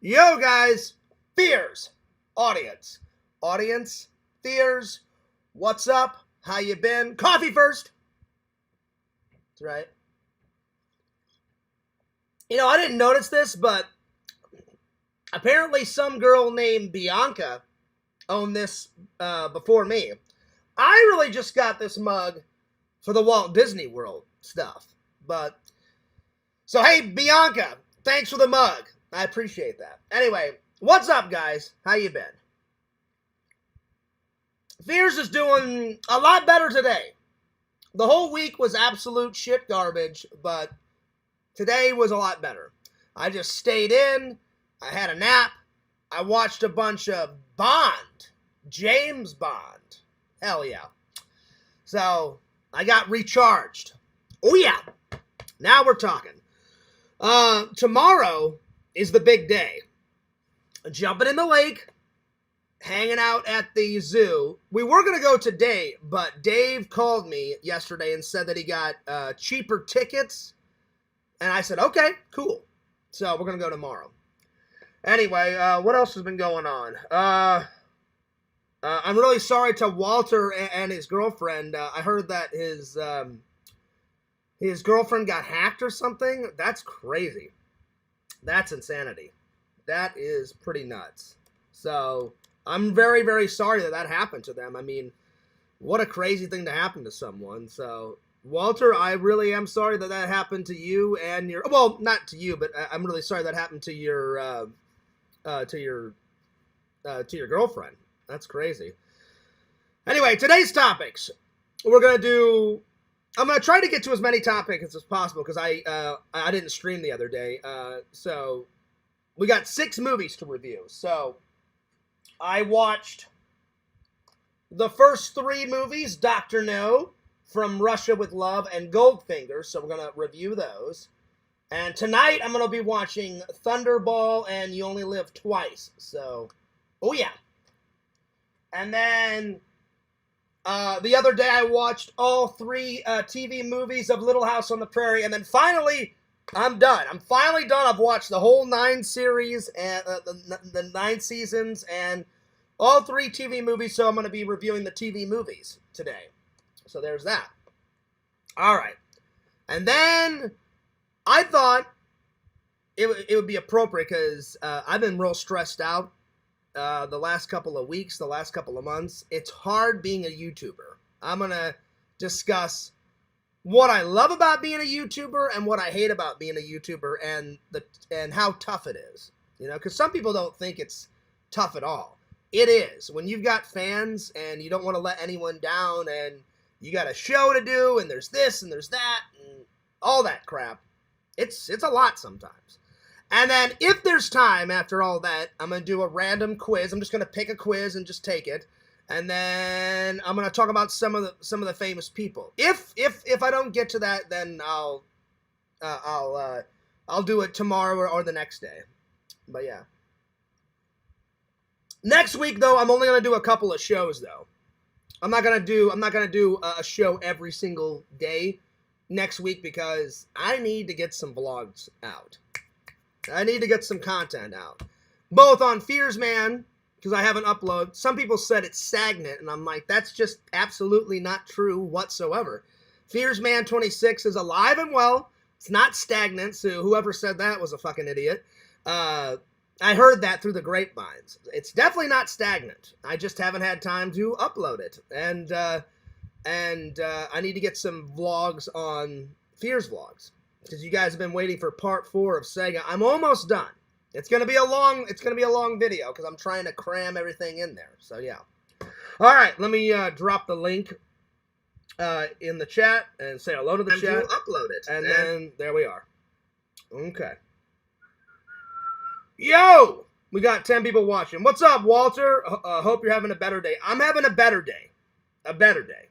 Yo, guys, fears, audience, fears, what's up? How you been? Coffee first. That's right. You know, I didn't notice this, but apparently some girl named Bianca owned this before me. I really just got this mug for the Walt Disney World stuff. But, so hey, Bianca, thanks for the mug. I appreciate that. Anyway, what's up, guys? How you been? Fears is doing a lot better today. The whole week was absolute shit garbage, but today was a lot better. I just stayed in. I had a nap. I watched a bunch of Bond. James Bond. Hell yeah. So, I got recharged. Oh yeah. Now we're talking. Tomorrow is the big day. Jumping in the lake, hanging out at the zoo. We were going to go today, but Dave called me yesterday and said that he got cheaper tickets. And I said, okay, cool. So we're going to go tomorrow. Anyway, what else has been going on? I'm really sorry to Walter and his girlfriend. I heard that his girlfriend got hacked or something. That's crazy. That's insanity. That is pretty nuts. So I'm very, very sorry that happened to them. I mean, what a crazy thing to happen to someone. So, Walter, I really am sorry that happened to you and your, well, not to you, but I'm really sorry that happened to your girlfriend. That's crazy. Anyway, today's topics. I'm going to try to get to as many topics as possible because I didn't stream the other day. So we got 6 movies to review. So I watched the first 3 movies, Dr. No, From Russia with Love, and Goldfinger. So we're going to review those. And tonight I'm going to be watching Thunderball and You Only Live Twice. So, oh yeah. And then the other day I watched all 3 TV movies of Little House on the Prairie. And then finally, I'm done. I'm finally done. I've watched the whole 9 series and the 9 seasons and all 3 TV movies. So I'm going to be reviewing the TV movies today. So there's that. All right. And then I thought it would be appropriate because I've been real stressed out the last couple of weeks, the last couple of months. It's hard being a YouTuber. I'm going to discuss what I love about being a YouTuber and what I hate about being a YouTuber and how tough it is. You know, because some people don't think it's tough at all. It is. When you've got fans and you don't want to let anyone down and you got a show to do and there's this and there's that and all that crap, it's a lot sometimes. And then if there's time after all that, I'm going to do a random quiz. I'm just going to pick a quiz and just take it. And then I'm going to talk about some of the famous people. If I don't get to that, then I'll do it tomorrow or the next day. But yeah. Next week though, I'm only going to do a couple of shows though. I'm not going to do a show every single day next week because I need to get some vlogs out. I need to get some content out. Both on Fears Man, because I haven't uploaded. Some people said it's stagnant, and I'm like, that's just absolutely not true whatsoever. Fears Man 26 is alive and well. It's not stagnant, so whoever said that was a fucking idiot. I heard that through the grapevines. It's definitely not stagnant. I just haven't had time to upload it. And I need to get some vlogs on Fears Vlogs. Because you guys have been waiting for part 4 of Sega. I'm almost done. It's gonna be a long video because I'm trying to cram everything in there. So yeah. All right, let me drop the link in the chat and say hello to the chat. And upload it. And then there we are. Okay. Yo, we got 10 people watching. What's up, Walter? Hope you're having a better day. I'm having a better day. A better day.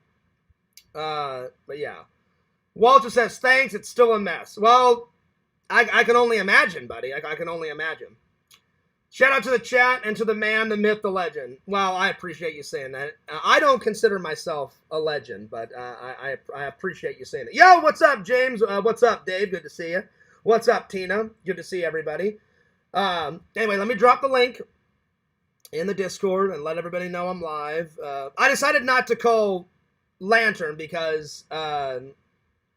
But yeah. Walter says, thanks, it's still a mess. Well, I can only imagine, buddy. I can only imagine. Shout out to the chat and to the man, the myth, the legend. Well, I appreciate you saying that. I don't consider myself a legend, but I appreciate you saying that. Yo, what's up, James? What's up, Dave? Good to see you. What's up, Tina? Good to see everybody. Anyway, let me drop the link in the Discord and let everybody know I'm live. I decided not to call Lantern because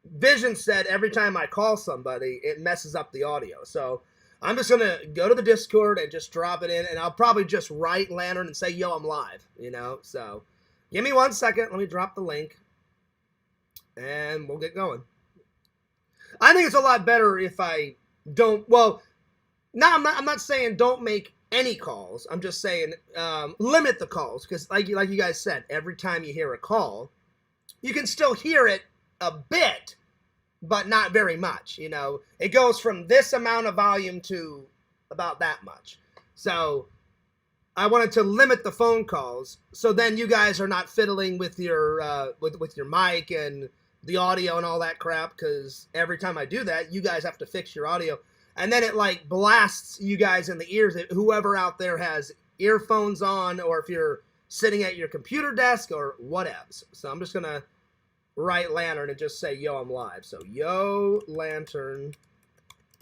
Vision said every time I call somebody, it messes up the audio. So I'm just going to go to the Discord and just drop it in, and I'll probably just write Lantern and say, yo, I'm live, you know? So give me 1 second. Let me drop the link, and we'll get going. I think it's a lot better if I don't, well, no, I'm not saying don't make any calls. I'm just saying limit the calls, because like you guys said, every time you hear a call, you can still hear it a bit, but not very much, you know. It goes from this amount of volume to about that much. So I wanted to limit the phone calls, so then you guys are not fiddling with your with your mic and the audio and all that crap, because every time I do that, you guys have to fix your audio. And then it like blasts you guys in the ears, whoever out there has earphones on, or if you're sitting at your computer desk or whatevs. So I'm just going to write Lantern and just say, yo, I'm live. So, yo, Lantern,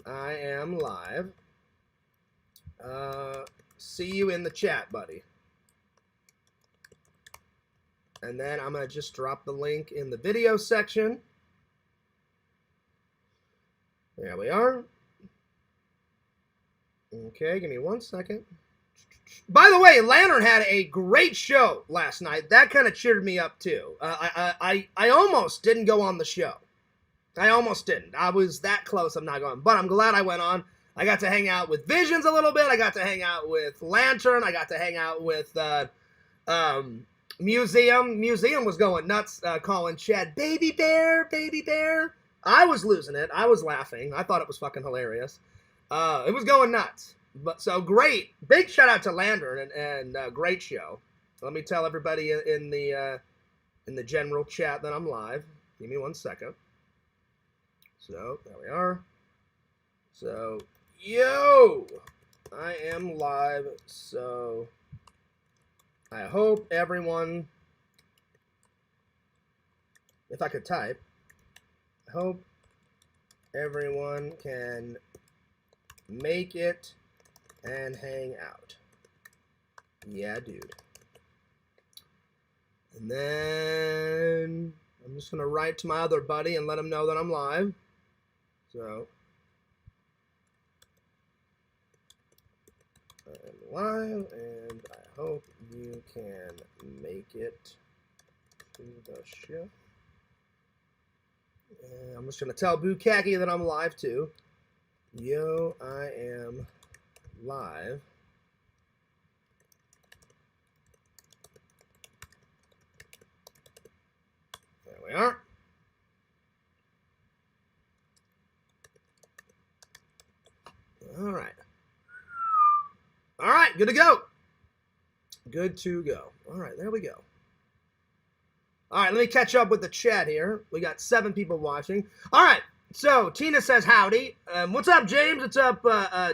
I am live. See you in the chat, buddy. And then I'm going to just drop the link in the video section. There we are. Okay, give me 1 second. By the way, Lantern had a great show last night. That kind of cheered me up, too. I almost didn't go on the show. I almost didn't. I was that close, I'm not going. But I'm glad I went on. I got to hang out with Visions a little bit. I got to hang out with Lantern. I got to hang out with Museum. Museum was going nuts, calling Chad, baby bear, baby bear. I was losing it. I was laughing. I thought it was fucking hilarious. It was going nuts. But so great. Big shout out to Lantern and great show. Let me tell everybody in the general chat that I'm live. Give me 1 second. So there we are. So yo, I am live. So I hope everyone, if I could type, I hope everyone can make it and hang out. Yeah, dude. And then I'm just going to write to my other buddy and let him know that I'm live. So I'm live, and I hope you can make it to the show. And I'm just going to tell Bukaki that I'm live too. Yo, I am live. There we are. All right. All right, good to go. Good to go. All right, there we go. All right, let me catch up with the chat here. We got 7 people watching. All right, so Tina says howdy. What's up, James? What's up,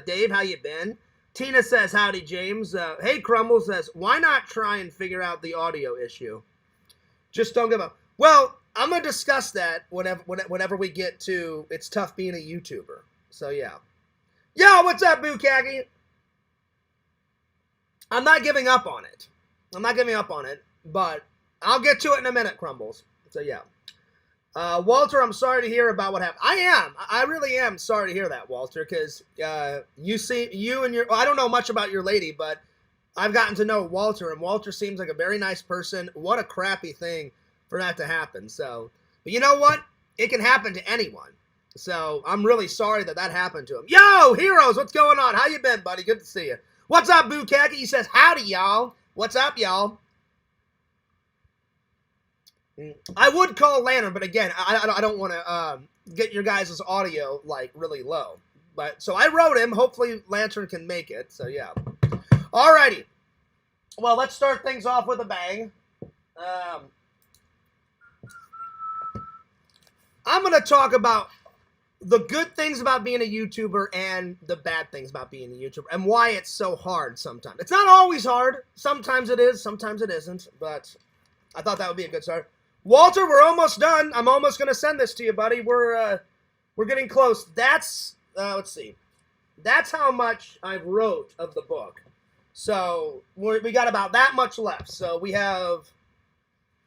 Dave? How you been? Tina says howdy, James. Hey, Crumble says, why not try and figure out the audio issue? Just don't give up. Well, I'm going to discuss that whenever we get to It's Tough Being a YouTuber. So, yeah. Yo, what's up, Bukaki? I'm not giving up on it. I'm not giving up on it, but I'll get to it in a minute, Crumbles. So, yeah. Walter, I'm sorry to hear about what happened. I really am sorry to hear that, Walter, because you and your, I don't know much about your lady, but I've gotten to know Walter, and Walter seems like a very nice person. What a crappy thing for that to happen. So, but you know what? It can happen to anyone. So, I'm really sorry that happened to him. Yo, Heroes, what's going on? How you been, buddy? Good to see you. What's up, Bukaki? He says, howdy, y'all. What's up, y'all? I would call Lantern, but again, I don't want to get your guys' audio, like, really low. But so I wrote him. Hopefully Lantern can make it. So, yeah. Alrighty. Well, let's start things off with a bang. I'm going to talk about the good things about being a YouTuber and the bad things about being a YouTuber and why it's so hard sometimes. It's not always hard. Sometimes it is. Sometimes it isn't. But I thought that would be a good start. Walter, we're almost done. I'm almost going to send this to you, buddy. We're getting close. That's, let's see. That's how much I wrote of the book. So we got about that much left. So we have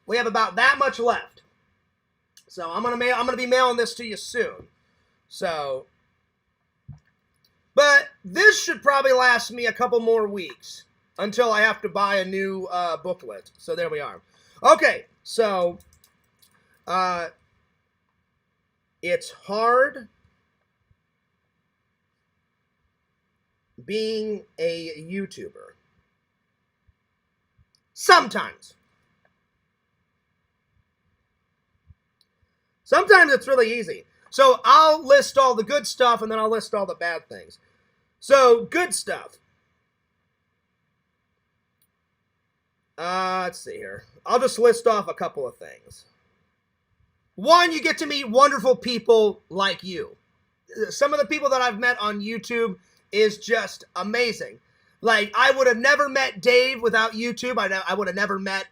about that much left. So I'm gonna be mailing this to you soon. So, but this should probably last me a couple more weeks until I have to buy a new booklet. So there we are. Okay, so it's hard being a YouTuber. Sometimes. Sometimes it's really easy. So I'll list all the good stuff and then I'll list all the bad things. So, good stuff. Let's see here. I'll just list off a couple of things. One, you get to meet wonderful people like you. Some of the people that I've met on YouTube is just amazing. Like, I would have never met Dave without YouTube. I would have never met,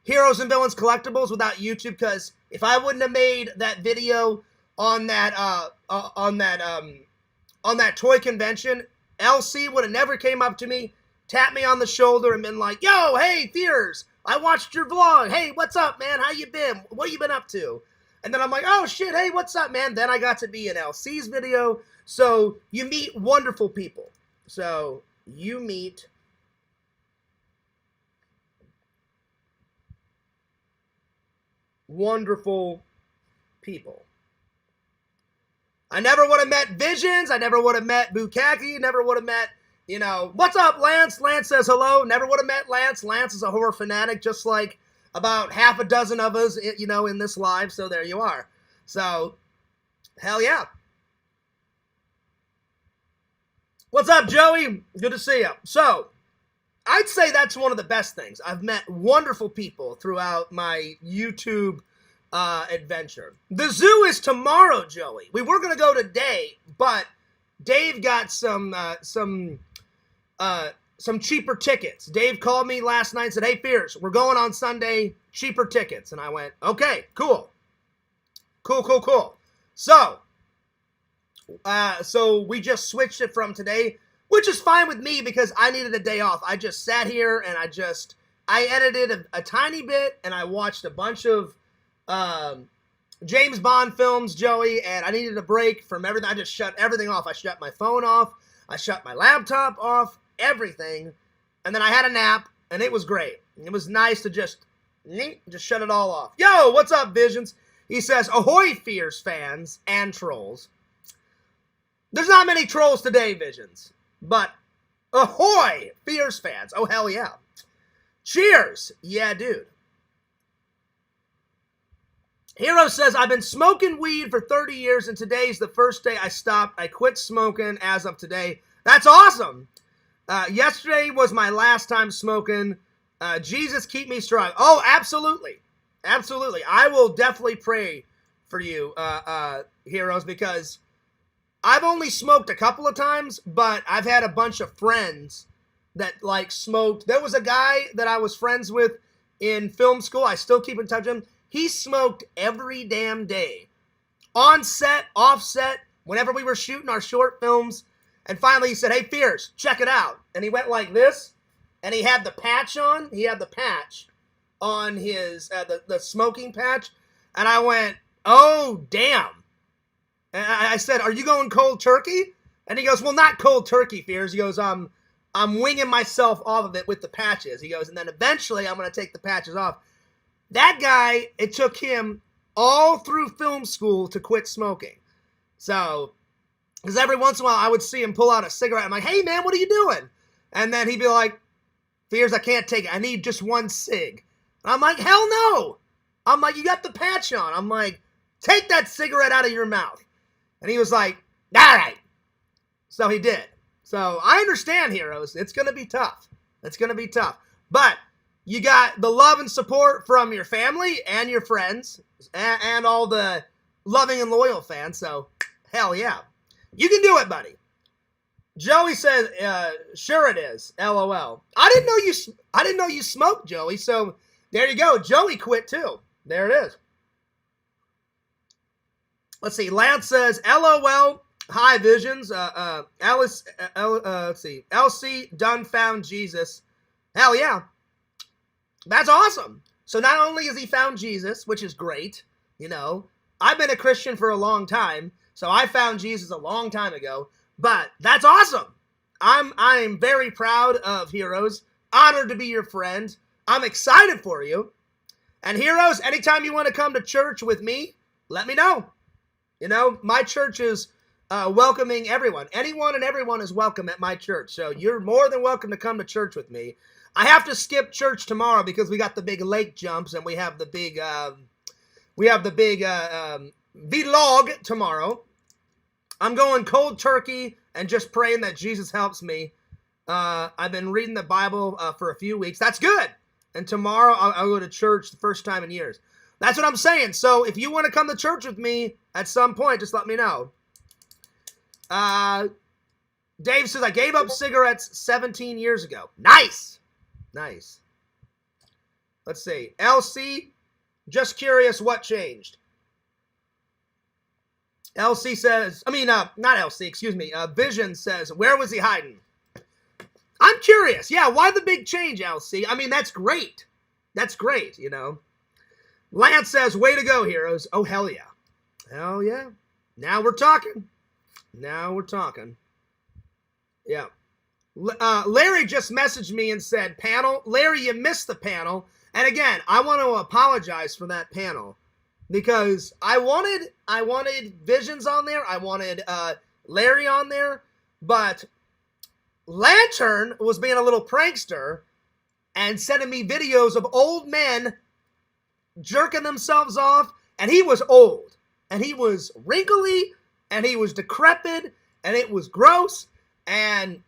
Heroes and Villains Collectibles without YouTube, because if I wouldn't have made that video on that toy convention, LC would have never came up to me, tapped me on the shoulder, and been like, "Yo, hey, Fears, I watched your vlog. Hey, what's up, man? How you been? What you been up to?" And then I'm like, "Oh shit, hey, what's up, man?" Then I got to be in LC's video. So you meet wonderful people. So you meet wonderful people. I never would have met Visions. I never would have met Bukaki. Never would have met, what's up, Lance? Lance says hello. Never would have met Lance. Lance is a horror fanatic, just like about half a dozen of us, in this live. So there you are. So, hell yeah. What's up, Joey? Good to see you. So, I'd say that's one of the best things. I've met wonderful people throughout my YouTube adventure. The zoo is tomorrow, Joey. We were going to go today, but Dave got some cheaper tickets. Dave called me last night and said, "Hey, Fierce, we're going on Sunday, cheaper tickets." And I went, "Okay, cool. Cool. So we just switched it from today, which is fine with me because I needed a day off. I just sat here and I edited a tiny bit and I watched a bunch of James Bond films, Joey, and I needed a break from everything. I just shut everything off. I shut my phone off. I shut my laptop off, everything. And then I had a nap and it was great. It was nice to just shut it all off. Yo, what's up, Visions? He says, "Ahoy, Fierce fans and trolls." There's not many trolls today, Visions. But, ahoy, Fierce fans. Oh, hell yeah. Cheers. Yeah, dude. Hero says, "I've been smoking weed for 30 years, and today's the first day I stopped. I quit smoking as of today." That's awesome. Yesterday was my last time smoking. Jesus, keep me strong. Oh, absolutely. Absolutely. I will definitely pray for you, Heroes, because I've only smoked a couple of times, but I've had a bunch of friends that, smoked. There was a guy that I was friends with in film school. I still keep in touch with him. He smoked every damn day. On set, off set, whenever we were shooting our short films. And finally he said, "Hey, Fierce, check it out." And he went like this, and he had the patch on. He had the patch on his, the smoking patch. And I went, "Oh, damn." And I said, "Are you going cold turkey?" And he goes, "Well, not cold turkey, Fierce." He goes, I'm winging myself off of it with the patches." He goes, "And then eventually I'm going to take the patches off." That guy, it took him all through film school to quit smoking. So, because every once in a while I would see him pull out a cigarette. I'm like, "Hey, man, what are you doing?" And then he'd be like, "Fears, I can't take it. I need just one cig." And I'm like, "Hell no." I'm like, "You got the patch on." I'm like, "Take that cigarette out of your mouth." And he was like, "All right." So he did. So I understand, Heroes. It's going to be tough. It's going to be tough. But you got the love and support from your family and your friends and all the loving and loyal fans. So, hell yeah. You can do it, buddy. Joey says, "Sure it is. LOL." I didn't know you smoked, Joey. So, there you go. Joey quit too. There it is. Let's see. Lance says, "LOL. Hi, Visions. Let's see. LC done found Jesus. Hell yeah. That's awesome. So not only has he found Jesus, which is great, you know, I've been a Christian for a long time, so I found Jesus a long time ago, but that's awesome. I'm very proud of Heroes. Honored to be your friend. I'm excited for you. And Heroes, anytime you want to come to church with me, let me know. You know, my church is welcoming everyone. Anyone and everyone is welcome at my church. So you're more than welcome to come to church with me. I have to skip church tomorrow because we got the big lake jumps and we have the big vlog tomorrow. I'm going cold turkey and just praying that Jesus helps me. I've been reading the Bible for a few weeks. That's good. And tomorrow I'll go to church the first time in years. That's what I'm saying. So if you want to come to church with me at some point, just let me know. Dave says, I gave up cigarettes 17 years ago. Nice. Nice. Let's see. LC, just curious what changed. LC says, not LC, excuse me. Vision says, where was he hiding? I'm curious. Yeah, why the big change, LC? I mean, that's great. That's great, you know. Lance says, way to go, Heroes. Oh, hell yeah. Hell yeah. Now we're talking. Now we're talking. Yeah. Larry just messaged me and said, panel. Larry, you missed the panel. And again, I want to apologize for that panel because I wanted Visions on there. I wanted Larry on there, but Lantern was being a little prankster and sending me videos of old men jerking themselves off, and he was old, and he was wrinkly, and he was decrepit, and it was gross, and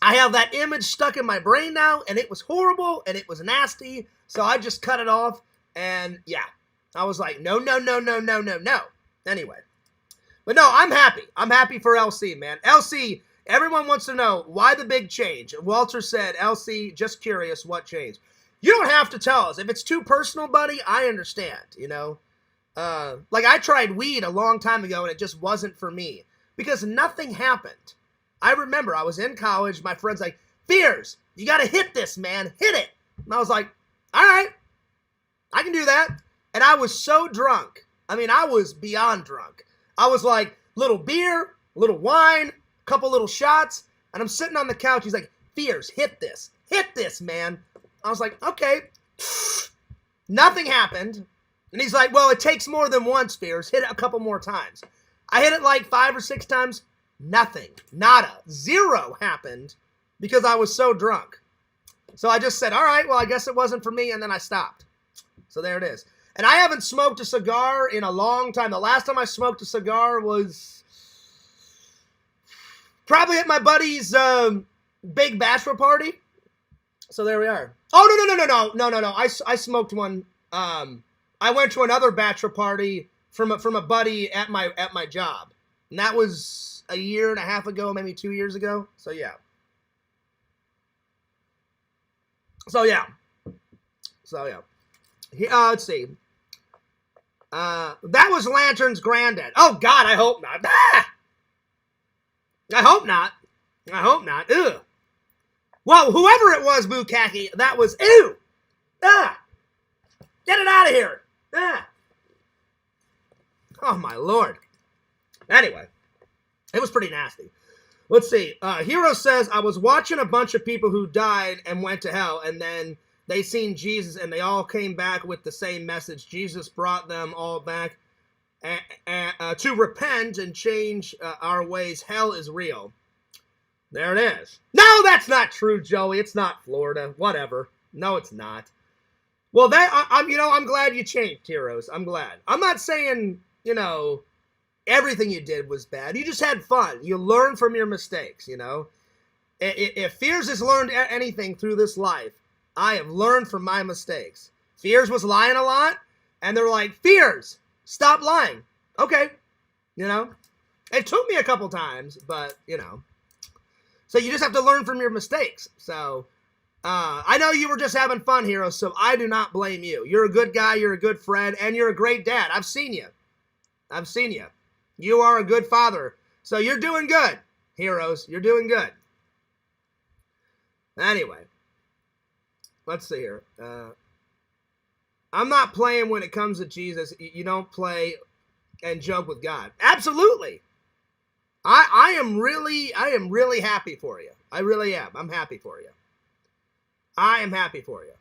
I have that image stuck in my brain now, and it was horrible, and it was nasty, so I just cut it off, and yeah, I was like, no. Anyway, but no, I'm happy. I'm happy for LC, man. LC, everyone wants to know why the big change. Walter said, LC, just curious what changed. You don't have to tell us. If it's too personal, buddy, I understand, you know. Like I tried weed a long time ago and it just wasn't for me because nothing happened. I remember I was in college. My friend's like, Fears, you got to hit this, man. Hit it. And I was like, all right, I can do that. And I was so drunk. I mean, I was beyond drunk. I was like, little beer, little wine, a couple little shots. And I'm sitting on the couch. He's like, Fears, hit this. Hit this, man. I was like, okay. Nothing happened. And he's like, well, it takes more than once, Fears. Hit it a couple more times. I hit it like 5 or 6 times. Nothing. Nada. Zero happened because I was so drunk. So I just said, all right, well, I guess it wasn't for me. And then I stopped. So there it is. And I haven't smoked a cigar in a long time. The last time I smoked a cigar was probably at my buddy's big bachelor party. So there we are. Oh, no. I smoked one. I went to another bachelor party from a buddy at my job. And that was a year and a half ago, maybe 2 years ago. So yeah. Let's see. That was Lantern's granddad. Oh God, I hope not. Ah! I hope not. Ugh. Well, whoever it was, Bukaki, that was, ew! Ah! Get it out of here! Ah! Oh, my Lord. Anyway, it was pretty nasty. Let's see. Hero says, I was watching a bunch of people who died and went to hell, and then they seen Jesus, and they all came back with the same message. Jesus brought them all back to repent and change our ways. Hell is real. There it is. No, that's not true, Joey. It's not Florida. Whatever. No, it's not. Well, I'm glad you changed, Heroes. I'm glad. I'm not saying, everything you did was bad. You just had fun. You learn from your mistakes, If Fears has learned anything through this life, I have learned from my mistakes. Fears was lying a lot, and they're like, Fears, stop lying. Okay. It took me a couple times, but, So you just have to learn from your mistakes. So I know you were just having fun, Hero, so I do not blame you. You're a good guy, you're a good friend, and you're a great dad. I've seen you. You are a good father. So you're doing good, heroes. You're doing good. Anyway, let's see here. I'm not playing when it comes to Jesus. You don't play and joke with God. Absolutely. I am really happy for you. I really am. I'm happy for you. I am happy for you.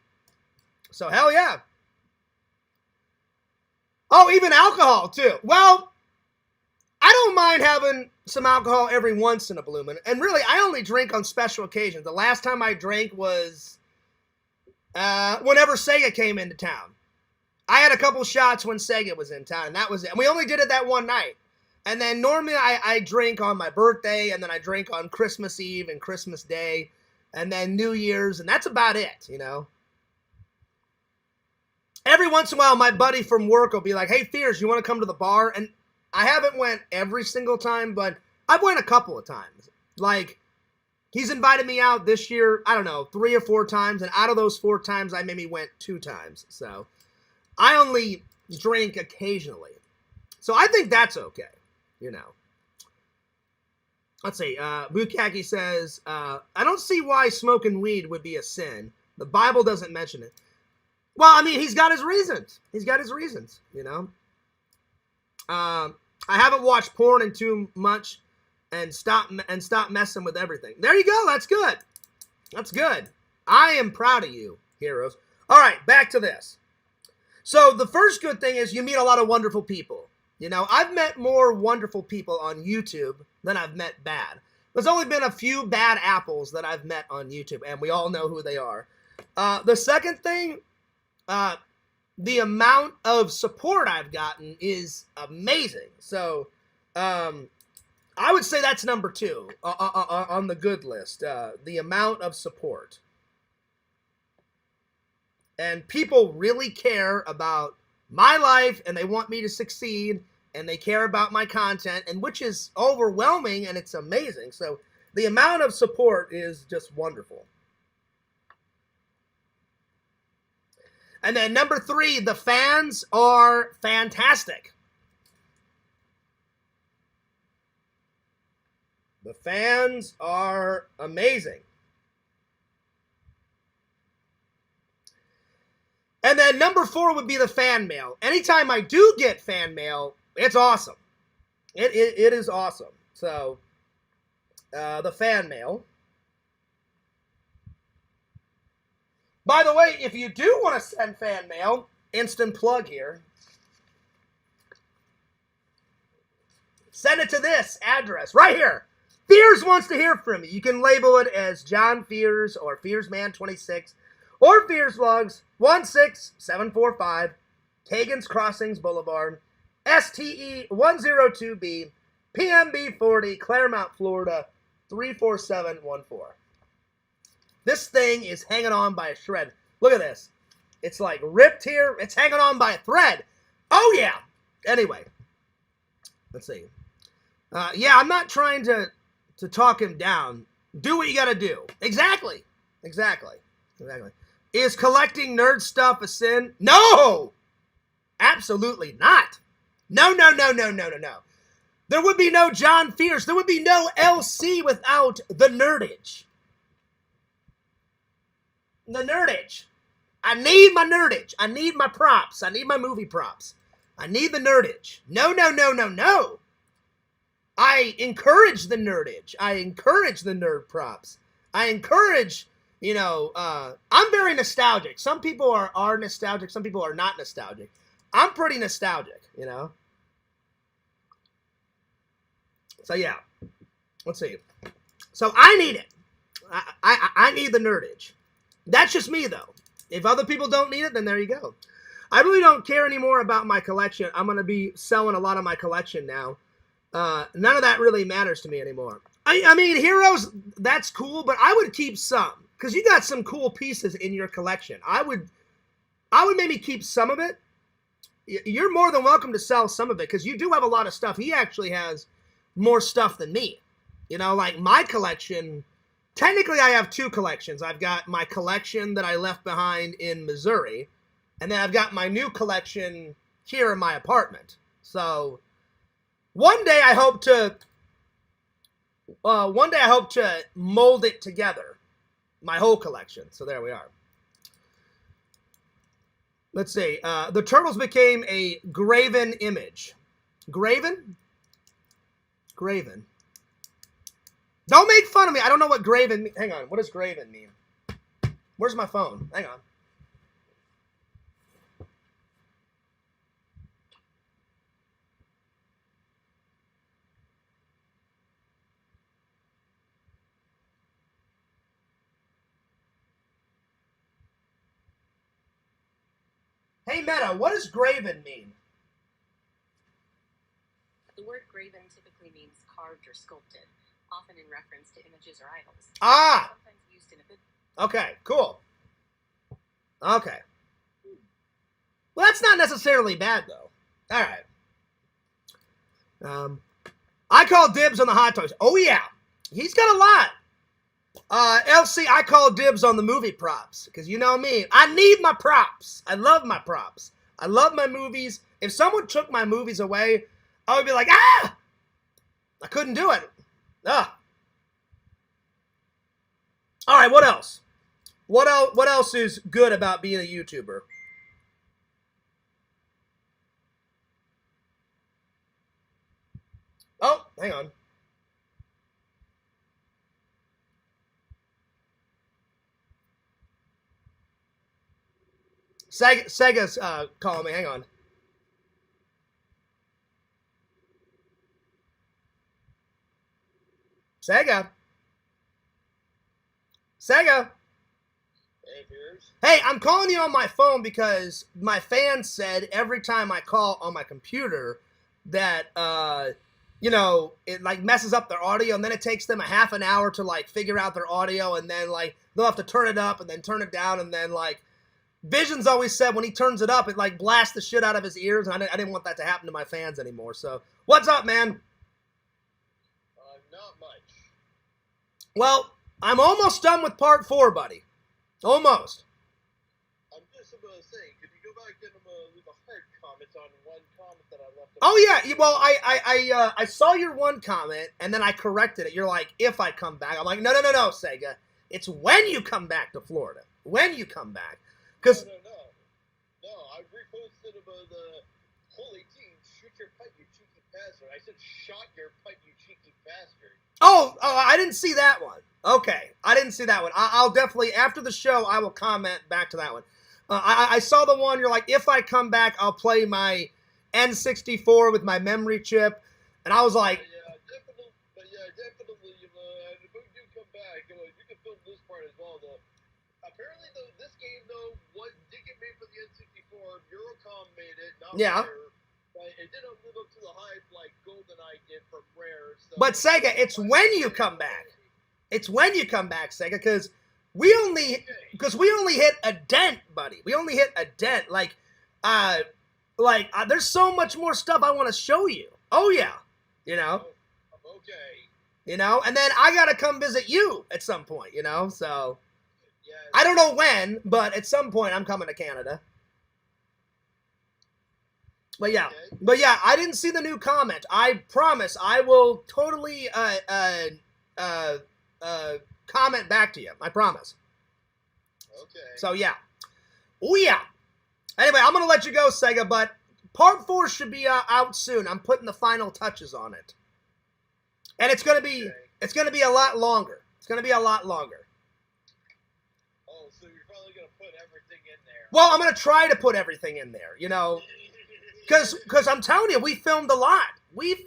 So hell yeah. Oh, even alcohol too. Well, I don't mind having some alcohol every once in a blue moon. And really, I only drink on special occasions. The last time I drank was whenever Sega came into town. I had a couple shots when Sega was in town, and that was it. And we only did it that one night. And then normally I drink on my birthday, and then I drink on Christmas Eve and Christmas Day, and then New Year's, and that's about it, you know. Every once in a while, my buddy from work will be like, hey, Fears, you want to come to the bar? And I haven't went every single time, but I've went a couple of times. Like, he's invited me out this year, I don't know, 3 or 4 times, and out of those 4 times, I maybe went 2 times. So I only drink occasionally. So I think that's okay, you know. Let's see. Bukaki says, I don't see why smoking weed would be a sin. The Bible doesn't mention it. Well, I mean, he's got his reasons. He's got his reasons, you know. I haven't watched porn in too much and stop messing with everything. There you go. That's good. That's good. I am proud of you, heroes. All right, back to this. So the first good thing is you meet a lot of wonderful people. You know, I've met more wonderful people on YouTube than I've met bad. There's only been a few bad apples that I've met on YouTube, and we all know who they are. The second thing, the amount of support I've gotten is amazing. So, I would say that's number 2 on the good list. The amount of support. And people really care about my life, and they want me to succeed, and they care about my content, and which is overwhelming, and it's amazing. So the amount of support is just wonderful. And then number 3, the fans are fantastic. The fans are amazing. And then number 4 would be the fan mail. Anytime I do get fan mail, it's awesome. It is awesome. So, the fan mail. By the way, if you do want to send fan mail, instant plug here. Send it to this address right here. Fears wants to hear from you. You can label it as John Fears or FearsMan26 or Fears Vlogs 16745 Kagan's Crossings Boulevard, STE 102B, PMB 40, Claremont, Florida 34714. This thing is hanging on by a shred. Look at this. It's like ripped here. It's hanging on by a thread. Oh, yeah. Anyway, let's see. Yeah, I'm not trying to talk him down. Do what you got to do. Exactly. Exactly. Exactly. Is collecting nerd stuff a sin? No! Absolutely not. No, no, no, no, no, no, no. There would be no John Fears. There would be no LC without the nerdage. The nerdage. I need my nerdage. I need my props. I need my movie props. I need the nerdage. No, no, no, no, no. I encourage the nerdage. I encourage the nerd props. I encourage, you know, I'm very nostalgic. Some people are nostalgic. Some people are not nostalgic. I'm pretty nostalgic, you know. So, yeah. Let's see. So, I need it. I need the nerdage. That's just me, though. If other people don't need it, then there you go. I really don't care anymore about my collection. I'm going to be selling a lot of my collection now. None of that really matters to me anymore. I mean, Heroes, that's cool, but I would keep some. Because you got some cool pieces in your collection. I would maybe keep some of it. You're more than welcome to sell some of it, because you do have a lot of stuff. He actually has more stuff than me. You know, like my collection, technically I have 2 collections. I've got my collection that I left behind in Missouri, and then I've got my new collection here in my apartment. So one day I hope to one day I hope to mold it together, my whole collection. So there we are. Let's see. The turtles became a graven image. Graven? Graven. Don't make fun of me. I don't know what graven means. Hang on. What does graven mean? Where's my phone? Hang on. Hey, Meta, what does graven mean? The word graven typically means carved or sculpted, often in reference to images or idols. Ah! Sometimes used in a good... Okay, cool. Okay. Well, that's not necessarily bad, though. All right. I call dibs on the hot toys. Oh, yeah. He's got a lot. LC, I call dibs on the movie props. Because you know me. I need my props. I love my props. I love my movies. If someone took my movies away, I would be like, ah! I couldn't do it. Ah. All right, what else? What else is good about being a YouTuber? Oh, hang on. Sega's calling me. Hang on. Sega. Hey, I'm calling you on my phone because my fans said every time I call on my computer that, you know, it like messes up their audio, and then it takes them a half an hour to like figure out their audio, and then like they'll have to turn it up and then turn it down, and then like Vision's always said when he turns it up, it like blasts the shit out of his ears, and I didn't want that to happen to my fans anymore. So, what's up, man? Not much. Well, I'm almost done with part 4, buddy. Almost. I'm just about to say, could you go back and leave a hard comment on one comment that I left? Oh yeah, well I saw your one comment and then I corrected it. You're like, if I come back, I'm like, no, Sega. It's when you come back to Florida. When you come back, because No, I reposted about the holy team. Shoot your putt, you cheeky bastard. I said, shot your putt, you cheeky bastard. Oh, I didn't see that one. Okay, I didn't see that one. I'll definitely, after the show, I will comment back to that one. I saw the one, you're like, if I come back, I'll play my N64 with my memory chip. And I was like... Yeah, definitely. If we do come back, you can film this part as well, though. Apparently, though, this game, though, did get made for the N64. Eurocom made it, not yeah. Rare. But it didn't live up to the hype like GoldenEye did from Rare. So but Sega, it's when you come back. It's when you come back, Sega, because we only hit a dent, buddy. We only hit a dent. There's so much more stuff I want to show you. Oh yeah, you know. Okay. You know, and then I gotta come visit you at some point. You know, so yeah, I don't know when, but at some point I'm coming to Canada. But yeah, I didn't see the new comment. I promise I will totally comment back to you. I promise. Okay. So yeah. Oh yeah. Anyway, I'm gonna let you go, Sega, but part 4 should be out soon. I'm putting the final touches on it. And it's gonna be a lot longer. It's gonna be a lot longer. Oh, so you're probably gonna put everything in there. Well, I'm gonna try to put everything in there, you know. Because I'm telling you, we filmed a lot. 10 days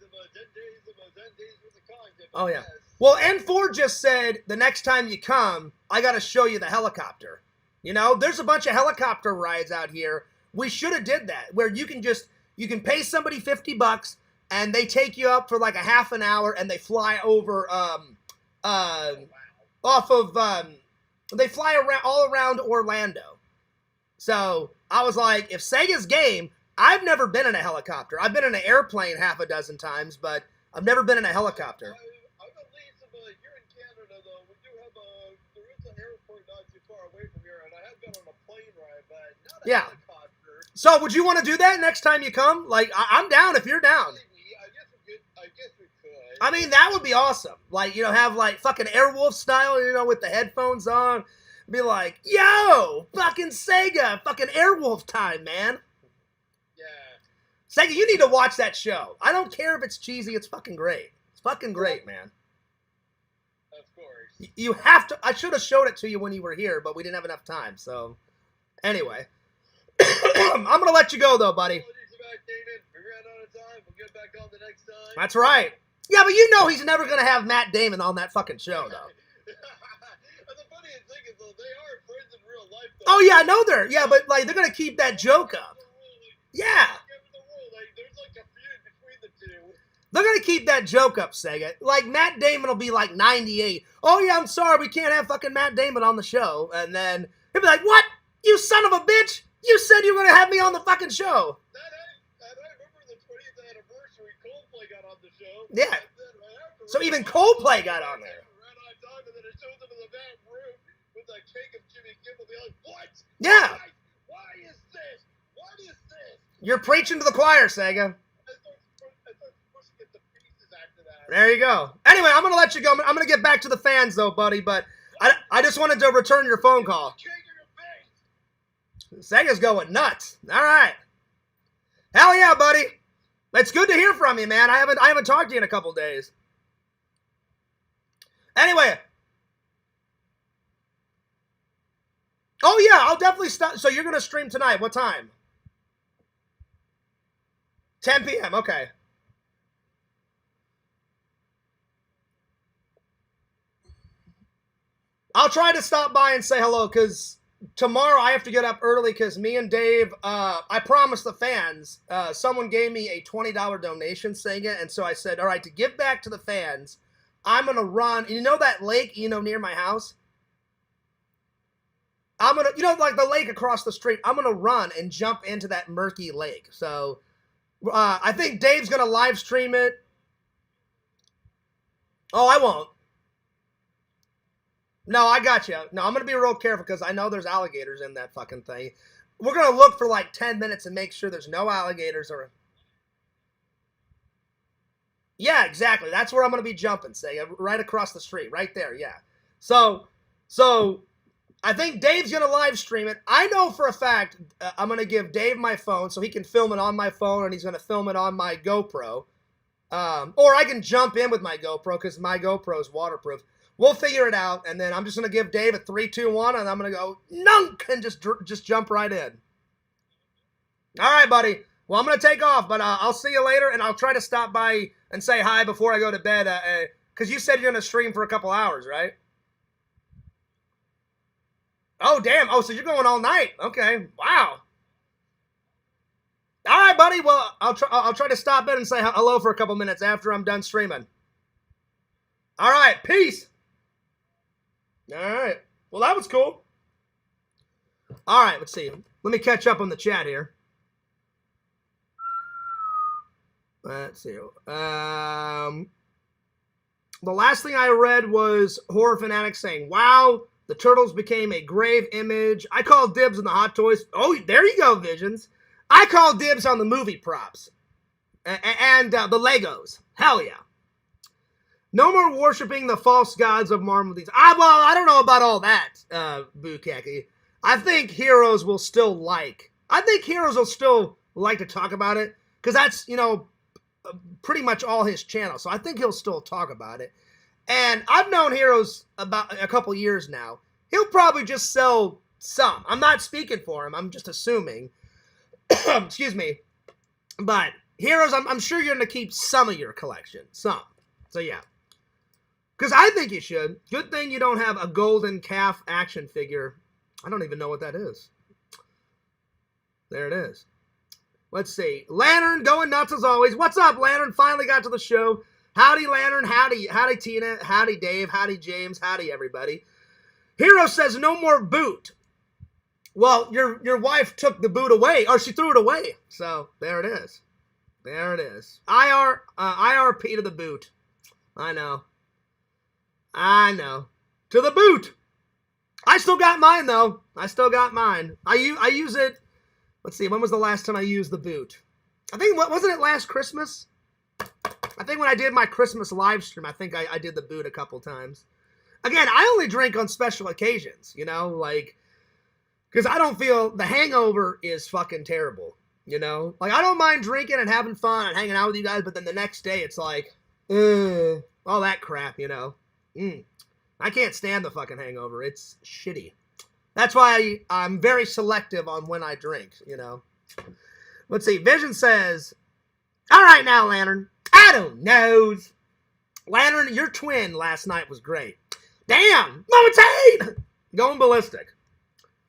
of 10 days with the content. Oh, yeah. Well, N4 just said, the next time you come, I got to show you the helicopter. You know, there's a bunch of helicopter rides out here. We should have did that, where you can pay somebody $50, and they take you up for like a half an hour, and they fly over, they fly around all around Orlando. So I was like, if Sega's game, I've never been in a helicopter. I've been in an airplane half a dozen times, but I've never been in a helicopter. I believe here in Canada, though, we do have there is an airport not too far away from here, and I have been on a plane ride, but not a helicopter. So would you want to do that next time you come? Like, I'm down if you're down. I guess we could I mean, that would be awesome. Like, you know, have like fucking Airwolf style, you know, with the headphones on. Be like, yo, fucking Sega, fucking Airwolf time, man. Yeah. Sega, you need to watch that show. I don't care if it's cheesy, it's fucking great. It's fucking great, man. Of course. You have to, I should have showed it to you when you were here, but we didn't have enough time, so. Anyway. I'm gonna let you go, though, buddy. Apologies about Damon. We ran out of time. We'll get back on the next time. That's right. Yeah, but you know he's never gonna have Matt Damon on that fucking show, though. And the funniest thing is, though, they are friends in real life, though. Oh, yeah, I know yeah, but, like, they're gonna keep that joke up. Yeah. There's like a feud between the two. They're gonna keep that joke up, Sega. Like, Matt Damon will be like 98. Oh, yeah, I'm sorry, we can't have fucking Matt Damon on the show. And then he'll be like, what? You son of a bitch! You said you were gonna have me on the fucking show. I remember the 20th anniversary, Coldplay got on the show. Yeah. So even Coldplay got on there. Ran out of time, and then it shows them in the back room with a cake of Jimmy Kimmel. Be like, what? Yeah. Why is this? What is this? You're preaching to the choir, Sega. I started pushing it to pieces after that. There you go. Anyway, I'm gonna let you go. I'm gonna get back to the fans, though, buddy. But I just wanted to return your phone call. Sega's going nuts. All right. Hell yeah, buddy. It's good to hear from you, man. I haven't talked to you in a couple days. Anyway. Oh yeah, I'll definitely stop. So you're gonna stream tonight. What time? 10 p.m. Okay. I'll try to stop by and say hello, because tomorrow I have to get up early because me and Dave, I promised the fans, someone gave me a $20 donation, Sega, and so I said, all right, to give back to the fans, I'm going to run, you know that lake, you know, near my house? I'm going to, you know, like the lake across the street, I'm going to run and jump into that murky lake. So, I think Dave's going to live stream it. Oh, I won't. No, I got you. No, I'm going to be real careful because I know there's alligators in that fucking thing. We're going to look for like 10 minutes and make sure there's no alligators or... Yeah, exactly. That's where I'm going to be jumping, say, right across the street, right there, yeah. So I think Dave's going to live stream it. I know for a fact I'm going to give Dave my phone so he can film it on my phone and he's going to film it on my GoPro. Or I can jump in with my GoPro because my GoPro is waterproof. We'll figure it out, and then I'm just going to give Dave a 3, 2, 1, and I'm going to go, nunk, and just jump right in. All right, buddy. Well, I'm going to take off, but I'll see you later, and I'll try to stop by and say hi before I go to bed, because you said you're going to stream for a couple hours, right? Oh, damn. Oh, so you're going all night. Okay. Wow. All right, buddy. Well, I'll try to stop in and say hello for a couple minutes after I'm done streaming. All right. Peace. All right. Well, that was cool. All right. Let's see. Let me catch up on the chat here. Let's see. The last thing I read was Horror Fanatic saying, wow, the Turtles became a grave image. I call dibs on the Hot Toys. Oh, there you go, Visions. I call dibs on the movie props. And the Legos. Hell yeah. No more worshiping the false gods of Marvel. Well, I don't know about all that, Bukaki. I think Heroes will still like to talk about it, because that's, you know, pretty much all his channel. So I think he'll still talk about it. And I've known Heroes about a couple years now. He'll probably just sell some. I'm not speaking for him. I'm just assuming. Excuse me. But Heroes, I'm sure you're going to keep some of your collection. Some. So yeah. Because I think you should. Good thing you don't have a golden calf action figure. I don't even know what that is. There it is. Let's see. Lantern going nuts as always. What's up, Lantern? Finally got to the show. Howdy, Lantern. Howdy Tina. Howdy, Dave. Howdy, James. Howdy, everybody. Hero says no more boot. Well, your wife took the boot away, or she threw it away. So there it is. There it is. IRP to the boot. I know. To the boot. I still got mine, though. I still got mine. I use it. Let's see. When was the last time I used the boot? I think, wasn't it last Christmas? I think when I did my Christmas live stream, I think I did the boot a couple times. Again, I only drink on special occasions, you know, like, because I don't feel, the hangover is fucking terrible, you know? Like, I don't mind drinking and having fun and hanging out with you guys, but then the next day it's like, all that crap, you know? I can't stand the fucking hangover. It's shitty. That's why I'm very selective on when I drink, you know? Let's see. Vision says, all right now, Lantern. I don't know. Lantern, your twin last night was great. Damn! Mama Tate! Going ballistic.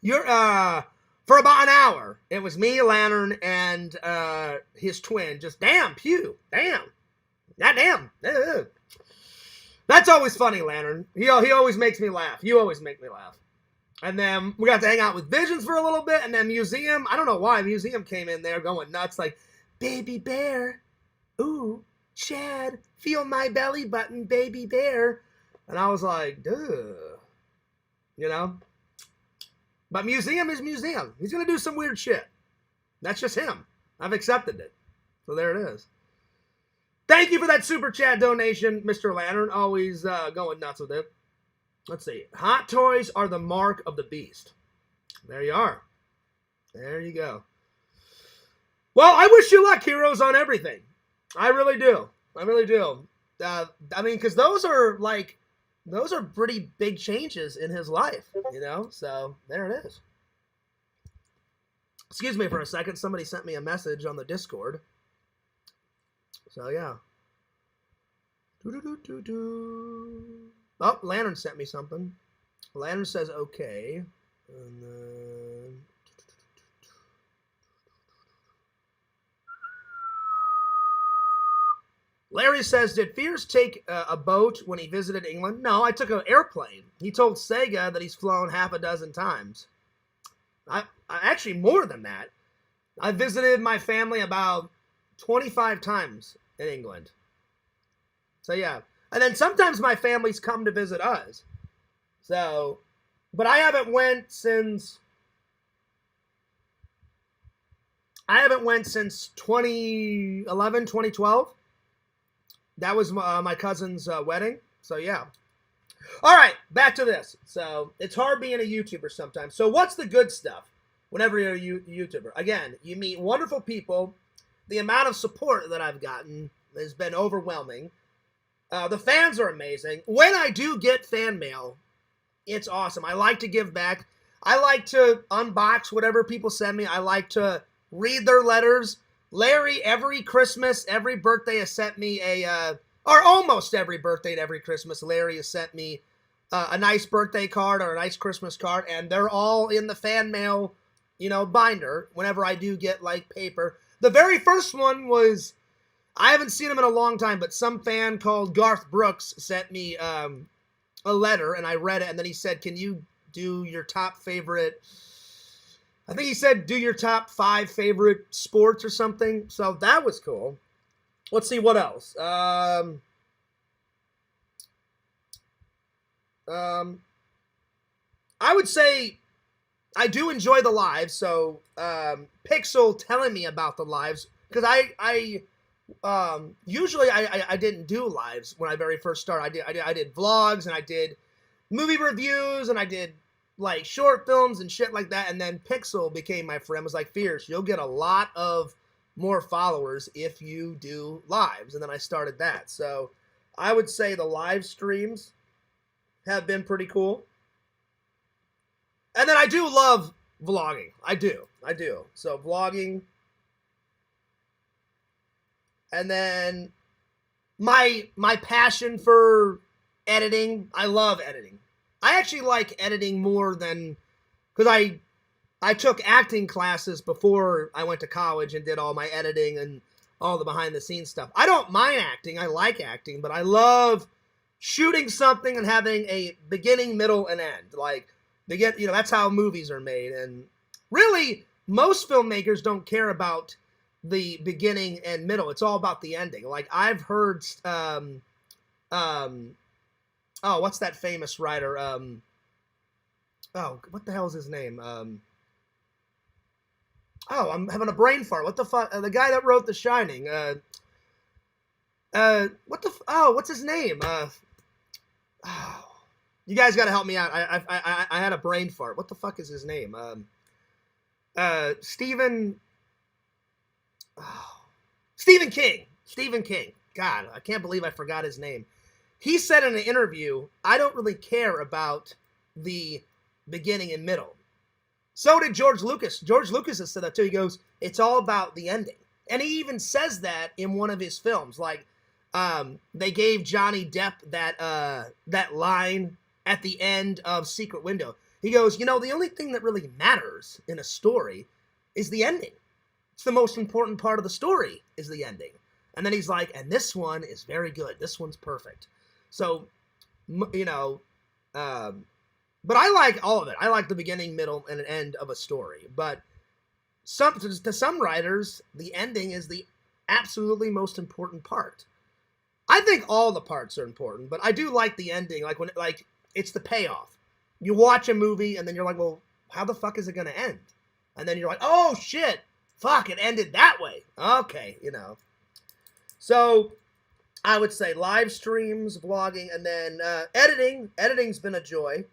You're, for about an hour, it was me, Lantern, and his twin. Just damn, pew. Damn. Goddamn. That's always funny, Lantern. He always makes me laugh. You always make me laugh. And then we got to hang out with Visions for a little bit, and then Museum, I don't know why, Museum came in there going nuts, like, baby bear. Ooh, Chad, feel my belly button, baby bear. And I was like, duh. You know? But Museum is Museum. He's going to do some weird shit. That's just him. I've accepted it. So there it is. Thank you for that super chat donation, Mr. Lantern. Always going nuts with it. Let's see. Hot toys are the mark of the beast. There you are. There you go. Well, I wish you luck, heroes, on everything. I really do. I really do. I mean, because those are pretty big changes in his life, you know? So there it is. Excuse me for a second. Somebody sent me a message on the Discord. So, yeah. Oh, Lantern sent me something. Lantern says, okay. And then... Larry says, did Fierce take a boat when he visited England? No, I took an airplane. He told Sega that he's flown half a dozen times. I actually, more than that. I visited my family about 25 times in England. So, yeah. And then sometimes my family's come to visit us. So, but I haven't went since 2011, 2012. That was my cousin's wedding. So, yeah. All right, back to this. So, it's hard being a YouTuber sometimes. So, what's the good stuff whenever you're a YouTuber? Again, you meet wonderful people. The amount of support that I've gotten has been overwhelming. The fans are amazing. When I do get fan mail, it's awesome. I like to give back. I like to unbox whatever people send me. I like to read their letters. Larry, every Christmas, every birthday has sent me or almost every birthday and every Christmas, Larry has sent me a nice birthday card or a nice Christmas card, and they're all in the fan mail, you know, binder whenever I do get, like, paper. The very first one was, I haven't seen him in a long time, but some fan called Garth Brooks sent me a letter, and I read it, and then he said, can you do your top favorite... I think he said, do your top 5 favorite sports or something. So that was cool. Let's see what else. I would say I do enjoy the lives. So Pixel telling me about the lives, because I usually I didn't do lives when I very first started. I did vlogs, and I did movie reviews, and I did like short films and shit like that. And then Pixel became my friend, was like, Fierce, you'll get a lot of more followers if you do lives. And then I started that. So I would say the live streams have been pretty cool. And then I do love vlogging. I do. So vlogging. And then my passion for editing. I love editing. I actually like editing more than, because I took acting classes before I went to college and did all my editing and all the behind the scenes stuff. I don't mind acting. I like acting, but I love shooting something and having a beginning, middle, and end. Like, that's how movies are made. And really, most filmmakers don't care about the beginning and middle. It's all about the ending. Like, I've heard, oh, what's that famous writer? What the hell is his name? I'm having a brain fart. What the fuck? The guy that wrote The Shining. what's his name? Oh, you guys got to help me out. I had a brain fart. What the fuck is his name? Stephen King. Stephen King. God, I can't believe I forgot his name. He said in an interview, I don't really care about the beginning and middle. So did George Lucas. George Lucas has said that too. He goes, it's all about the ending. And he even says that in one of his films. Like, they gave Johnny Depp that line at the end of Secret Window. He goes, the only thing that really matters in a story is the ending. It's the most important part of the story is the ending. And then he's like, and this one is very good. This one's perfect. So, but I like all of it. I like the beginning, middle, and end of a story. But to some writers, the ending is the absolutely most important part. I think all the parts are important, but I do like the ending. Like it's the payoff. You watch a movie and then you're like, well, how the fuck is it going to end? And then you're like, oh shit, fuck, it ended that way. Okay, So I would say live streams, vlogging, and then editing. Editing's been a joy.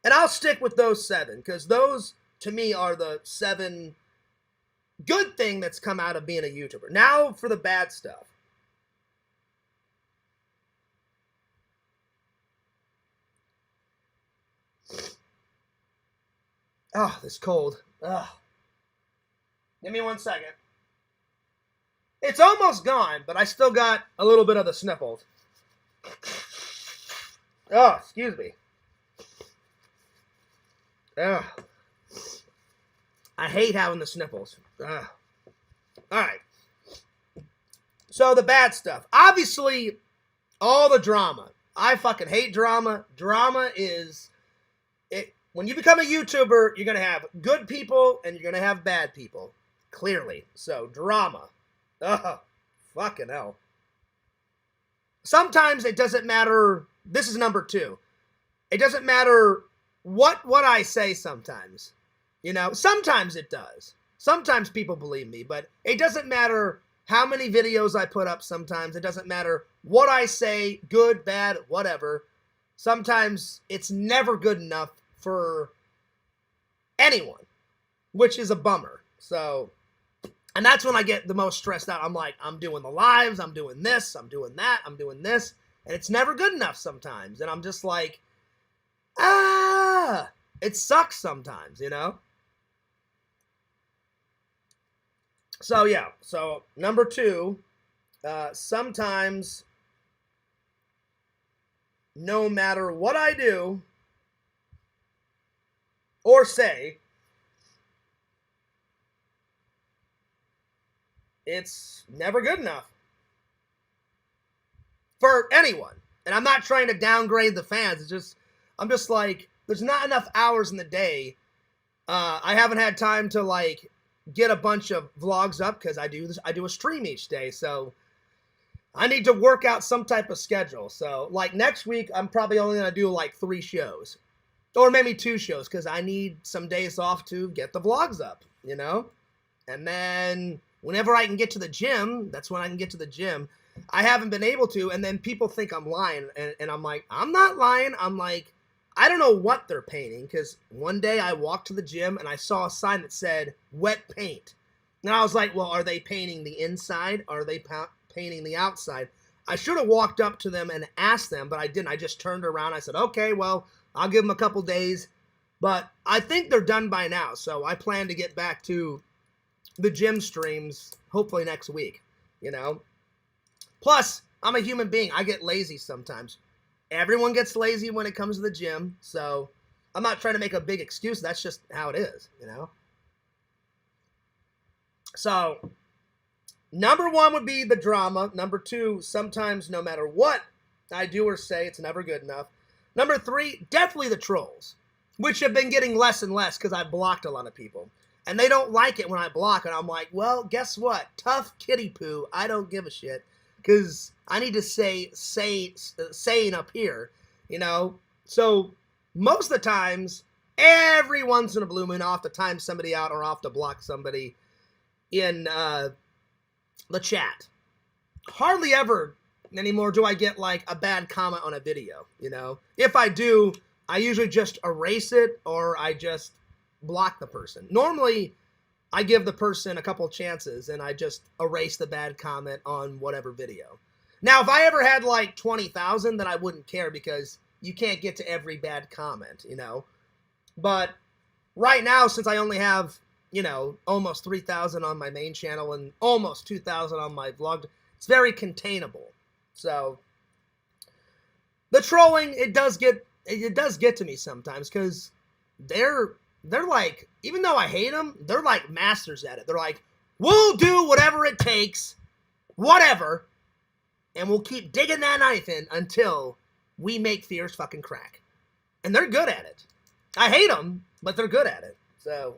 And I'll stick with those 7, because those, to me, are the 7 good thing that's come out of being a YouTuber. Now for the bad stuff. Oh, this cold. Ugh. Give me 1 second. It's almost gone, but I still got a little bit of the sniffles. Oh, excuse me. Ugh. I hate having the sniffles. Ugh. All right. So the bad stuff. Obviously, all the drama. I fucking hate drama. Drama is... When you become a YouTuber, you're going to have good people and you're going to have bad people. Clearly. So, drama. Ugh. Fucking hell. Sometimes it doesn't matter. This is number 2. It doesn't matter what I say sometimes. Sometimes it does. Sometimes people believe me, but it doesn't matter how many videos I put up sometimes. It doesn't matter what I say, good, bad, whatever. Sometimes it's never good enough for anyone, which is a bummer. So, and that's when I get the most stressed out. I'm like, I'm doing the lives, I'm doing this, I'm doing that, I'm doing this, and it's never good enough sometimes. And I'm just like, it sucks sometimes, So, yeah. So, number 2, sometimes, no matter what I do or say, it's never good enough for anyone. And I'm not trying to downgrade the fans. I'm just like, there's not enough hours in the day. I haven't had time to get a bunch of vlogs up because I do a stream each day. So I need to work out some type of schedule. So next week, I'm probably only going to do 3 shows. Or maybe 2 shows, because I need some days off to get the vlogs up, And then whenever I can get to the gym, that's when I can get to the gym. I haven't been able to, and then people think I'm lying, and I'm like, I'm not lying. I'm like, I don't know what they're painting, because one day I walked to the gym, and I saw a sign that said, wet paint. And I was like, well, are they painting the inside? Are they painting the outside? I should have walked up to them and asked them, but I didn't. I just turned around. I said, okay, well, I'll give them a couple days. But I think they're done by now, so I plan to get back to the gym streams hopefully next week, Plus, I'm a human being. I get lazy sometimes. Everyone gets lazy when it comes to the gym, so I'm not trying to make a big excuse. That's just how it is, So, number 1 would be the drama. Number 2, sometimes no matter what I do or say, it's never good enough. Number 3, definitely the trolls, which have been getting less and less because I've blocked a lot of people. And they don't like it when I block, and I'm like, well, guess what? Tough kitty poo. I don't give a shit, because I need to say sane up here, So most of the times, every once in a blue moon, I'll have to time somebody out or I'll have to block somebody in the chat. hardly ever anymore do I get like a bad comment on a video, you know? If I do, I usually just erase it or I just block the person. Normally, I give the person a couple chances and I just erase the bad comment on whatever video. Now, if I ever had like 20,000, then I wouldn't care because you can't get to every bad comment, you know? But right now, since I only have, you know, almost 3,000 on my main channel and almost 2,000 on my vlog, it's very containable. So the trolling, it does get to me sometimes because they're like, even though I hate them, they're like masters at it. They're like, we'll do whatever it takes, whatever, and we'll keep digging that knife in until we make fears fucking crack. And they're good at it. I hate them, but they're good at it. So,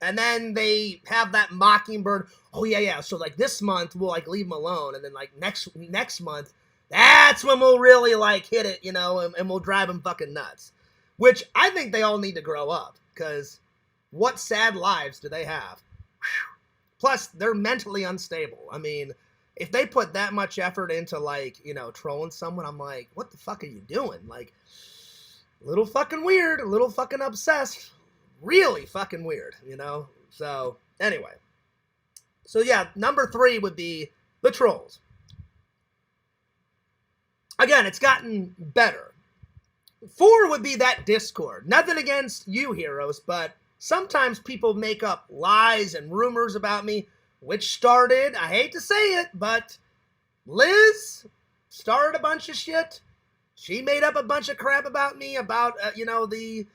and then they have that mockingbird. Oh yeah. So like this month we'll like leave them alone, and then like next month, that's when we'll really like hit it, you know, and we'll drive them fucking nuts. Which I think they all need to grow up, because what sad lives do they have? Whew. Plus, they're mentally unstable. I mean, if they put that much effort into, like, you know, trolling someone, I'm like, what the fuck are you doing? Like, a little fucking weird, a little fucking obsessed, really fucking weird, you know? So, anyway. So, yeah, number 3 would be the trolls. Again, it's gotten better. 4 would be that Discord. Nothing against you, heroes, but sometimes people make up lies and rumors about me, which started, I hate to say it, but Liz started a bunch of shit. She made up a bunch of crap about me, about, you know, the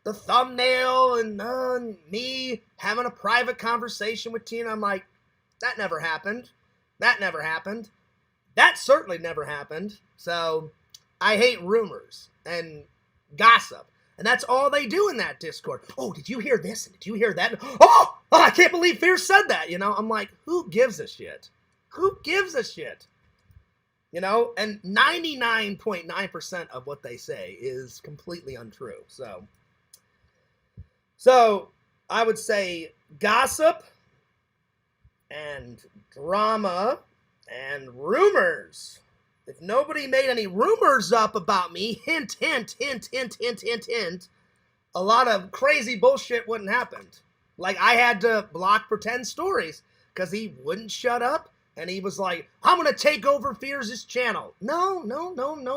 thumbnail and me having a private conversation with Tina. I'm like, that never happened. That never happened. That certainly never happened. So I hate rumors and gossip. And that's all they do in that Discord. Oh, did you hear this? Did you hear that? Oh, I can't believe Fierce said that. You know, I'm like, who gives a shit? Who gives a shit? You know, and 99.9% of what they say is completely untrue. So I would say gossip and drama and rumors. If nobody made any rumors up about me, hint, hint, hint, hint, hint, hint, hint, a lot of crazy bullshit wouldn't happen. Like, I had to block Pretend Stories because he wouldn't shut up, and he was like, I'm going to take over Fears' channel. No,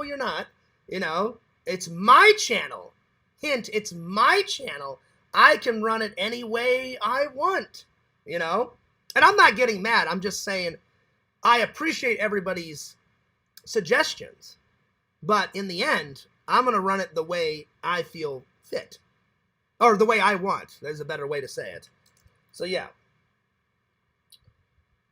you're not. You know, it's my channel. Hint, it's my channel. I can run it any way I want, you know? And I'm not getting mad. I'm just saying I appreciate everybody's suggestions, but in the end, I'm going to run it the way I feel fit, or the way I want. There's a better way to say it. So yeah.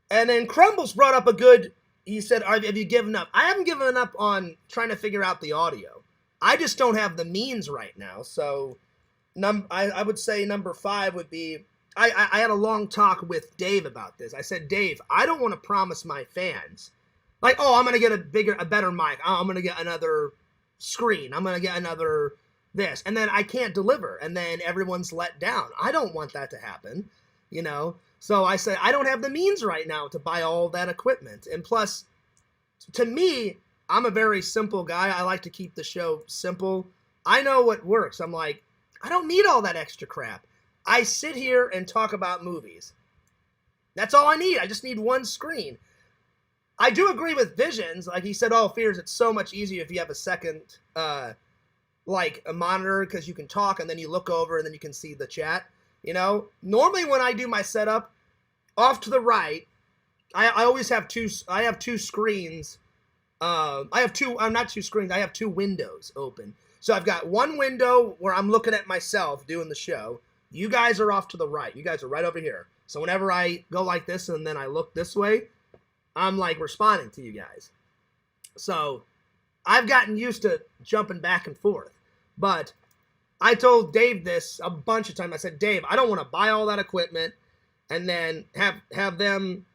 And then Crumbles brought up a good, he said, have you given up? I haven't given up on trying to figure out the audio. I just don't have the means right now. So I would say number 5 would be, I had a long talk with Dave about this. I said, Dave, I don't want to promise my fans, like, oh, I'm going to get a better mic. Oh, I'm going to get another screen. I'm going to get another this. And then I can't deliver. And then everyone's let down. I don't want that to happen, you know? So I said, I don't have the means right now to buy all that equipment. And plus, to me, I'm a very simple guy. I like to keep the show simple. I know what works. I'm like, I don't need all that extra crap. I sit here and talk about movies. That's all I need. I just need one screen. I do agree with Visions. Like he said, oh, Fears, it's so much easier if you have a second, like a monitor, because you can talk and then you look over and then you can see the chat. You know, normally when I do my setup, off to the right, I always have two screens. I have two windows open. So I've got one window where I'm looking at myself doing the show. You guys are off to the right. You guys are right over here. So whenever I go like this and then I look this way, I'm like responding to you guys. So I've gotten used to jumping back and forth. But I told Dave this a bunch of times. I said, Dave, I don't want to buy all that equipment and then have them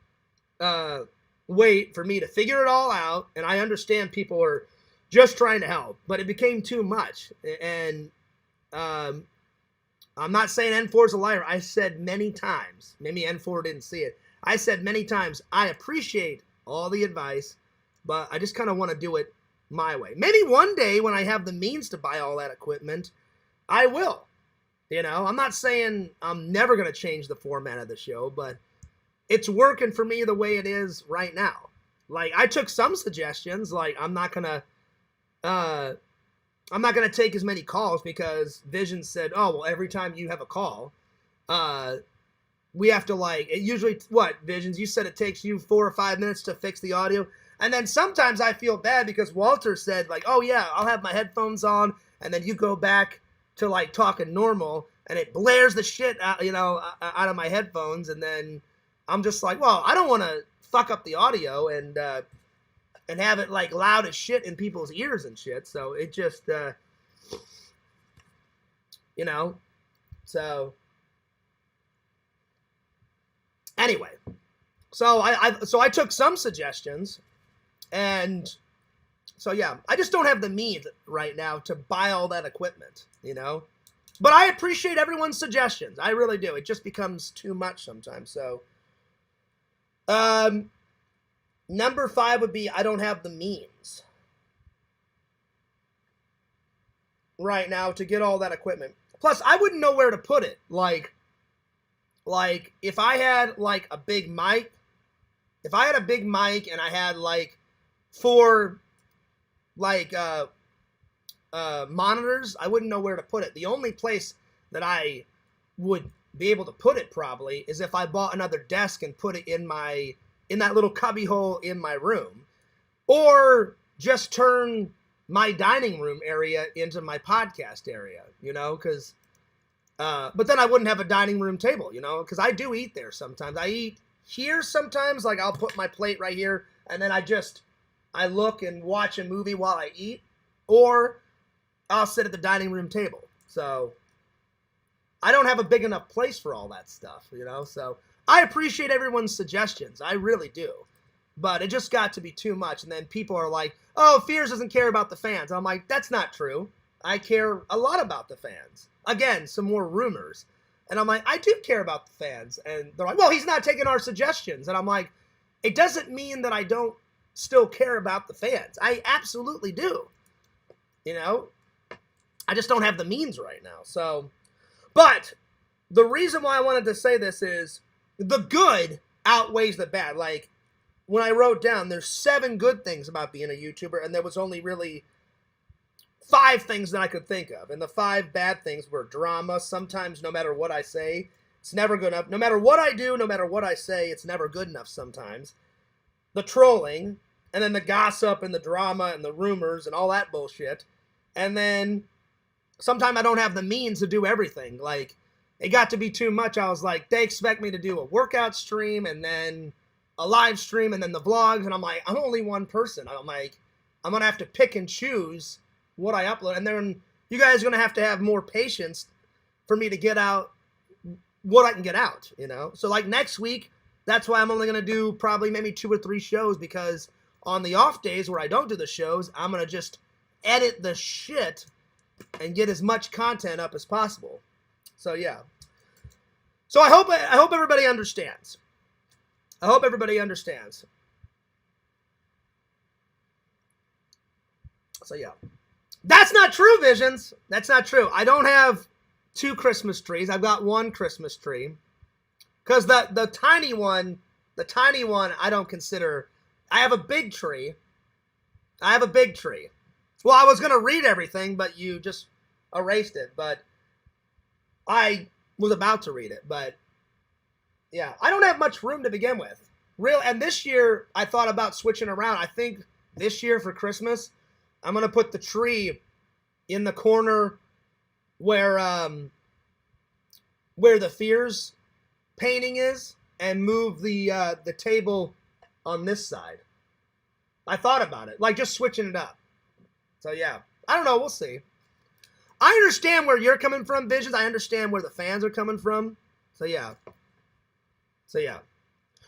wait for me to figure it all out. And I understand people are just trying to help, but it became too much. And I'm not saying N4 is a liar. I said many times, maybe N4 didn't see it, I said many times, I appreciate all the advice, but I just kind of want to do it my way. Maybe one day when I have the means to buy all that equipment, I will. You know, I'm not saying I'm never going to change the format of the show, but it's working for me the way it is right now. Like, I took some suggestions, like I'm not gonna take as many calls because Vision said, oh, well, every time you have a call, we have to like, it usually, what, Visions, you said it takes you 4 or 5 minutes to fix the audio. And then sometimes I feel bad because Walter said like, oh yeah, I'll have my headphones on. And then you go back to like talking normal and it blares the shit out, you know, out of my headphones. And then I'm just like, well, I don't want to fuck up the audio and have it like loud as shit in people's ears and shit. So it just, you know, so anyway, so I took some suggestions, and so yeah, I just don't have the means right now to buy all that equipment, you know, but I appreciate everyone's suggestions. I really do. It just becomes too much sometimes. So, number 5 would be I don't have the means right now to get all that equipment. Plus, I wouldn't know where to put it. Like if I had like a big mic, and I had like 4 like monitors, I wouldn't know where to put it. The only place that I would be able to put it probably is if I bought another desk and put it in that little cubby hole in my room, or just turn my dining room area into my podcast area, you know, because but then I wouldn't have a dining room table, you know, because I do eat there sometimes. I eat here sometimes, like I'll put my plate right here and then I look and watch a movie while I eat, or I'll sit at the dining room table. So I don't have a big enough place for all that stuff, you know. So I appreciate everyone's suggestions. I really do. But it just got to be too much. And then people are like, oh, Fears doesn't care about the fans. I'm like, that's not true. I care a lot about the fans. Again, some more rumors. And I'm like, I do care about the fans. And they're like, well, he's not taking our suggestions. And I'm like, it doesn't mean that I don't still care about the fans. I absolutely do. You know? I just don't have the means right now. So, but the reason why I wanted to say this is the good outweighs the bad. Like, when I wrote down, there's 7 good things about being a YouTuber, and there was only really 5 things that I could think of. And the 5 bad things were drama. Sometimes, no matter what I say, it's never good enough. No matter what I do, no matter what I say, it's never good enough sometimes. The trolling, and then the gossip, and the drama, and the rumors, and all that bullshit. And then sometimes I don't have the means to do everything. Like, it got to be too much. I was like, they expect me to do a workout stream, and then a live stream, and then the vlogs, and I'm like, I'm only one person. I'm like, I'm going to have to pick and choose what I upload, and then you guys are going to have more patience for me to get out what I can get out, you know? So, like, next week, that's why I'm only going to do probably maybe 2 or 3 shows, because on the off days where I don't do the shows, I'm going to just edit the shit and get as much content up as possible. So, yeah. So, I hope everybody understands. I hope everybody understands. So, yeah. That's not true, Visions. That's not true. I don't have 2 Christmas trees. I've got 1 Christmas tree. Because the tiny one, I don't consider... I have a big tree. Well, I was going to read everything, but you just erased it. But I was about to read it, but... yeah, I don't have much room to begin with. And this year, I thought about switching around. I think this year for Christmas, I'm going to put the tree in the corner where the Fears painting is, and move the table on this side. I thought about it, like just switching it up. So yeah, I don't know. We'll see. I understand where you're coming from, Visions. I understand where the fans are coming from. So yeah.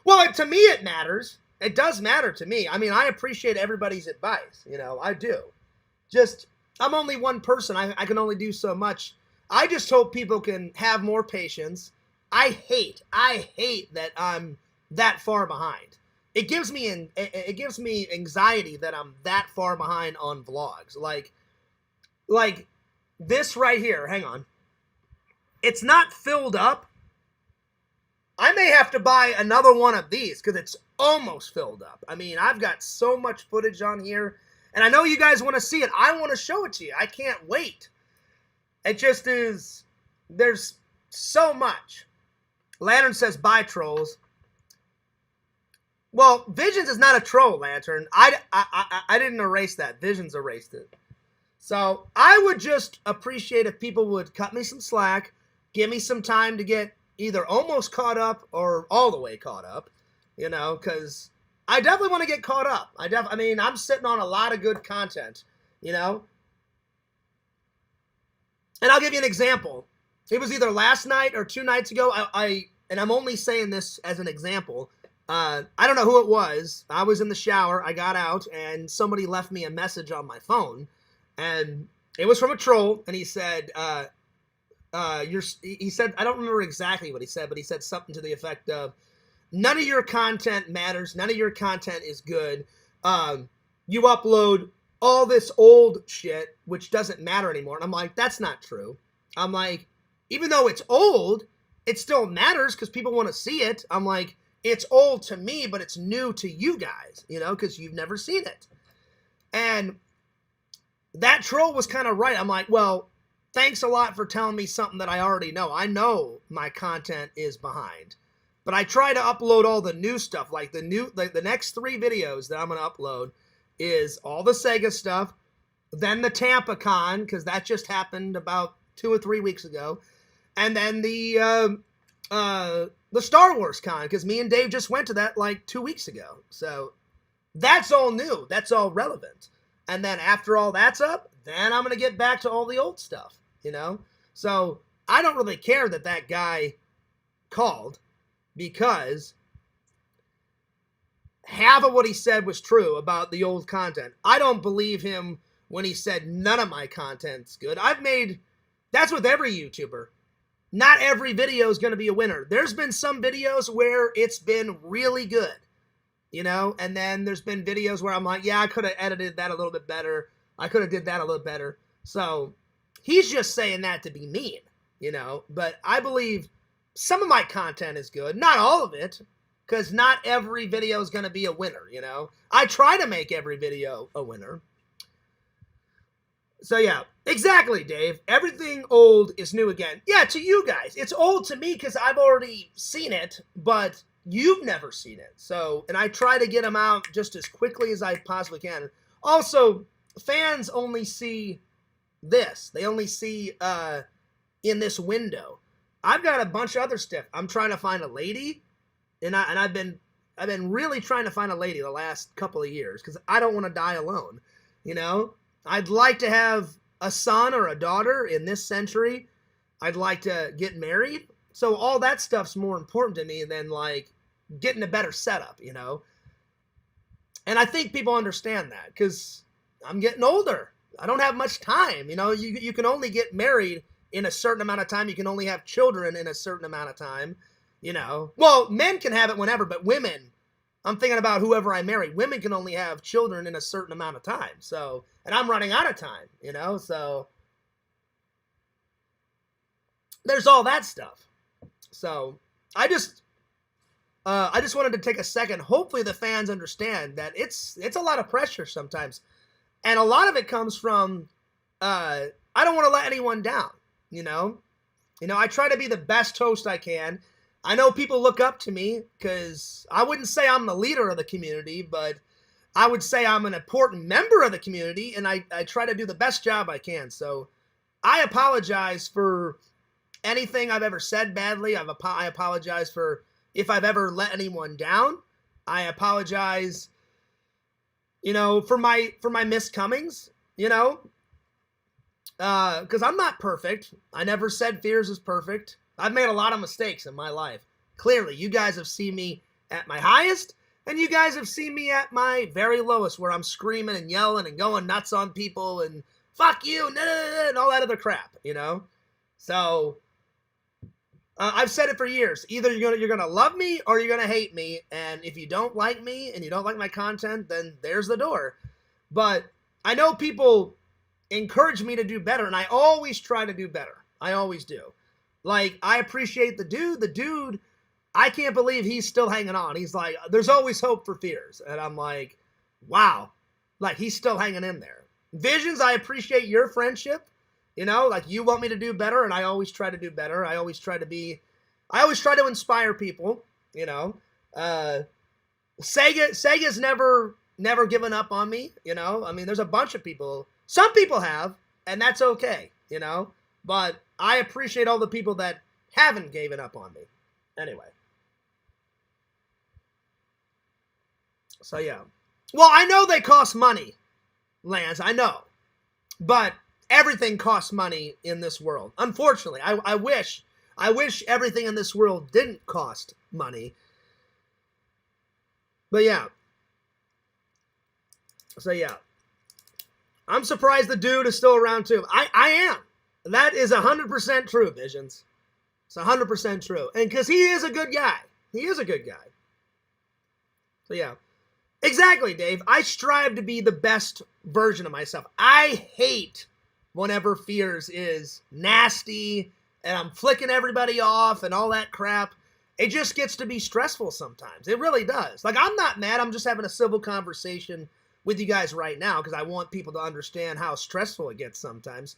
Well, to me, it matters. It does matter to me. I mean, I appreciate everybody's advice. You know, I do. Just, I'm only one person. I can only do so much. I just hope people can have more patience. I hate that I'm that far behind. It gives me anxiety that I'm that far behind on vlogs. Like this right here. Hang on. It's not filled up. I may have to buy another one of these because it's almost filled up. I mean, I've got so much footage on here, and I know you guys want to see it. I want to show it to you. I can't wait. It just is. There's so much. Lantern says, bye, trolls. Well, Visions is not a troll, Lantern. I didn't erase that. Visions erased it. So I would just appreciate if people would cut me some slack, give me some time to get either almost caught up or all the way caught up, you know, because I definitely want to get caught up. I mean, I'm sitting on a lot of good content, you know. And I'll give you an example. It was either last night or 2 nights ago. And I'm only saying this as an example. I don't know who it was. I was in the shower. I got out, and somebody left me a message on my phone, and it was from a troll. And he said, he said, I don't remember exactly what he said, but he said something to the effect of, none of your content matters. None of your content is good. You upload all this old shit, which doesn't matter anymore. And I'm like, that's not true. I'm like, even though it's old, it still matters because people want to see it. I'm like, it's old to me, but it's new to you guys, you know, because you've never seen it. And that troll was kind of right. I'm like, well, thanks a lot for telling me something that I already know. I know my content is behind, but I try to upload all the new stuff. Like the next 3 videos that I'm going to upload is all the Sega stuff, then the Tampa Con, because that just happened about 2 or 3 weeks ago, and then the Star Wars Con, because me and Dave just went to that like 2 weeks ago. So that's all new. That's all relevant. And then after all that's up, then I'm going to get back to all the old stuff, you know? So I don't really care that that guy called, because half of what he said was true about the old content. I don't believe him when he said none of my content's good. That's with every YouTuber. Not every video is going to be a winner. There's been some videos where it's been really good, you know, and then there's been videos where I'm like, yeah, I could have edited that a little bit better. I could have did that a little better. So he's just saying that to be mean, you know, but I believe some of my content is good. Not all of it, because not every video is going to be a winner, you know. I try to make every video a winner. So yeah, exactly, Dave. Everything old is new again. Yeah, to you guys. It's old to me because I've already seen it, but you've never seen it. So, and I try to get them out just as quickly as I possibly can. Also, fans only see this. They only see in this window. I've got a bunch of other stuff. I'm trying to find a lady, and I've been really trying to find a lady the last couple of years because I don't want to die alone, you know. I'd like to have a son or a daughter in this century. I'd like to get married. So all that stuff's more important to me than like getting a better setup, you know. And I think people understand that because I'm getting older. I don't have much time, you know. You can only get married in a certain amount of time. You can only have children in a certain amount of time, you know. Well, men can have it whenever, but women, I'm thinking about whoever I marry. Women can only have children in a certain amount of time. So, and I'm running out of time, you know, so there's all that stuff. So I just wanted to take a second. Hopefully the fans understand that it's a lot of pressure sometimes. And a lot of it comes from, I don't want to let anyone down, you know. I try to be the best host I can. I know people look up to me because I wouldn't say I'm the leader of the community, but I would say I'm an important member of the community, and I try to do the best job I can. So I apologize for anything I've ever said badly. I apologize for if I've ever let anyone down. I apologize, you know, for my miscomings, you know, because I'm not perfect. I never said Fears is perfect. I've made a lot of mistakes in my life. Clearly, you guys have seen me at my highest, and you guys have seen me at my very lowest, where I'm screaming and yelling and going nuts on people and fuck you, and all that other crap, you know? So, I've said it for years. Either you're gonna love me or you're gonna hate me. And if you don't like me and you don't like my content, then there's the door. But I know people encourage me to do better, and I always try to do better. I always do. Like, I appreciate the dude. The dude, I can't believe he's still hanging on. He's like, there's always hope for Fears. And I'm like, wow. Like, he's still hanging in there. Visions, I appreciate your friendship. You know, like, you want me to do better, and I always try to do better. I always try to inspire people, you know. Sega's never given up on me, you know. I mean, there's a bunch of people. Some people have, and that's okay, you know. But I appreciate all the people that haven't given up on me. Anyway. So, yeah. Well, I know they cost money, Lance. I know. But everything costs money in this world. Unfortunately, I wish everything in this world didn't cost money. But, yeah. So, yeah. I'm surprised the dude is still around, too. I am. That is 100% true, Visions. It's 100% true. And because he is a good guy. He is a good guy. So, yeah. Exactly, Dave. I strive to be the best version of myself. I hate whenever Fears is nasty and I'm flicking everybody off and all that crap. It just gets to be stressful sometimes. It really does. Like, I'm not mad. I'm just having a civil conversation with you guys right now because I want people to understand how stressful it gets sometimes.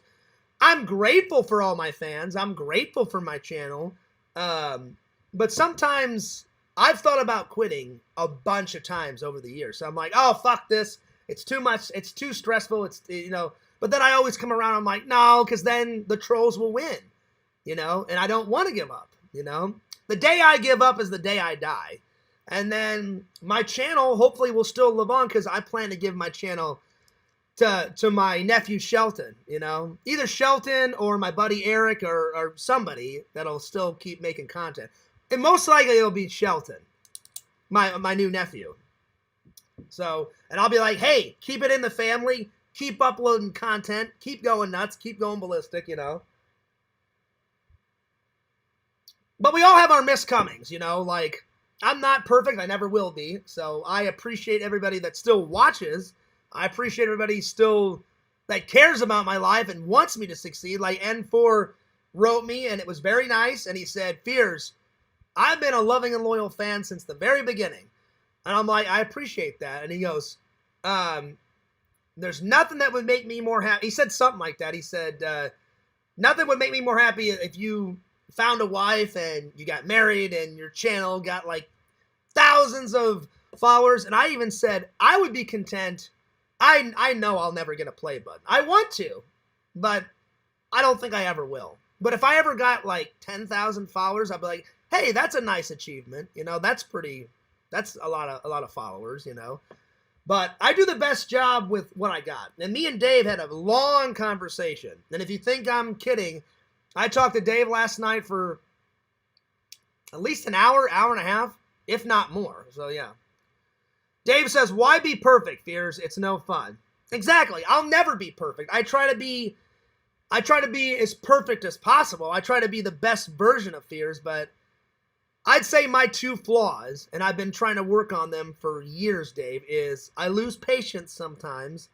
I'm grateful for all my fans. I'm grateful for my channel. But sometimes I've thought about quitting a bunch of times over the years. So I'm like, oh, fuck this. It's too much. It's too stressful. It's, you know, but then I always come around. I'm like, no, because then the trolls will win, you know, and I don't want to give up, you know. The day I give up is the day I die. And then my channel hopefully will still live on because I plan to give my channel to my nephew Shelton, you know. Either Shelton or my buddy Eric or somebody that'll still keep making content. And most likely it'll be Shelton, my new nephew. So, and I'll be like, hey, keep it in the family. Keep uploading content. Keep going nuts. Keep going ballistic, you know. But we all have our miscomings, you know. Like, I'm not perfect. I never will be. So I appreciate everybody that still watches. I appreciate everybody still that cares about my life and wants me to succeed. Like N4 wrote me, and it was very nice. And he said, Fears, I've been a loving and loyal fan since the very beginning. And I'm like, I appreciate that. And he goes, there's nothing that would make me more happy. He said something like that. He said, nothing would make me more happy if you found a wife and you got married and your channel got like thousands of followers. And I even said, I would be content. I know I'll never get a play button. I want to, but I don't think I ever will. But if I ever got like 10,000 followers, I'd be like, hey, that's a nice achievement. You know, that's a lot of followers, you know. But I do the best job with what I got. And me and Dave had a long conversation. And if you think I'm kidding, I talked to Dave last night for at least an hour, hour and a half, if not more. So, yeah. Dave says, why be perfect, Fears? It's no fun. Exactly. I'll never be perfect. I try to be as perfect as possible. I try to be the best version of Fears, but I'd say my two flaws, and I've been trying to work on them for years, Dave, is I lose patience sometimes,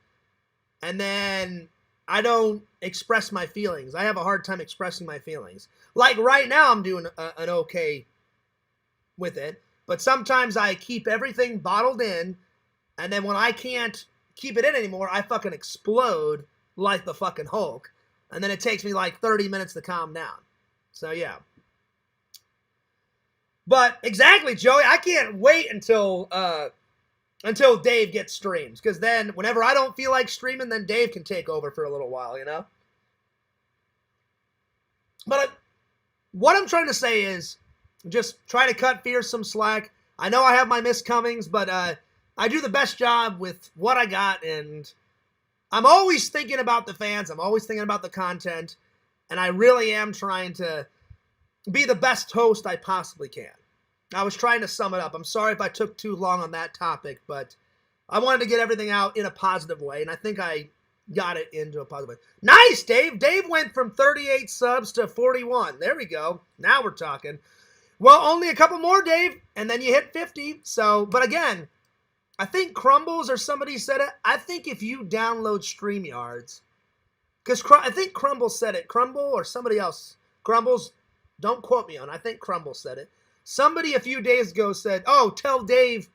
and then I don't express my feelings. I have a hard time expressing my feelings. Like right now, I'm doing an okay with it, but sometimes I keep everything bottled in, and then when I can't keep it in anymore, I fucking explode like the fucking Hulk, and then it takes me like 30 minutes to calm down. So, yeah. But exactly, Joey, I can't wait until Dave gets streams, because then whenever I don't feel like streaming, then Dave can take over for a little while, you know? But what I'm trying to say is just try to cut Fears some slack. I know I have my miscomings, but I do the best job with what I got, and I'm always thinking about the fans. I'm always thinking about the content, and I really am trying to be the best host I possibly can. I was trying to sum it up. I'm sorry if I took too long on that topic, but I wanted to get everything out in a positive way, and I think I got it into a positive way. Nice, Dave. Dave went from 38 subs to 41. There we go. Now we're talking. Well, only a couple more, Dave, and then you hit 50. So, but again, I think Crumbles or somebody said it. I think if you download StreamYards, because I think Crumble said it. Crumble or somebody else. Crumbles, don't quote me on. I think Crumble said it. Somebody a few days ago said, "Oh, tell Dave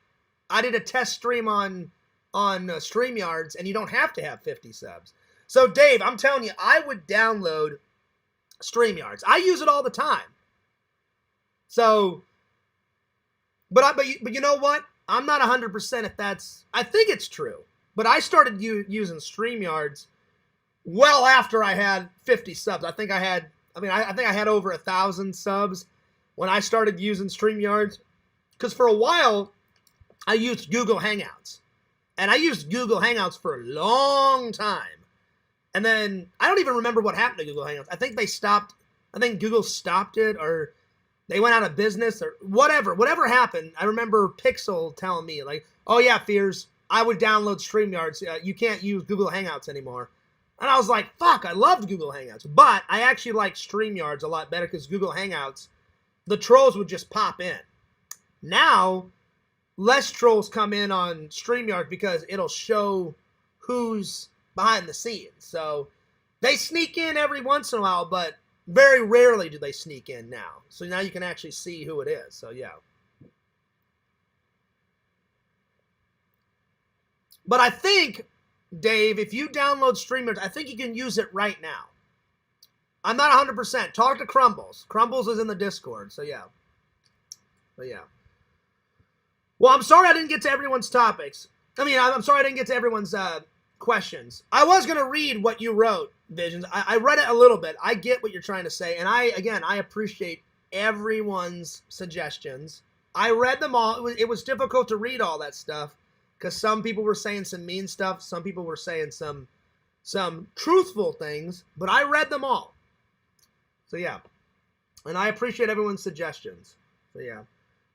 I did a test stream on StreamYards, and you don't have to have 50 subs." So, Dave, I'm telling you, I would download StreamYards. I use it all the time. So, but you know what? I'm not 100% if that's. I think it's true, but I started using StreamYards well after I had 50 subs. I think I had over 1,000 subs when I started using StreamYards. Because for a while, I used Google Hangouts. And I used Google Hangouts for a long time. And then, I don't even remember what happened to Google Hangouts. I think Google stopped it, or they went out of business, or whatever. Whatever happened, I remember Pixel telling me, like, "Oh yeah, Fears, I would download StreamYards. You can't use Google Hangouts anymore." And I was like, fuck, I loved Google Hangouts. But I actually like StreamYards a lot better because Google Hangouts, the trolls would just pop in. Now, less trolls come in on StreamYards because it'll show who's behind the scenes. So they sneak in every once in a while, but very rarely do they sneak in now. So now you can actually see who it is. So yeah. But I think, Dave, if you download StreamYards, I think you can use it right now. I'm not 100%. Talk to Crumbles. Crumbles is in the Discord, so yeah. But yeah. Well, I'm sorry I didn't get to everyone's topics. I'm sorry I didn't get to everyone's questions. I was going to read what you wrote, Visions. I read it a little bit. I get what you're trying to say, and I appreciate everyone's suggestions. I read them all. It was difficult to read all that stuff, because some people were saying some mean stuff. Some people were saying some truthful things. But I read them all. So, yeah. And I appreciate everyone's suggestions. So, yeah.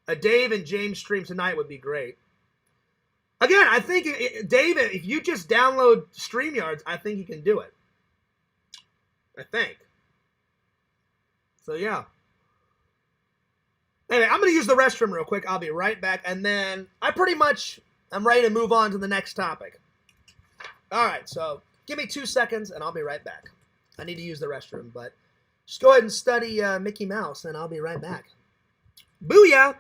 A Dave and James stream tonight would be great. Again, I think, Dave, if you just download StreamYards, I think you can do it. I think. So, yeah. Anyway, I'm going to use the restroom real quick. I'll be right back. And then I'm ready to move on to the next topic. All right, so give me 2 seconds, and I'll be right back. I need to use the restroom, but just go ahead and study Mickey Mouse, and I'll be right back. Booyah!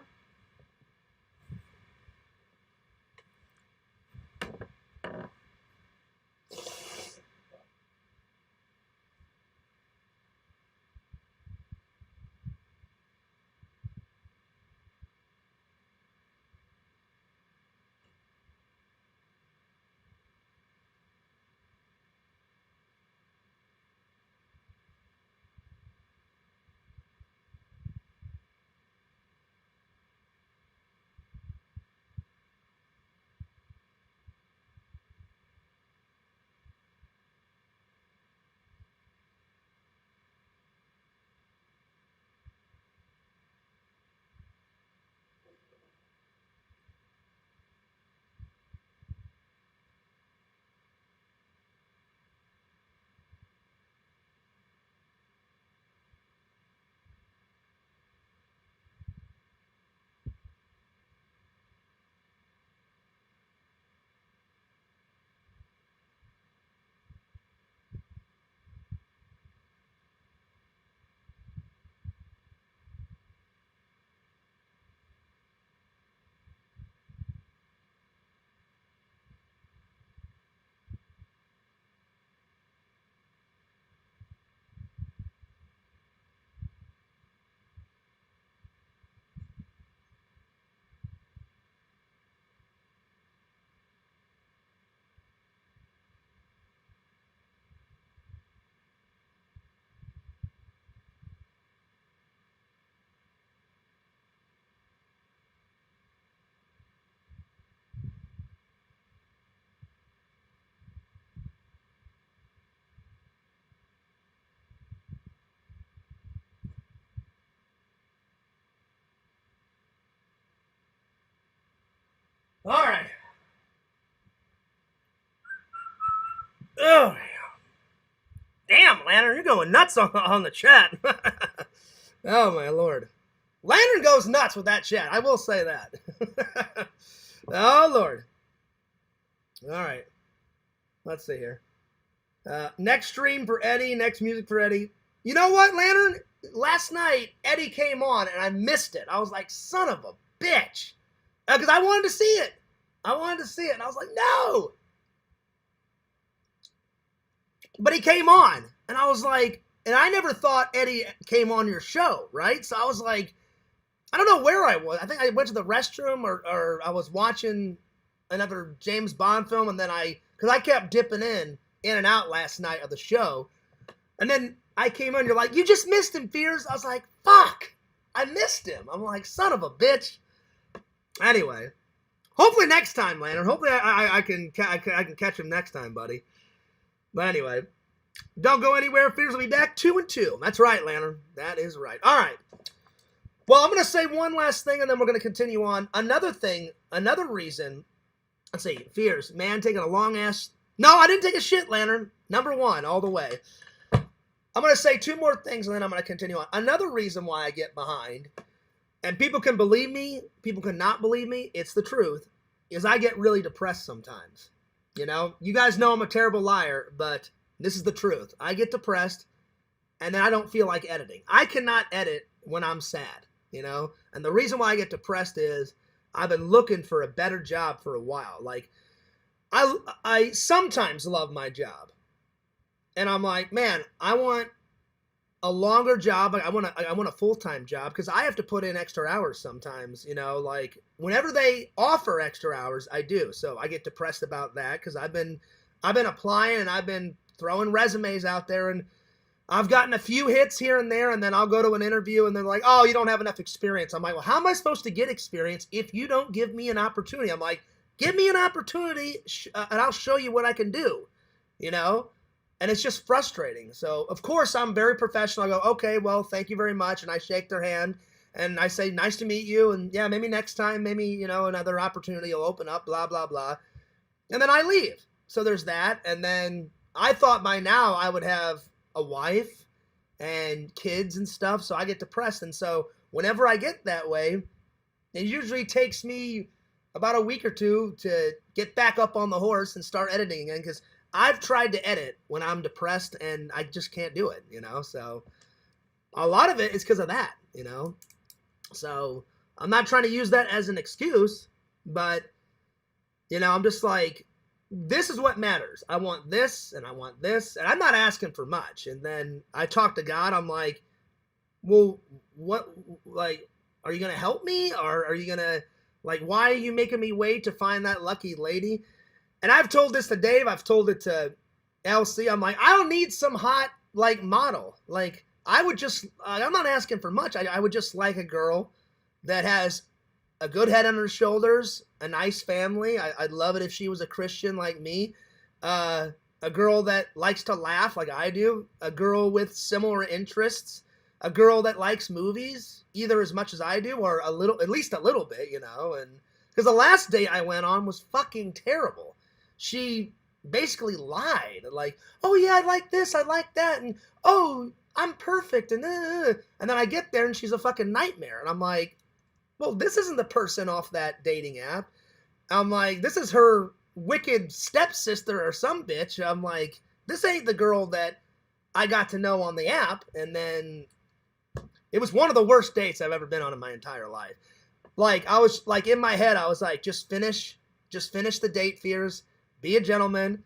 Oh, damn, Lantern, you're going nuts on the chat. Oh, my Lord. Lantern goes nuts with that chat. I will say that. Oh, Lord. All right. Let's see here. Next stream for Eddie. Next music for Eddie. You know what, Lantern? Last night, Eddie came on, and I missed it. I was like, son of a bitch. Because I wanted to see it. And I was like, no. But he came on, and I was like, and I never thought Eddie came on your show, right? So I was like, I don't know where I was. I think I went to the restroom or I was watching another James Bond film, and then because I kept dipping in and out last night of the show. And then I came on, you're like, you just missed him, Fears. I was like, fuck, I missed him. I'm like, son of a bitch. Anyway, hopefully next time, Lantern. Hopefully I can catch him next time, buddy. But anyway, don't go anywhere. Fears will be back 2-2. That's right, Lantern. That is right. All right. Well, I'm going to say one last thing, and then we're going to continue on. Another reason. Let's see. Fears. Man taking a long ass. No, I didn't take a shit, Lantern. Number one, all the way. I'm going to say two more things, and then I'm going to continue on. Another reason why I get behind, and people can believe me, people can not believe me, it's the truth, is I get really depressed sometimes. You know, you guys know I'm a terrible liar, but this is the truth. I get depressed, and then I don't feel like editing. I cannot edit when I'm sad, you know? And the reason why I get depressed is I've been looking for a better job for a while. Like, I sometimes love my job. And I'm like, man, I want a longer job. I want a full-time job because I have to put in extra hours sometimes, you know, like whenever they offer extra hours, I do. So I get depressed about that because I've been applying and I've been throwing resumes out there, and I've gotten a few hits here and there, and then I'll go to an interview and they're like, oh, you don't have enough experience. I'm like, well, how am I supposed to get experience if you don't give me an opportunity? I'm like, give me an opportunity and I'll show you what I can do, you know? And it's just frustrating. So, of course, I'm very professional. I go, okay, well, thank you very much. And I shake their hand and I say, nice to meet you. And yeah, maybe next time, maybe, you know, another opportunity will open up, blah, blah, blah. And then I leave. So there's that. And then I thought by now I would have a wife and kids and stuff. So I get depressed. And so whenever I get that way, it usually takes me about a week or two to get back up on the horse and start editing again, because I've tried to edit when I'm depressed and I just can't do it, you know? So a lot of it is because of that, you know? So I'm not trying to use that as an excuse, but, you know, I'm just like, this is what matters. I want this and I want this, and I'm not asking for much. And then I talk to God. I'm like, well, what, like, are you going to help me? Or are you going to, like, why are you making me wait to find that lucky lady? And I've told this to Dave. I've told it to LC. I'm like, I don't need some hot, like, model. Like, I would just, I'm not asking for much. I would just like a girl that has a good head on her shoulders, a nice family. I'd love it if she was a Christian like me. A girl that likes to laugh like I do. A girl with similar interests. A girl that likes movies either as much as I do or a little, at least a little bit, you know. And because the last date I went on was fucking terrible. She basically lied, like, oh yeah, I like this, I like that, and oh, I'm perfect, and then I get there and she's a fucking nightmare, and I'm like, well, this isn't the person off that dating app. I'm like, this is her wicked stepsister or some bitch. I'm like, this ain't the girl that I got to know on the app. And then it was one of the worst dates I've ever been on in my entire life. Like, I was like, in my head, I was like, just finish the date, Fears. Be a gentleman.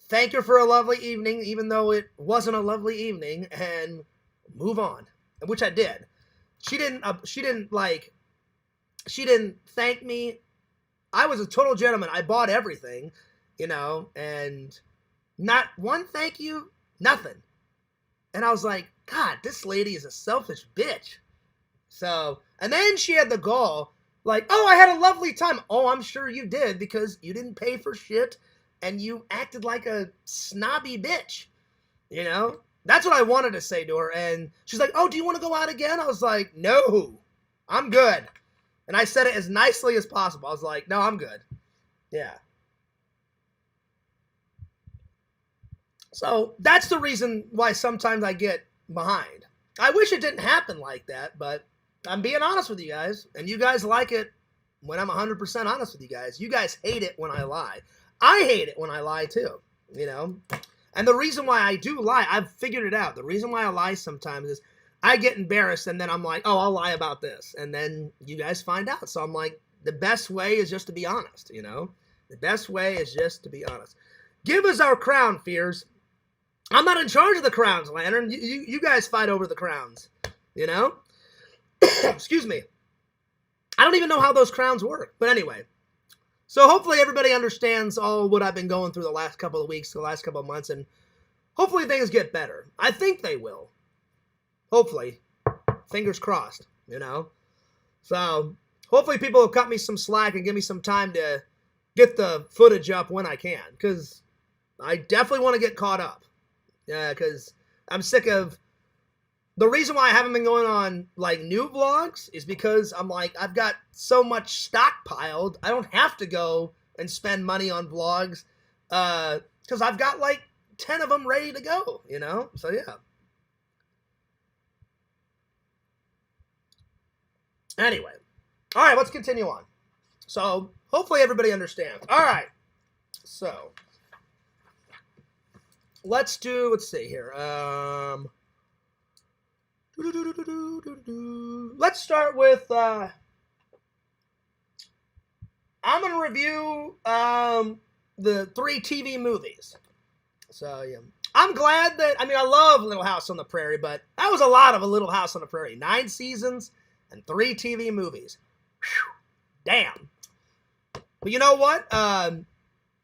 Thank her for a lovely evening, even though it wasn't a lovely evening, and move on. Which I did. She didn't thank me. I was a total gentleman. I bought everything, you know, and not one thank you, nothing. And I was like, God, this lady is a selfish bitch. So, and then she had the gall, like, oh, I had a lovely time. Oh, I'm sure you did, because you didn't pay for shit and you acted like a snobby bitch, you know? That's what I wanted to say to her. And she's like, oh, do you want to go out again? I was like, no, I'm good. And I said it as nicely as possible. I was like, no, I'm good. Yeah. So that's the reason why sometimes I get behind. I wish it didn't happen like that, but I'm being honest with you guys, and you guys like it when I'm 100% honest with you guys. You guys hate it when I lie. I hate it when I lie too, you know? And the reason why I do lie, I've figured it out. The reason why I lie sometimes is I get embarrassed and then I'm like, oh, I'll lie about this. And then you guys find out. So I'm like, the best way is just to be honest, you know? The best way is just to be honest. Give us our crown, Fears. I'm not in charge of the crowns, Lantern. You guys fight over the crowns, you know? Excuse me. I don't even know how those crowns work. But anyway. So hopefully everybody understands all what I've been going through the last couple of weeks, the last couple of months, and hopefully things get better. I think they will. Hopefully. Fingers crossed, you know? So hopefully people will cut me some slack and give me some time to get the footage up when I can, because I definitely want to get caught up. Yeah, because I'm sick of... The reason why I haven't been going on, like, new vlogs is because I'm like, I've got so much stockpiled, I don't have to go and spend money on vlogs, because I've got, like, 10 of them ready to go, you know? So, yeah. Anyway. All right, let's continue on. So, hopefully everybody understands. All right. So... let's see here. Let's start with, I'm going to review the 3 TV movies. So, yeah. I'm glad that, I love Little House on the Prairie, but that was a lot of a Little House on the Prairie. 9 seasons and 3 TV movies. Whew, damn. But you know what?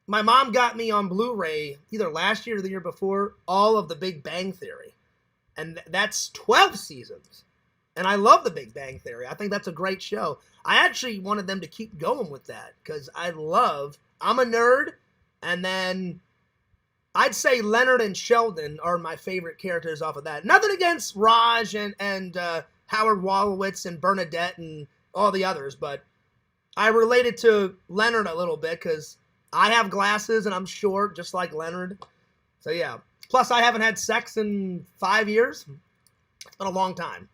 My mom got me on Blu-ray either last year or the year before, all of The Big Bang Theory. And that's 12 seasons. And I love The Big Bang Theory. I think that's a great show. I actually wanted them to keep going with that because I'm a nerd. And then I'd say Leonard and Sheldon are my favorite characters off of that. Nothing against Raj and Howard Wolowitz and Bernadette and all the others. But I related to Leonard a little bit because I have glasses and I'm short, just like Leonard. So, yeah. Plus, I haven't had sex in 5 years. It's been a long time.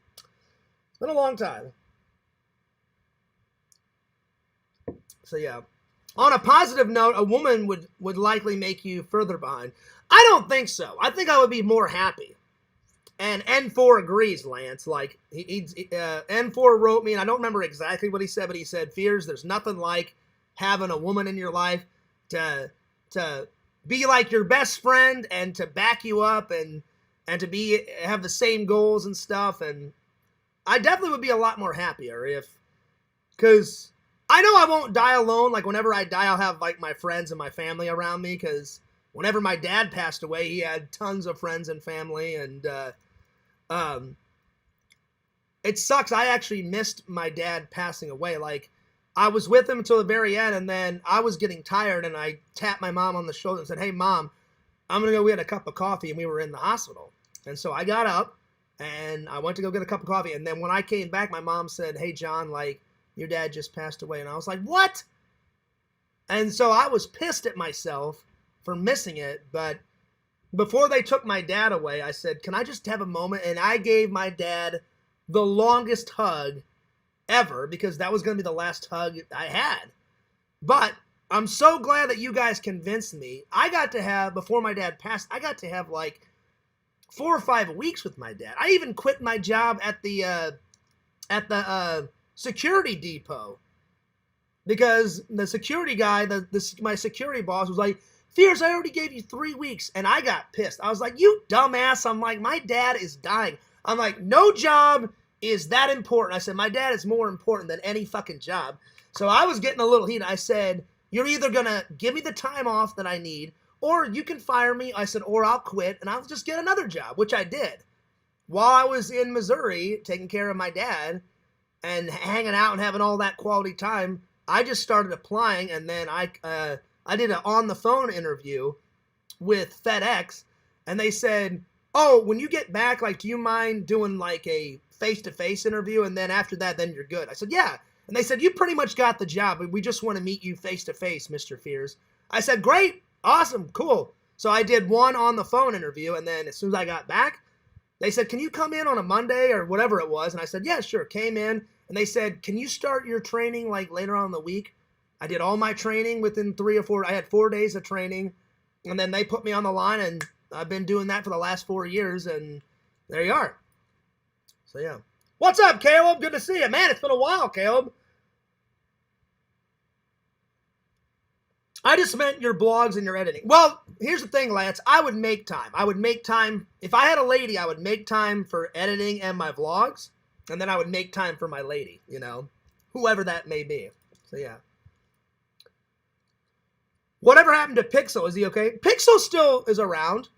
It's been a long time. So, yeah. On a positive note, a woman would likely make you further behind. I don't think so. I think I would be more happy. And N4 agrees, Lance. Like, N4 wrote me, and I don't remember exactly what he said, but he said, Fears, there's nothing like having a woman in your life to be like your best friend and to back you up and to have the same goals and stuff. And I definitely would be a lot more happier because I know I won't die alone. Like whenever I die, I'll have like my friends and my family around me because whenever my dad passed away, he had tons of friends and family. And it sucks. I actually missed my dad passing away. Like, I was with him until the very end, and then I was getting tired, and I tapped my mom on the shoulder and said, hey, Mom, I'm going to go get a cup of coffee, and we were in the hospital. And so I got up, and I went to go get a cup of coffee, and then when I came back, my mom said, hey, John, like, your dad just passed away. And I was like, what? And so I was pissed at myself for missing it, but before they took my dad away, I said, can I just have a moment? And I gave my dad the longest hug ever, because that was going to be the last hug I had. But I'm so glad that you guys convinced me. I got to have, before my dad passed, I got to have like 4 or 5 weeks with my dad. I even quit my job at the security depot because the security guy, my security boss was like, Fears, I already gave you 3 weeks. And I got pissed. I was like, you dumbass. I'm like, my dad is dying. I'm like, no job is that important. I said, my dad is more important than any fucking job. So I was getting a little heat. I said, you're either going to give me the time off that I need, or you can fire me. I said, or I'll quit and I'll just get another job, which I did. While I was in Missouri taking care of my dad and hanging out and having all that quality time, I just started applying, and then I did an on-the-phone interview with FedEx, and they said, oh, when you get back, like, do you mind doing like a face-to-face interview, and then after that, then you're good. I said, yeah. And they said, you pretty much got the job, but we just want to meet you face-to-face, Mr. Fears. I said, great, awesome, cool. So I did one on the phone interview, and then as soon as I got back, they said, can you come in on a Monday or whatever it was? And I said, yeah, sure. Came in, and they said, can you start your training like later on in the week? I did all my training within 3 or 4. I had 4 days of training, and then they put me on the line, and I've been doing that for the last 4 years, and there you are. So, yeah. What's up, Caleb? Good to see you. Man, it's been a while, Caleb. I just meant your blogs and your editing. Well, here's the thing, Lance. I would make time. I would make time. If I had a lady, I would make time for editing and my vlogs, and then I would make time for my lady, you know, whoever that may be. So, yeah. Whatever happened to Pixel? Is he okay? Pixel still is around.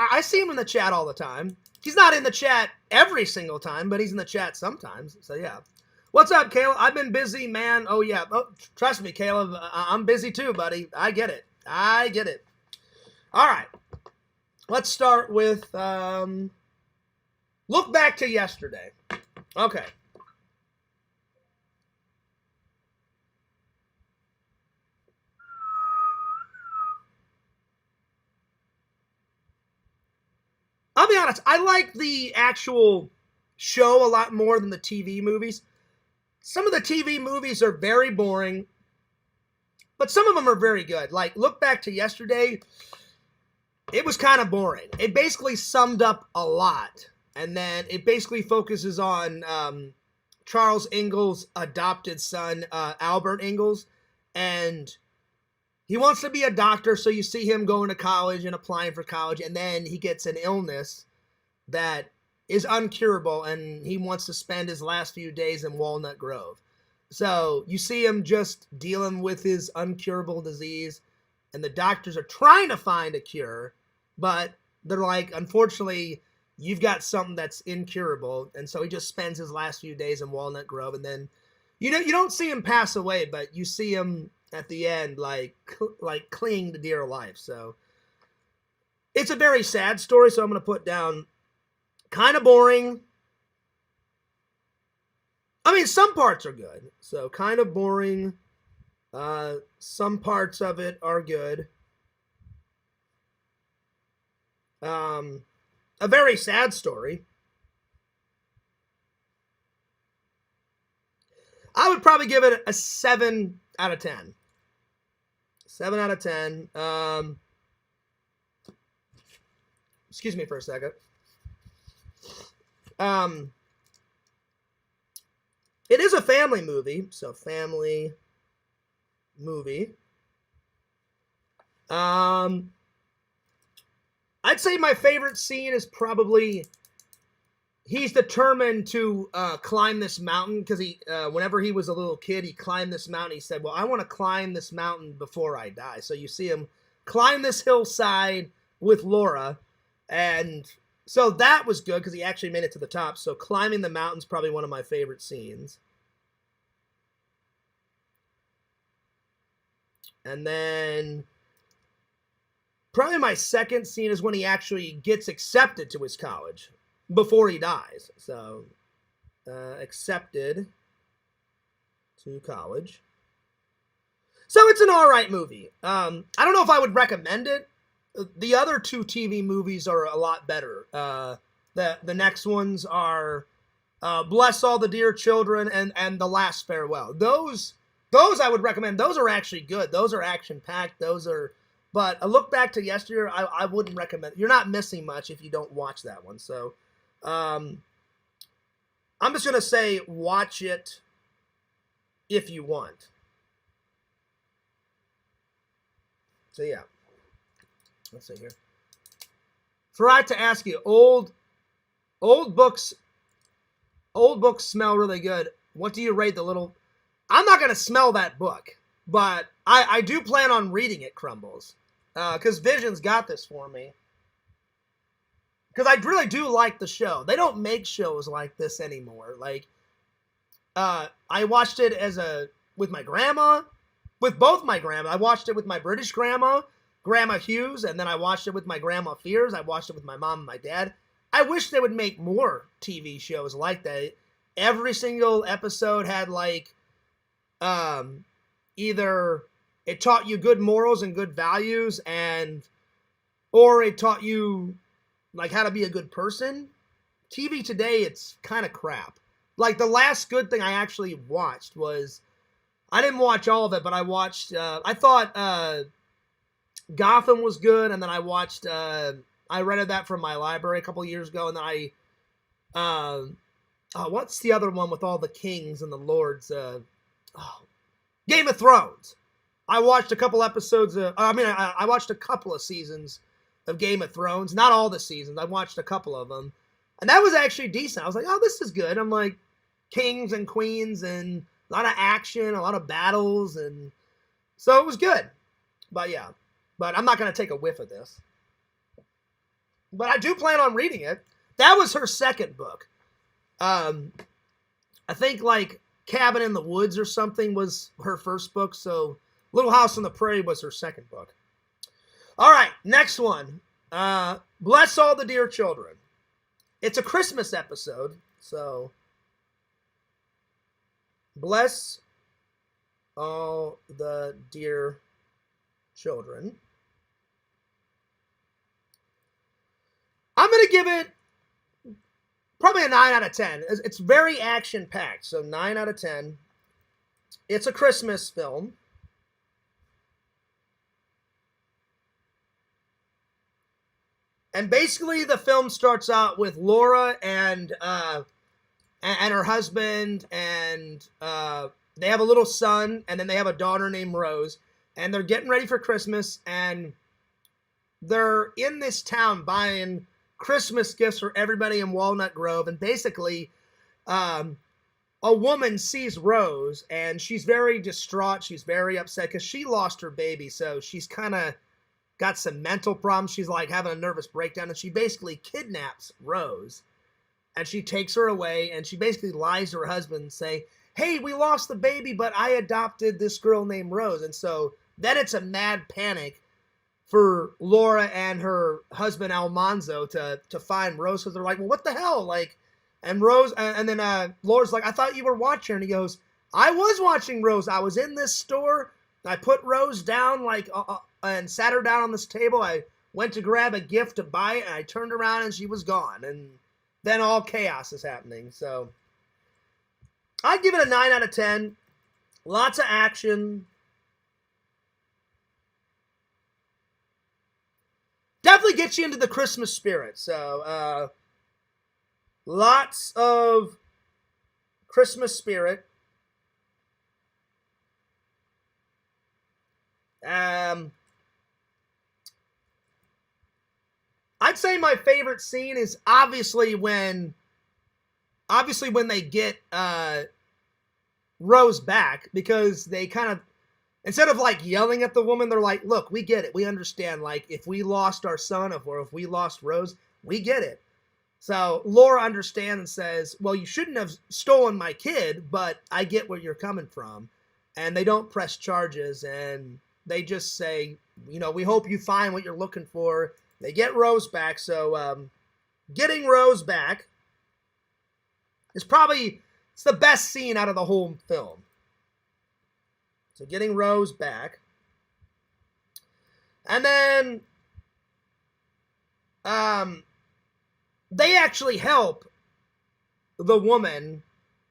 I see him in the chat all the time. He's not in the chat every single time, but he's in the chat sometimes. So, yeah. What's up, Caleb? I've been busy, man. Oh, yeah. Oh, trust me, Caleb. I'm busy too, buddy. I get it. I get it. All right. Let's start with look back to yesterday. Okay. I'll be honest. I like the actual show a lot more than the TV movies. Some of the TV movies are very boring, but some of them are very good. Like, look back to yesterday, it was kind of boring. It basically summed up a lot, and then it basically focuses on Charles Ingalls' adopted son, Albert Ingalls, and he wants to be a doctor, so you see him going to college and applying for college, and then he gets an illness that is uncurable, and he wants to spend his last few days in Walnut Grove. So you see him just dealing with his uncurable disease, and the doctors are trying to find a cure, but they're like, unfortunately, you've got something that's incurable, and so he just spends his last few days in Walnut Grove, and then, you know, you don't see him pass away, but you see him at the end, like clinging to dear life. So it's a very sad story, so I'm going to put down kind of boring. I mean, some parts are good. So kind of boring. Some parts of it are good. A very sad story. I would probably give it a 7 out of 10. 7 out of 10. Excuse me for a second. It is a family movie, so family movie. I'd say my favorite scene is probably he's determined to climb this mountain because he, whenever he was a little kid, he climbed this mountain. He said, well, I want to climb this mountain before I die. So you see him climb this hillside with Laura, and so that was good because he actually made it to the top. So climbing the mountain's probably one of my favorite scenes. And then probably my second scene is when he actually gets accepted to his college before he dies. So accepted to college. So it's an all right movie. I don't know if I would recommend it. The other 2 TV movies are a lot better. The next ones are Bless All the Dear Children and The Last Farewell. Those I would recommend. Those are actually good. Those are action-packed. But a look back to yesterday, I wouldn't recommend. You're not missing much if you don't watch that one. So I'm just going to say watch it if you want. So, yeah. Let's see here. Forgot to ask you, old books smell really good. What do you rate the little... I'm not going to smell that book, but I do plan on reading it, Crumbles. Because Vision's got this for me. Because I really do like the show. They don't make shows like this anymore. Like, I watched it with my grandma. With both my grandma. I watched it with my British grandma, Grandma Hughes, and then I watched it with my Grandma Fears. I watched it with my mom and my dad. I wish they would make more TV shows like that. Every single episode had, like, either it taught you good morals and good values, or it taught you like how to be a good person. TV today, it's kind of crap. Like the last good thing I actually watched was, I didn't watch all of it, but I watched, I thought Gotham was good, and then I watched, I rented that from my library a couple years ago, and then what's the other one with all the kings and the lords? Game of Thrones. I watched a couple episodes I watched a couple of seasons of Game of Thrones. Not all the seasons. I watched a couple of them. And that was actually decent. I was like, oh, this is good. I'm like, kings and queens and a lot of action, a lot of battles. And so it was good. But yeah. But I'm not going to take a whiff of this. But I do plan on reading it. That was her second book. I think like Cabin in the Woods or something was her first book. So Little House on the Prairie was her second book. All right, next one. Bless All the Dear Children. It's a Christmas episode, so bless all the dear children. I'm going to give it probably a 9 out of 10. It's very action-packed, so 9 out of 10. It's a Christmas film. And basically, the film starts out with Laura and her husband, and they have a little son, and then they have a daughter named Rose, and they're getting ready for Christmas, and they're in this town buying Christmas gifts for everybody in Walnut Grove, and basically, a woman sees Rose, and she's very distraught, she's very upset, because she lost her baby, so she's kind of got some mental problems. She's like having a nervous breakdown, and she basically kidnaps Rose, and she takes her away, and she basically lies to her husband and say, hey, we lost the baby, but I adopted this girl named Rose. And so then it's a mad panic for Laura and her husband Almanzo to find Rose, because they're like, well, what the hell? Like, and Rose, and then Laura's like, I thought you were watching. And he goes, I was watching Rose. I was in this store. I put Rose down and sat her down on this table. I went to grab a gift to buy it, and I turned around and she was gone. And then all chaos is happening. So I'd give it a 9 out of 10. Lots of action. Definitely gets you into the Christmas spirit. So lots of Christmas spirit. I'd say my favorite scene is obviously when they get Rose back, because they kind of, instead of like yelling at the woman, they're like, look, we get it. We understand. Like, if we lost our son or if we lost Rose, we get it. So Laura understands and says, well, you shouldn't have stolen my kid, but I get where you're coming from. And they don't press charges, and they just say, you know, we hope you find what you're looking for. They get Rose back, so getting Rose back is probably, it's the best scene out of the whole film. So getting Rose back. And then they actually help the woman,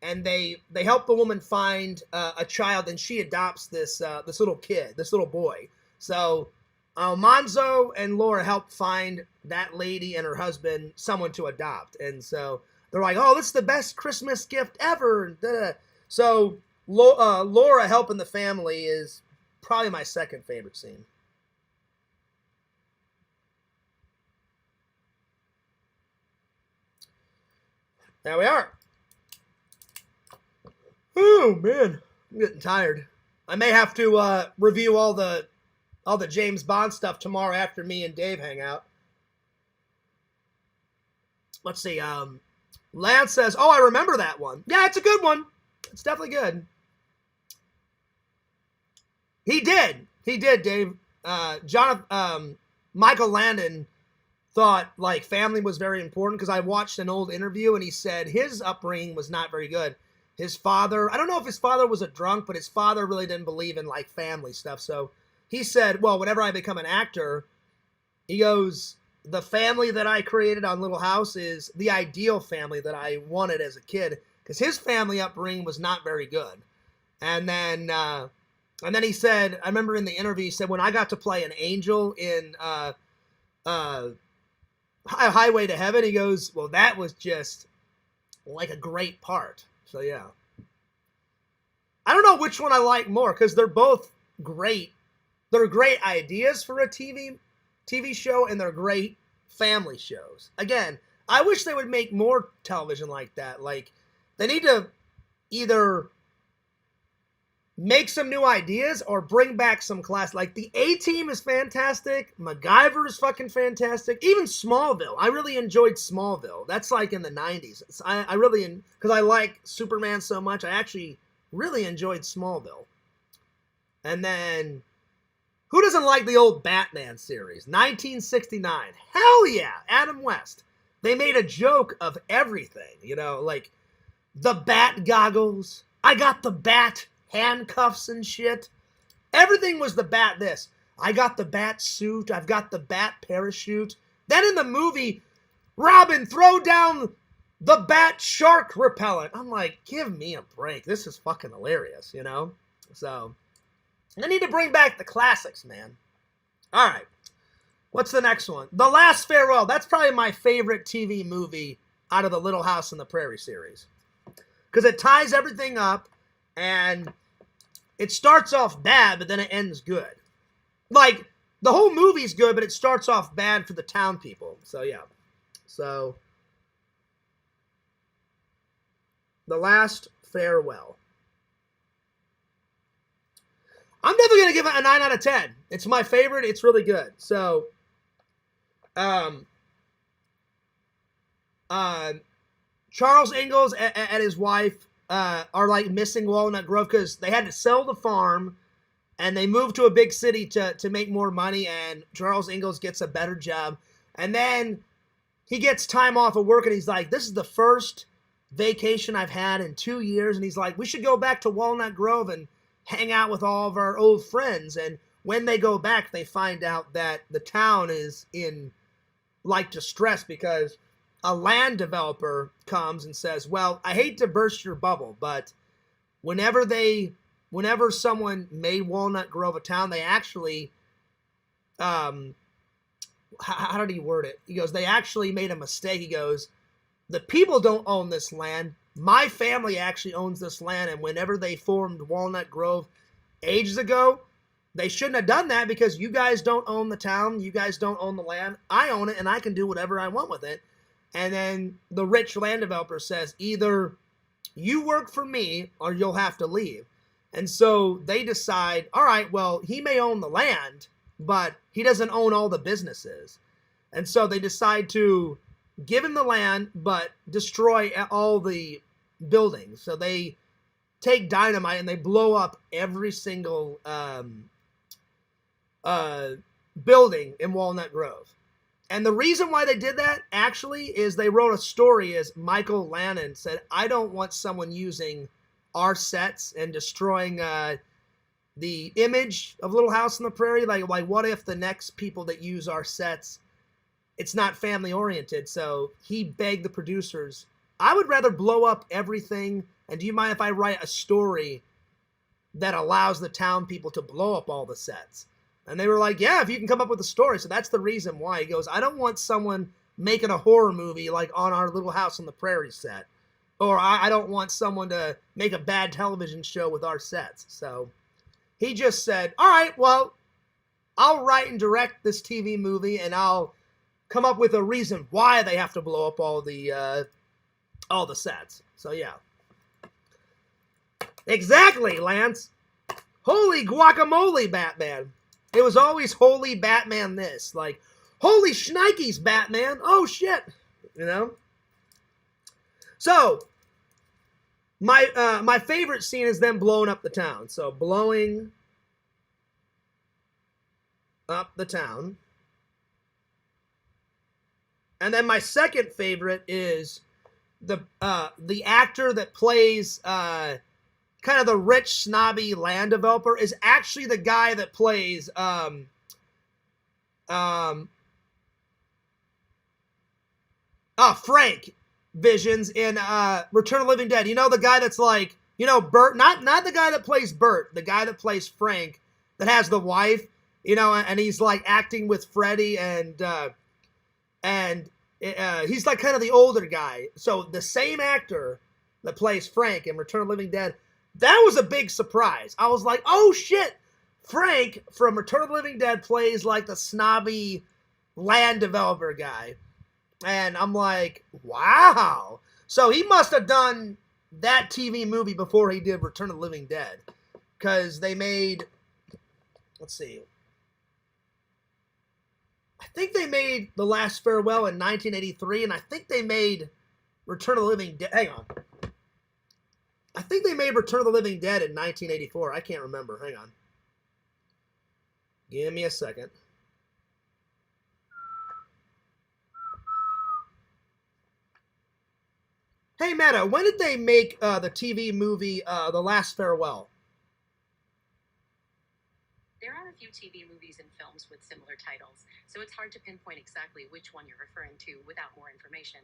and they help the woman find a child, and she adopts this little kid, this little boy. So Almanzo and Laura help find that lady and her husband someone to adopt. And so they're like, oh, this is the best Christmas gift ever. So Laura helping the family is probably my second favorite scene. There we are. Oh, man. I'm getting tired. I may have to review all the James Bond stuff tomorrow after me and Dave hang out. Let's see. Lance says, oh, I remember that one. Yeah, it's a good one. It's definitely good. He did, Dave. Michael Landon thought, like, family was very important, because I watched an old interview, and he said his upbringing was not very good. his father, I don't know if his father was a drunk, but his father really didn't believe in like family stuff. So he said, well, whenever I become an actor, he goes, the family that I created on Little House is the ideal family that I wanted as a kid, because his family upbringing was not very good. And then he said, I remember in the interview, he said, when I got to play an angel in Highway to Heaven, he goes, well, that was just like a great part. So yeah, I don't know which one I like more, because they're both great. They're great ideas for a TV show, and they're great family shows. Again, I wish they would make more television like that. Like, they need to either make some new ideas or bring back some class. Like, the A-Team is fantastic. MacGyver is fucking fantastic. Even Smallville. I really enjoyed Smallville. That's like in the 90s. I really, because I like Superman so much, I actually really enjoyed Smallville. And then, who doesn't like the old Batman series? 1969. Hell yeah, Adam West. They made a joke of everything, you know, like the bat goggles. I got the bat handcuffs and shit. Everything was the bat this. I got the bat suit. I've got the bat parachute. Then in the movie, Robin, throw down the bat shark repellent. I'm like, give me a break. This is fucking hilarious, you know? So, I need to bring back the classics, man. All right. What's the next one? The Last Farewell. That's probably my favorite TV movie out of the Little House on the Prairie series, because it ties everything up, and it starts off bad, but then it ends good. Like, the whole movie's good, but it starts off bad for the town people. So, yeah. So, The Last Farewell. I'm definitely going to give it a 9 out of 10. It's my favorite. It's really good. So, Charles Ingalls and his wife are like missing Walnut Grove because they had to sell the farm and they moved to a big city to make more money, and Charles Ingalls gets a better job. And then he gets time off of work, and he's like, this is the first vacation I've had in 2 years. And he's like, we should go back to Walnut Grove and hang out with all of our old friends. And when they go back, they find out that the town is in like distress because a land developer comes and says, well, I hate to burst your bubble, but whenever someone made Walnut Grove a town, they actually, how did he word it? He goes, they actually made a mistake. He goes, the people don't own this land. My family actually owns this land, and whenever they formed Walnut Grove ages ago, they shouldn't have done that because you guys don't own the town. You guys don't own the land. I own it, and I can do whatever I want with it. And then the rich land developer says, either you work for me or you'll have to leave. And so they decide, all right, well, he may own the land, but he doesn't own all the businesses. And so they decide to give him the land, but destroy all the buildings. So they take dynamite and they blow up every single building in Walnut Grove. And the reason why they did that, actually, is they wrote a story as Michael Lannon said, I don't want someone using our sets and destroying the image of Little House on the Prairie. Like, what if the next people that use our sets, it's not family-oriented? So he begged the producers, I would rather blow up everything, and do you mind if I write a story that allows the town people to blow up all the sets? And they were like, yeah, if you can come up with a story. So that's the reason why. He goes, I don't want someone making a horror movie like on our Little House on the Prairie set. Or I don't want someone to make a bad television show with our sets. So he just said, all right, well, I'll write and direct this TV movie, and I'll come up with a reason why they have to blow up all the sets. So yeah. Exactly, Lance. Holy guacamole, Batman. It was always holy Batman this. Like, holy shnikes, Batman. Oh, shit. You know? So, my favorite scene is them blowing up the town. So, blowing up the town. And then my second favorite is the actor that plays kind of the rich snobby land developer is actually the guy that plays Frank Visions in Return of the Living Dead. You know, the guy that's like, you know, Bert, not the guy that plays Bert, the guy that plays Frank, that has the wife, you know, and he's like acting with Freddy, and he's like kind of the older guy. So the same actor that plays Frank in Return of the Living Dead, that was a big surprise. I was like, oh shit, Frank from Return of the Living Dead plays like the snobby land developer guy. And I'm like, wow. So he must have done that TV movie before he did Return of the Living Dead. Because they made, let's see, I think they made The Last Farewell in 1983, and I think they made Return of the Living Dead. Hang on. I think they made Return of the Living Dead in 1984. I can't remember. Hang on. Give me a second. Hey, Meta, when did they make the TV movie The Last Farewell? There are a few TV movies and films with similar titles, so it's hard to pinpoint exactly which one you're referring to without more information.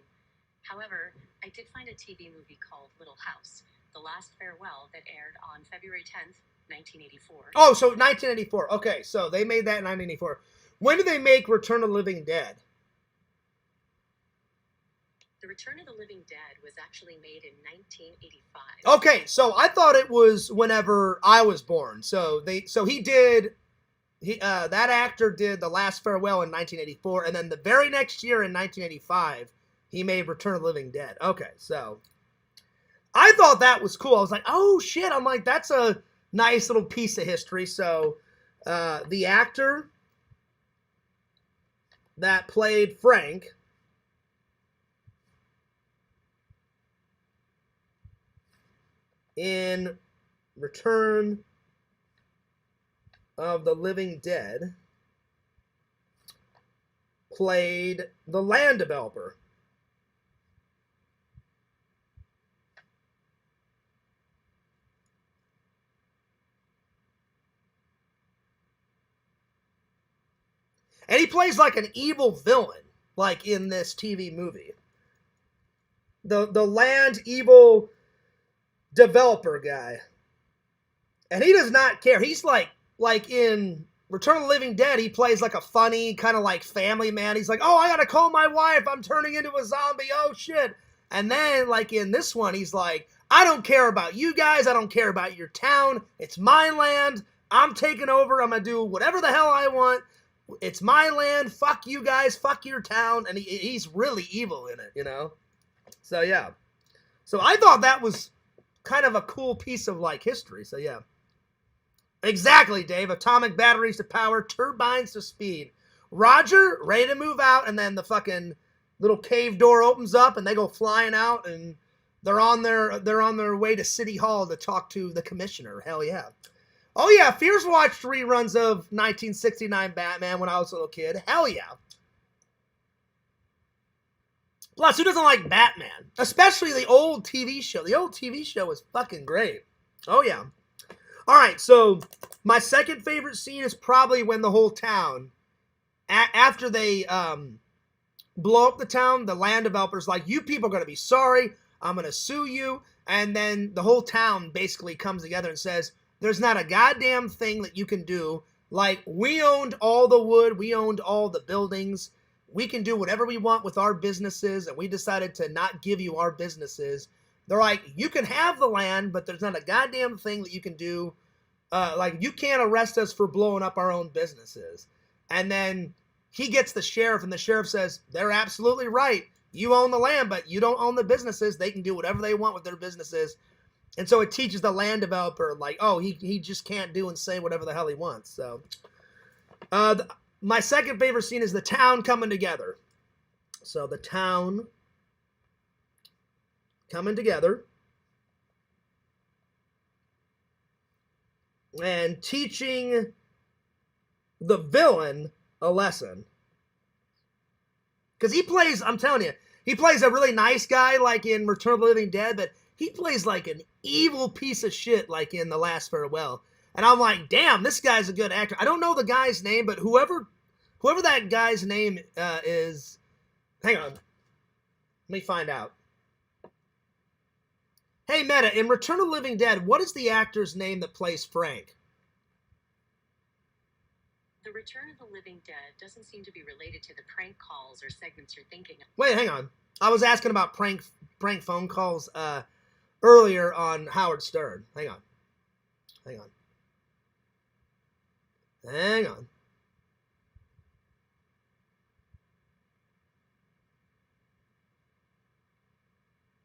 However, I did find a TV movie called Little House, The Last Farewell, that aired on February 10th, 1984. Oh, so 1984. Okay, so they made that in 1984. When did they make Return of the Living Dead? The Return of the Living Dead was actually made in 1985. Okay, so I thought it was whenever I was born. So that actor did The Last Farewell in 1984, and then the very next year in 1985, he made Return of the Living Dead. Okay, so I thought that was cool. I was like, oh shit, I'm like, that's a nice little piece of history. So the actor that played Frank in Return of the Living Dead played the land developer. And he plays like an evil villain, like in this TV movie. The land evil developer guy. And he does not care. He's like in Return of the Living Dead, he plays like a funny kind of like family man. He's like, oh, I gotta call my wife, I'm turning into a zombie, oh shit. And then like in this one, he's like, I don't care about you guys, I don't care about your town, it's my land, I'm taking over, I'm gonna do whatever the hell I want, it's my land, fuck you guys, fuck your town. And he's really evil in it, you know. So yeah, so I thought that was kind of a cool piece of like history. So yeah, exactly, Dave. Atomic batteries to power, turbines to speed. Roger, ready to move out, and then the fucking little cave door opens up, and they go flying out, and they're on their way to City Hall to talk to the commissioner. Hell yeah. Oh yeah, Fierce watched reruns of 1969 Batman when I was a little kid. Hell yeah. Plus, who doesn't like Batman? Especially the old TV show. The old TV show was fucking great. Oh, yeah. All right, so my second favorite scene is probably when the whole town, after they blow up the town, the land developer's like, you people are going to be sorry. I'm going to sue you. And then the whole town basically comes together and says, there's not a goddamn thing that you can do. Like, we owned all the wood. We owned all the buildings. We can do whatever we want with our businesses, and we decided to not give you our businesses. They're like, you can have the land, but there's not a goddamn thing that you can do. Like, you can't arrest us for blowing up our own businesses. And then he gets the sheriff, and the sheriff says, they're absolutely right. You own the land, but you don't own the businesses. They can do whatever they want with their businesses. And so it teaches the land developer, like, oh, he just can't do and say whatever the hell he wants. So, my second favorite scene is the town coming together. So the town coming together and teaching the villain a lesson. Because he plays, I'm telling you, He plays a really nice guy, like in Return of the Living Dead, but he plays like an evil piece of shit, like in The Last Farewell. And I'm like, damn, this guy's a good actor. I don't know the guy's name, but whoever that guy's name is, hang on, let me find out. Hey, Meta, in Return of the Living Dead, what is the actor's name that plays Frank? The Return of the Living Dead doesn't seem to be related to the prank calls or segments you're thinking of. Wait, hang on. I was asking about prank phone calls earlier on Howard Stern. Hang on.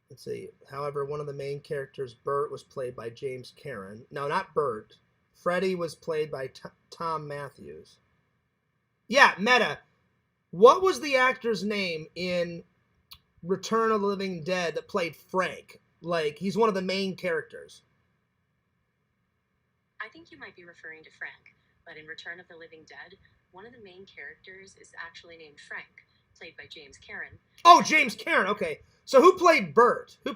Let's see. However, one of the main characters, Bert, was played by James Caron. No, not Bert. Freddy was played by Tom Matthews. Yeah, Meta. What was the actor's name in Return of the Living Dead that played Frank? Like, he's one of the main characters. I think you might be referring to Frank, but in Return of the Living Dead, one of the main characters is actually named Frank, played by James Caron. Oh, James Caron. Okay. So who played Bert? In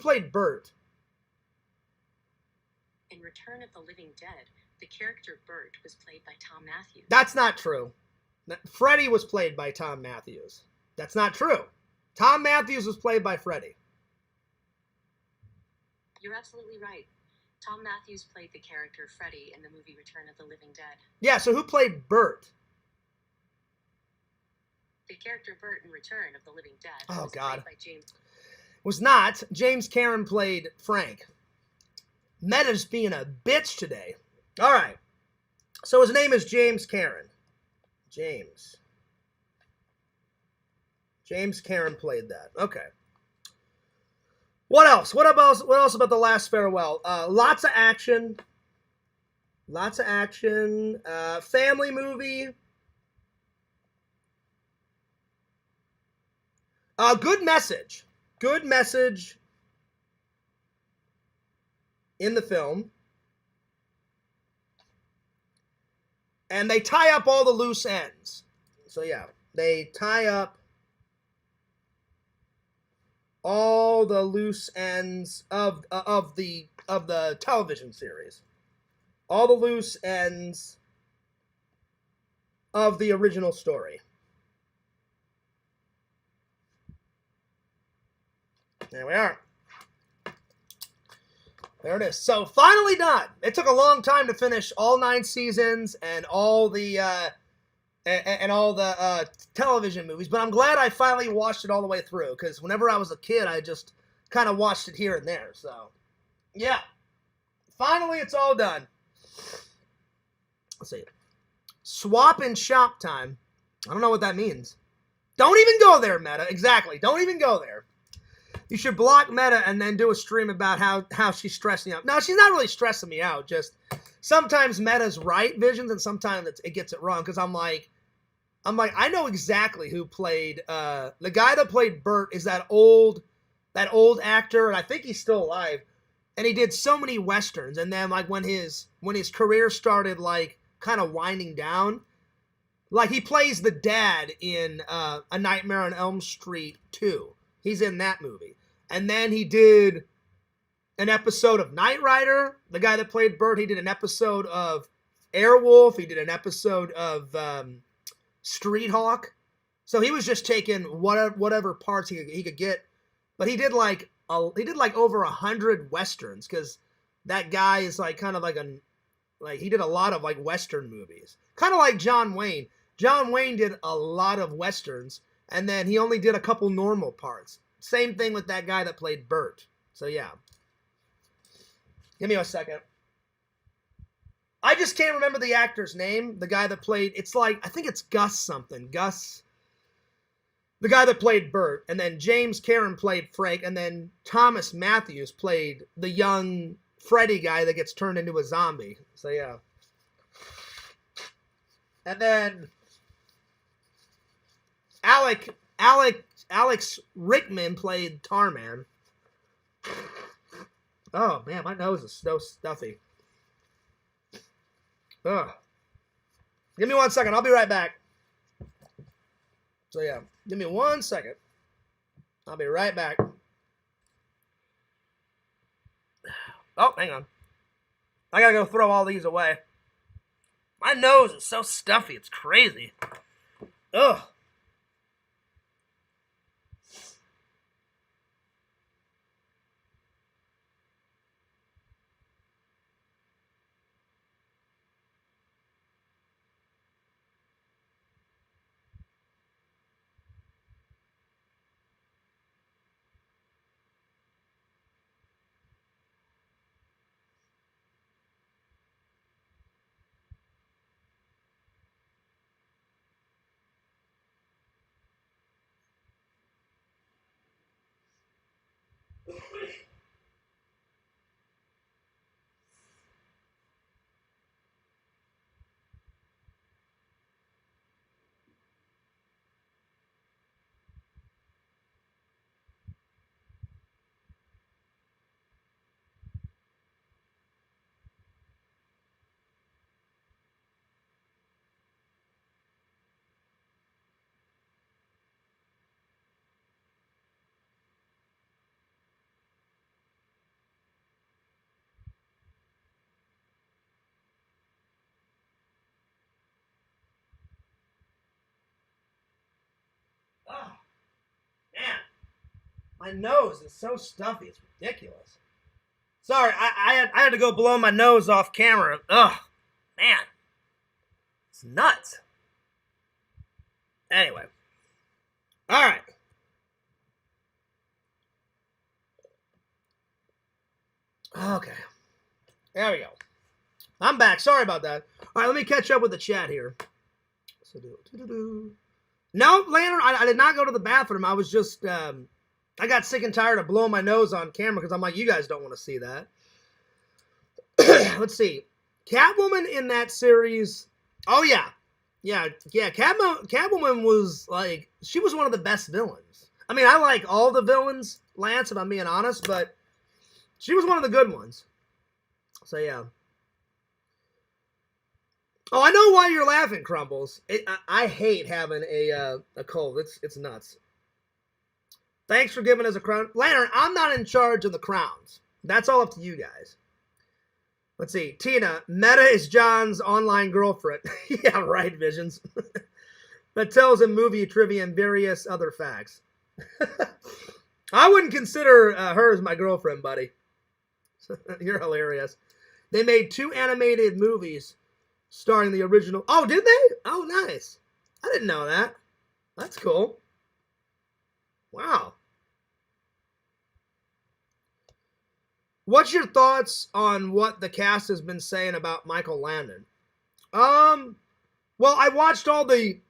Return of the Living Dead, the character Bert was played by Tom Matthews. That's not true. Freddy was played by Tom Matthews. That's not true. Tom Matthews was played by Freddy. You're absolutely right. Tom Matthews played the character Freddy in the movie Return of the Living Dead. Yeah, so who played Bert? The character Bert in Return of the Living Dead was played by James. Was not. James Caron played Frank. Meta's being a bitch today. All right. So his name is James Caron. James Caron played that. Okay. What else? What else about The Last Farewell? Lots of action. Family movie. Good message. Good message in the film. And they tie up all the loose ends. So yeah, they tie up all the loose ends of the television series. All the loose ends of the original story. There we are. There it is. So finally done. It took a long time to finish all 9 seasons and all the television movies, but I'm glad I finally watched it all the way through, because whenever I was a kid, I just kind of watched it here and there. So yeah, finally it's all done. Let's see. Swap and shop time. I don't know what that means. Don't even go there, Meta. Exactly. Don't even go there. You should block Meta and then do a stream about how she's stressing out. No, she's not really stressing me out. Just sometimes Meta's right, Visions, and sometimes it gets it wrong. Because I'm like, I know exactly who played the guy that played Bert is that old actor, and I think he's still alive. And he did so many westerns. And then like when his career started like kind of winding down, like he plays the dad in A Nightmare on Elm Street 2. He's in that movie. And then he did an episode of Knight Rider. The guy that played Bert, he did an episode of Airwolf. He did an episode of Street Hawk. So he was just taking whatever parts he could get. But he did like over 100 westerns, because that guy is like kind of like he did a lot of like western movies. Kind of like John Wayne. John Wayne did a lot of westerns, and then he only did a couple normal parts. Same thing with that guy that played Bert. So yeah. Give me a second. I just can't remember the actor's name. The guy that played, it's like, I think it's Gus something. Gus. The guy that played Bert. And then James Caron played Frank. And then Thomas Matthews played the young Freddy guy that gets turned into a zombie. So yeah. And then Alex Rickman played Tarman. Oh man, my nose is so stuffy. Ugh. Give me 1 second. I'll be right back. So yeah, give me 1 second. I'll be right back. Oh, hang on. I gotta go throw all these away. My nose is so stuffy, it's crazy. Ugh. Oh, man. My nose is so stuffy, it's ridiculous. Sorry, I had to go blow my nose off camera. Ugh, man. It's nuts. Anyway. All right. Okay. There we go. I'm back. Sorry about that. All right, let me catch up with the chat here. So no, Lantern, I did not go to the bathroom. I was just, I got sick and tired of blowing my nose on camera because I'm like, you guys don't want to see that. Let's see. Catwoman in that series. Oh, yeah. Yeah. Catwoman was like, she was one of the best villains. I mean, I like all the villains, Lance, if I'm being honest, but she was one of the good ones. So, yeah. Oh, I know why you're laughing, Crumbles. I hate having a cold. It's nuts. Thanks for giving us a crown. Lantern, I'm not in charge of the crowns. That's all up to you guys. Let's see. Tina, Meta is John's online girlfriend. Yeah, right, Visions. That tells him movie trivia and various other facts. I wouldn't consider her as my girlfriend, buddy. You're hilarious. They made 2 animated movies starring the original. Oh, did they? Oh, nice. I didn't know that. That's cool. Wow. What's your thoughts on what the cast has been saying about Michael Landon? Well, I watched all the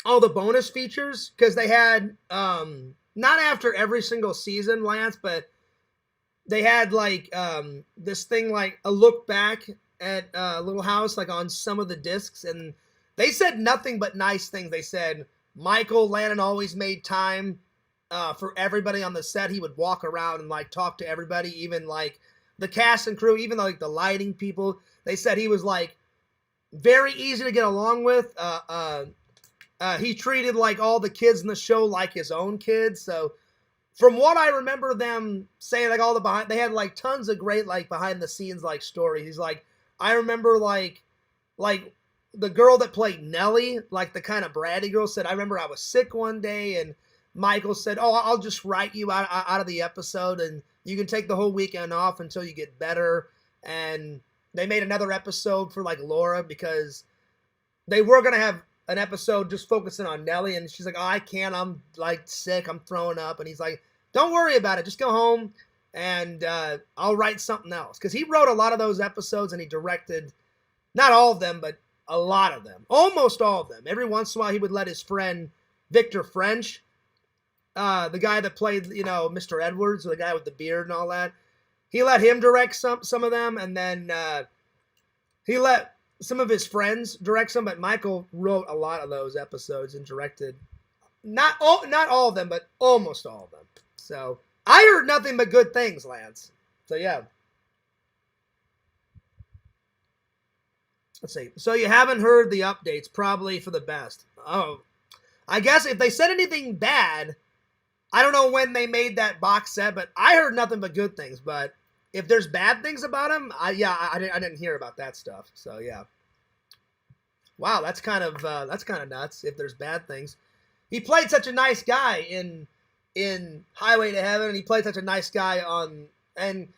bonus features because they had not after every single season, Lance, but they had like this thing like a look back at Little House, like on some of the discs, and they said nothing but nice things. They said Michael Landon always made time for everybody on the set. He would walk around and like talk to everybody, even like the cast and crew, even like the lighting people. They said he was like very easy to get along with. He treated like all the kids in the show like his own kids. So from what I remember them saying, like all the behind, they had like tons of great like behind the scenes like stories. He's like, I remember like the girl that played Nellie, like the kind of bratty girl, said, I remember I was sick one day and Michael said, oh, I'll just write you out of the episode and you can take the whole weekend off until you get better. And they made another episode for like Laura because they were going to have an episode just focusing on Nellie. And she's like, oh, I can't. I'm like sick. I'm throwing up. And he's like, don't worry about it. Just go home and I'll write something else. Because he wrote a lot of those episodes and he directed, not all of them, but a lot of them. Almost all of them. Every once in a while he would let his friend Victor French, the guy that played, you know, Mr. Edwards, the guy with the beard and all that, he let him direct some of them, and then he let some of his friends direct some, but Michael wrote a lot of those episodes and directed not all of them, but almost all of them. So I heard nothing but good things, Lance. So yeah. Let's see. So you haven't heard the updates, probably for the best. Oh, I guess if they said anything bad, I don't know when they made that box set, but I heard nothing but good things. But if there's bad things about him, I didn't hear about that stuff. So yeah. Wow, that's kind of nuts. If there's bad things, he played such a nice guy in Highway to Heaven, and he played such a nice guy on. And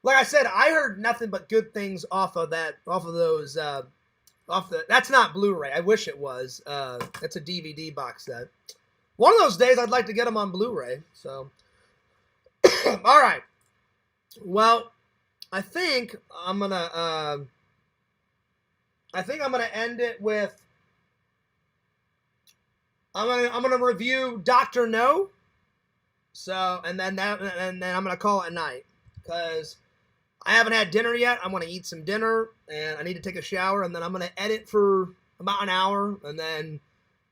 like I said, I heard nothing but good things off of those. That's not Blu-ray. I wish it was. It's a DVD box set. One of those days, I'd like to get them on Blu-ray. So, all right. Well, I think I'm gonna end it with. I'm gonna review Dr. No. So, and then I'm gonna call it a night because I haven't had dinner yet. I'm gonna eat some dinner and I need to take a shower, and then I'm gonna edit for about an hour, and then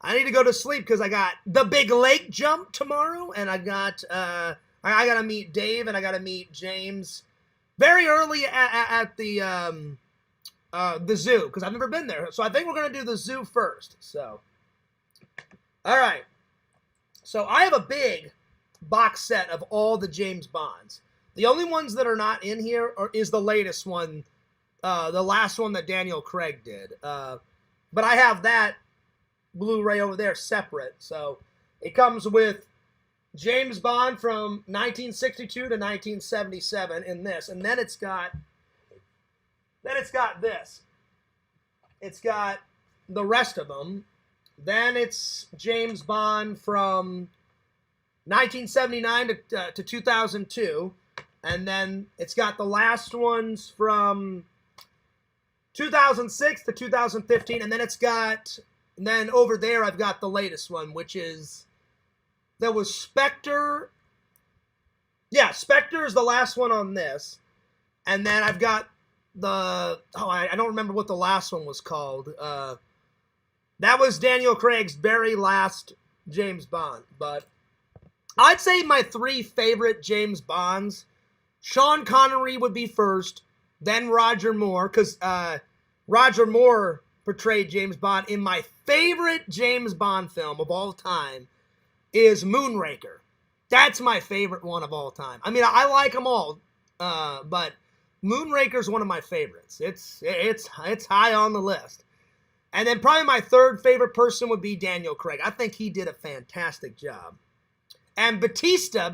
I need to go to sleep because I got the big lake jump tomorrow, and I gotta meet Dave and I gotta meet James very early at the zoo because I've never been there. So I think we're gonna do the zoo first. So, all right. So I have a big box set of all the James Bonds. The only ones that are not in here is the latest one, the last one that Daniel Craig did. But I have that Blu-ray over there separate. So it comes with James Bond from 1962 to 1977 in this, and then it's got this. It's got the rest of them. Then it's James Bond from 1979 to 2002. And then it's got the last ones from 2006 to 2015. And then over there I've got the latest one, which is, there was Spectre. Yeah, Spectre is the last one on this. And then I've got I don't remember what the last one was called. That was Daniel Craig's very last James Bond. But I'd say my three favorite James Bonds, Sean Connery would be first, then Roger Moore, because Roger Moore portrayed James Bond in my favorite James Bond film of all time is Moonraker. That's my favorite one of all time. I mean, I like them all, but Moonraker is one of my favorites. It's high on the list. And then probably my third favorite person would be Daniel Craig. I think he did a fantastic job. And Batista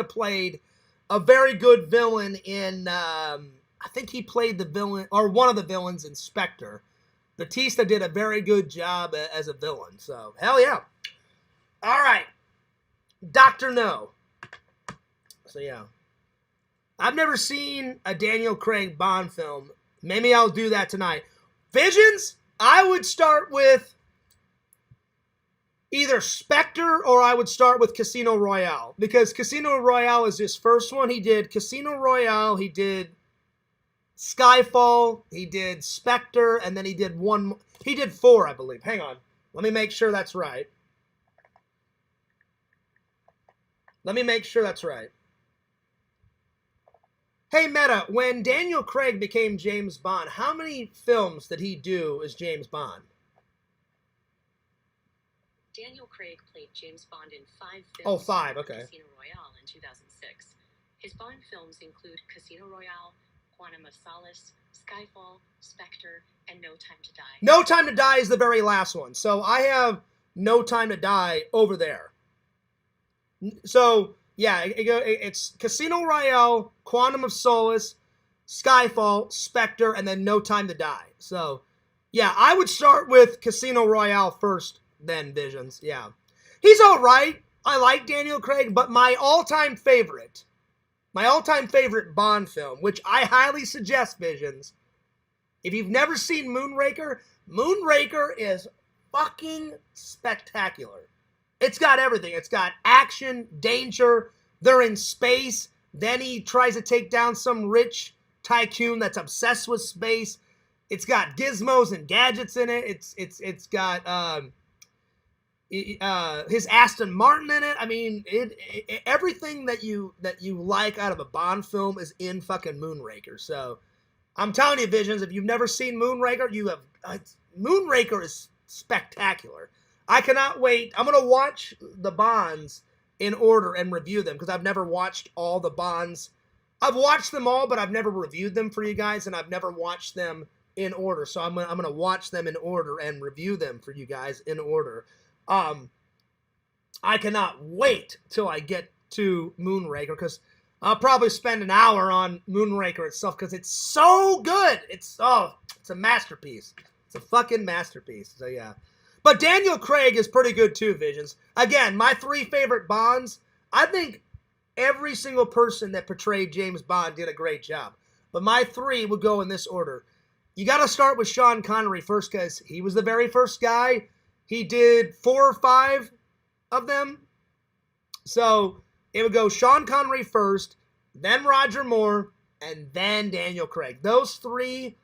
played a very good villain in, I think he played the villain, or one of the villains in Spectre. Batista did a very good job as a villain. So, hell yeah. All right. Dr. No. So, yeah. I've never seen a Daniel Craig Bond film. Maybe I'll do that tonight. Visions? I would start with either Spectre or I would start with Casino Royale. Because Casino Royale is his first one. He did Casino Royale, he did Skyfall, he did Spectre, and then he did four, I believe. Hang on. Let me make sure that's right. Hey, Meta, when Daniel Craig became James Bond, how many films did he do as James Bond? Daniel Craig played James Bond in 5 films. Oh, 5, okay. Casino Royale in 2006. His Bond films include Casino Royale, Quantum of Solace, Skyfall, Spectre, and No Time to Die. No Time to Die is the very last one. So I have No Time to Die over there. So, yeah, it's Casino Royale, Quantum of Solace, Skyfall, Spectre, and then No Time to Die. So, yeah, I would start with Casino Royale first, then Visions. Yeah. He's all right. I like Daniel Craig, but my all-time favorite Bond film, which I highly suggest, Visions, if you've never seen Moonraker is fucking spectacular. It's got everything. It's got action, danger, they're in space, then he tries to take down some rich tycoon that's obsessed with space. It's got gizmos and gadgets in it. It's got his Aston Martin in it. I mean, everything that you like out of a Bond film is in fucking Moonraker. So I'm telling you, Visions, if you've never seen Moonraker, Moonraker is spectacular. I cannot wait. I'm gonna watch the Bonds in order and review them, because I've never watched all the Bonds. I've watched them all, but I've never reviewed them for you guys, and I've never watched them in order. So I'm gonna watch them in order and review them for you guys in order. I cannot wait till I get to Moonraker, because I'll probably spend an hour on Moonraker itself, because it's so good. It's a masterpiece. It's a fucking masterpiece. So yeah. But Daniel Craig is pretty good too, Visions. Again, my 3 favorite Bonds, I think every single person that portrayed James Bond did a great job. But my 3 would go in this order. You got to start with Sean Connery first, because he was the very first guy. He did 4 or 5 of them. So it would go Sean Connery first, then Roger Moore, and then Daniel Craig. Those 3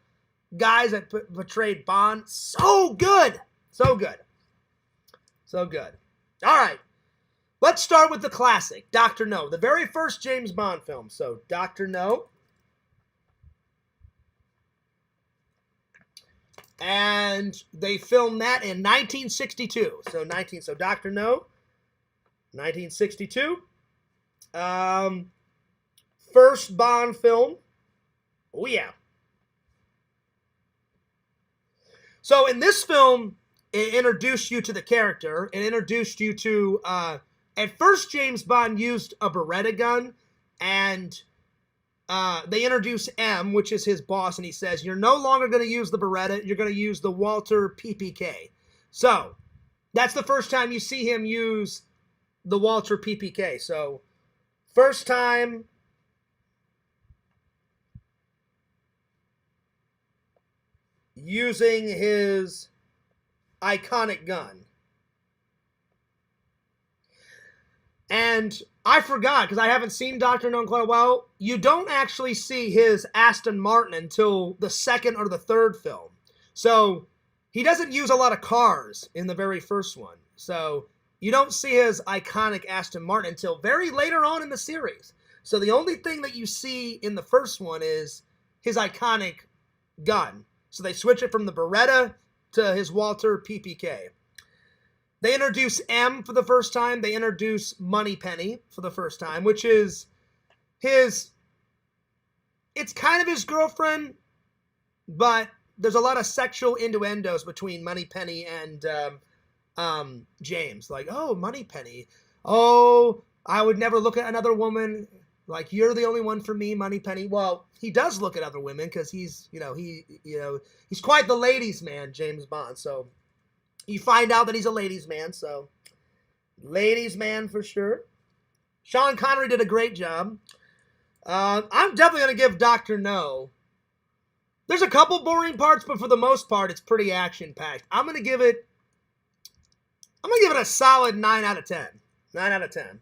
guys that portrayed Bond, so good. So good. So good. All right. Let's start with the classic, Dr. No, the very first James Bond film. So, Dr. No. And they filmed that in 1962. So, Dr. No, 1962. First Bond film. Oh, yeah. So, in this film, it introduced you to the character. It introduced you to, at first James Bond used a Beretta gun, and they introduce M, which is his boss, and he says, you're no longer going to use the Beretta, you're going to use the Walter PPK. So, that's the first time you see him use the Walter PPK. So, first time using his iconic gun. And I forgot, because I haven't seen Dr. No in quite a while, you don't actually see his Aston Martin until the second or the third film. So he doesn't use a lot of cars in the very first one. So you don't see his iconic Aston Martin until very later on in the series. So the only thing that you see in the first one is his iconic gun. So they switch it from the Beretta to his Walter PPK. They introduce M for the first time. They introduce Moneypenny for the first time, which is it's kind of his girlfriend, but there's a lot of sexual innuendos between Moneypenny and James. Like, oh, Moneypenny. Oh, I would never look at another woman. Like, you're the only one for me, Moneypenny. Well, he does look at other women, because he's quite the ladies' man, James Bond. So you find out that he's a ladies' man. So ladies' man for sure. Sean Connery did a great job. I'm definitely going to give Dr. No. There's a couple boring parts, but for the most part, it's pretty action-packed. I'm going to give it a solid 9 out of 10. 9 out of 10.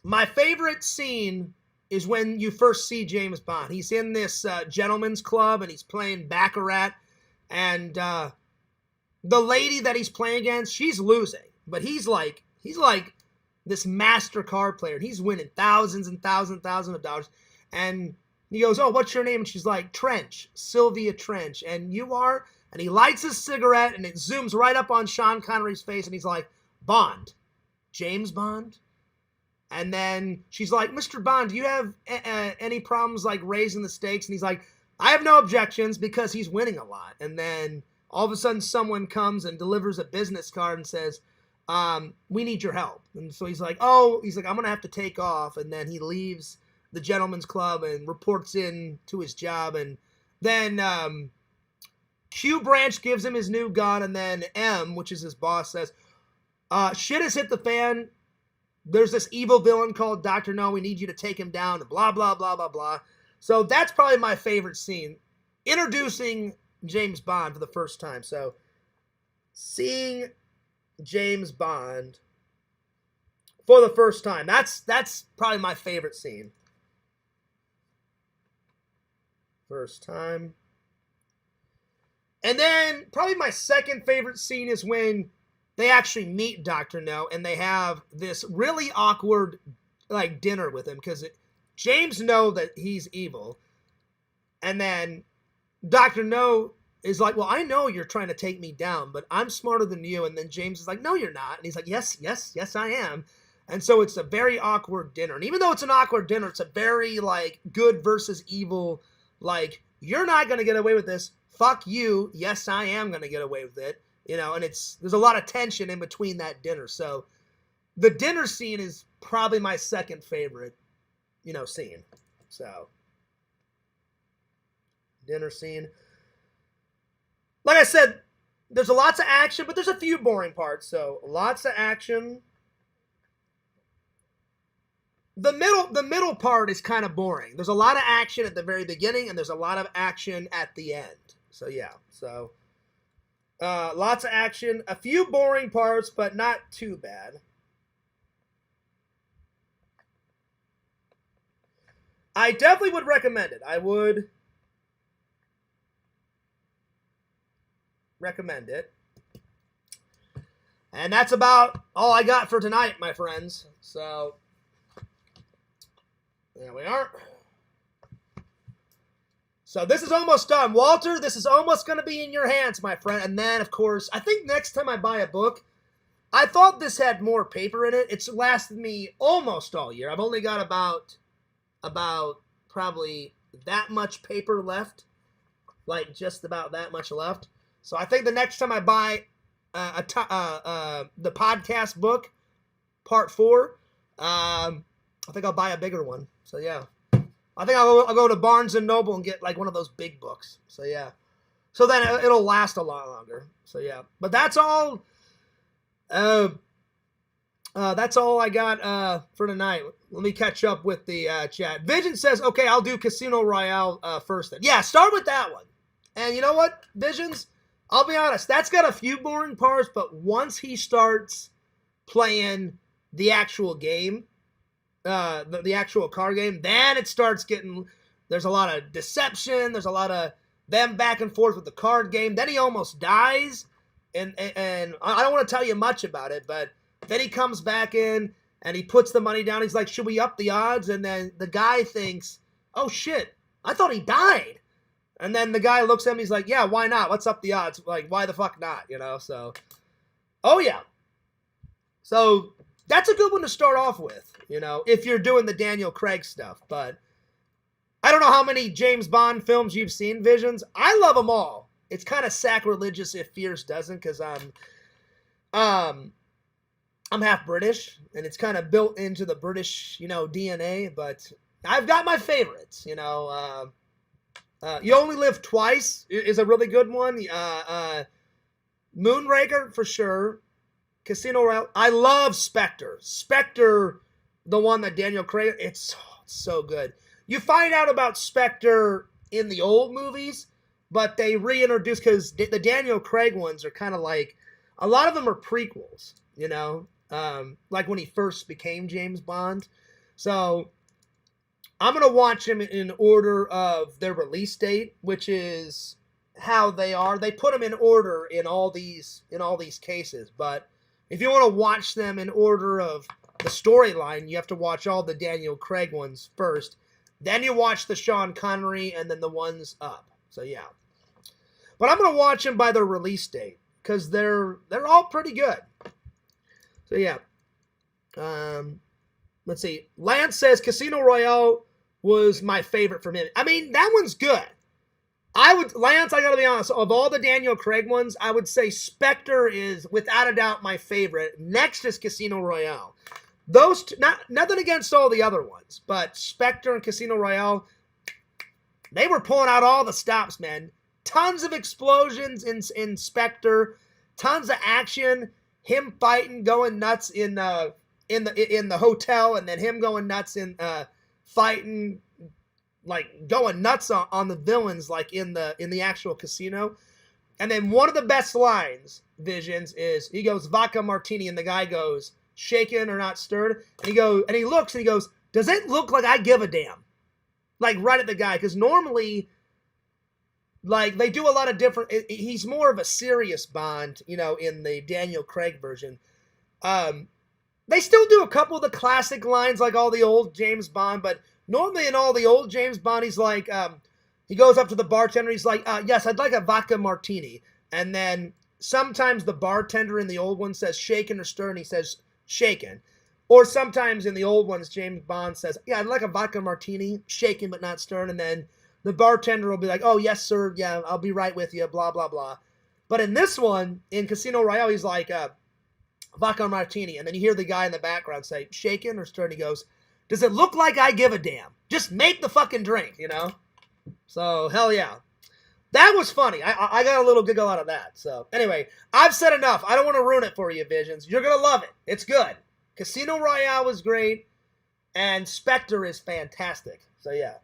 My favorite scene is when you first see James Bond. He's in this gentleman's club, and he's playing Baccarat, and the lady that he's playing against, she's losing, but he's like this master card player, and he's winning thousands and thousands of dollars, and he goes, oh, what's your name? And she's like, Trench, Sylvia Trench, and you are? And he lights his cigarette, and it zooms right up on Sean Connery's face, and he's like, Bond, James Bond? And then she's like, Mr. Bond, do you have any problems like raising the stakes? And he's like, I have no objections, because he's winning a lot. And then all of a sudden someone comes and delivers a business card and says, we need your help. And so he's like, I'm going to have to take off. And then he leaves the gentleman's club and reports in to his job. And then Q Branch gives him his new gun. And then M, which is his boss, says, shit has hit the fan. There's this evil villain called Dr. No. We need you to take him down. And blah, blah, blah, blah, blah. So that's probably my favorite scene. Introducing James Bond for the first time. So seeing James Bond for the first time. That's probably my favorite scene. First time. And then probably my second favorite scene is when they actually meet Dr. No, and they have this really awkward like dinner with him, because James knows that he's evil. And then Dr. No is like, well, I know you're trying to take me down, but I'm smarter than you. And then James is like, no, you're not. And he's like, yes, I am. And so it's a very awkward dinner. And even though it's an awkward dinner, it's a very, like, good versus evil, like, you're not going to get away with this. Fuck you. Yes, I am going to get away with it. You know, and there's a lot of tension in between that dinner. So the dinner scene is probably my second favorite, you know, scene. So, dinner scene. Like I said, there's lots of action, but there's a few boring parts. So, lots of action. The middle part is kind of boring. There's a lot of action at the very beginning, and there's a lot of action at the end. So, yeah. So, lots of action. A few boring parts, but not too bad. I definitely would recommend it. I would recommend it. And that's about all I got for tonight, my friends. So, there we are. So this is almost done. Walter, this is almost going to be in your hands, my friend. And then, of course, I think next time I buy a book, I thought this had more paper in it. It's lasted me almost all year. I've only got about probably that much paper left. Like, just about that much left. So I think the next time I buy the podcast book, part 4, I think I'll buy a bigger one. So, yeah. I think I'll go to Barnes & Noble and get, like, one of those big books. So, yeah. So then it'll last a lot longer. So, yeah. But that's all. That's all I got for tonight. Let me catch up with the chat. Vision says, okay, I'll do Casino Royale first then. Yeah, start with that one. And you know what, Visions? I'll be honest. That's got a few boring parts, but once he starts playing the actual game, the actual card game, then it starts getting, there's a lot of deception, there's a lot of them back and forth with the card game. Then he almost dies, and I don't want to tell you much about it, but then he comes back in, and he puts the money down. He's like, should we up the odds? And then the guy thinks, oh shit, I thought he died. And then the guy looks at him, he's like, yeah, why not? Let's up the odds. Like, why the fuck not? You know, so, oh yeah. So, that's a good one to start off with, you know, if you're doing the Daniel Craig stuff. But I don't know how many James Bond films you've seen, Visions. I love them all. It's kind of sacrilegious if Fierce doesn't, because I'm half British, and it's kind of built into the British, you know, DNA. But I've got my favorites, you know. You Only Live Twice is a really good one. Moonraker, for sure. Casino Royale. I love Spectre. Spectre, the one that Daniel Craig, it's so good. You find out about Spectre in the old movies, but they reintroduce, because the Daniel Craig ones are kind of like, a lot of them are prequels, you know, like when he first became James Bond. So I'm going to watch them in order of their release date, which is how they are. They put them in order in all these cases, but if you want to watch them in order of the storyline, you have to watch all the Daniel Craig ones first. Then you watch the Sean Connery and then the ones up. So, yeah. But I'm going to watch them by their release date because they're all pretty good. So, yeah. Let's see. Lance says Casino Royale was my favorite from him. I mean, that one's good. Lance, I gotta be honest, of all the Daniel Craig ones, I would say Spectre is, without a doubt, my favorite. Next is Casino Royale. Those two, nothing against all the other ones, but Spectre and Casino Royale, they were pulling out all the stops, man. Tons of explosions in Spectre, tons of action, him fighting, going nuts in the hotel, and then him going nuts in fighting, like going nuts on the villains, like in the actual casino. And then one of the best lines, Visions, is he goes, vodka martini, and the guy goes, shaken or not stirred, and he looks and he goes, does it look like I give a damn? Like right at the guy, because normally, like, they do a lot of different, he's more of a serious Bond, you know, in the Daniel Craig version. They still do a couple of the classic lines like all the old James Bond, but normally in all the old James Bond, he's like, He goes up to the bartender. He's like, yes, I'd like a vodka martini. And then sometimes the bartender in the old one says shaken or stirred. He says shaken. Or sometimes in the old ones, James Bond says, yeah, I'd like a vodka martini, shaken but not stirred. And then the bartender will be like, oh, yes, sir. Yeah, I'll be right with you, blah, blah, blah. But in this one, in Casino Royale, he's like, vodka martini. And then you hear the guy in the background say, shaken or stirred. He goes, does it look like I give a damn? Just make the fucking drink, you know? So, hell yeah. That was funny. I got a little giggle out of that. So, anyway, I've said enough. I don't want to ruin it for you, Visions. You're going to love it. It's good. Casino Royale was great, and Spectre is fantastic. So, yeah.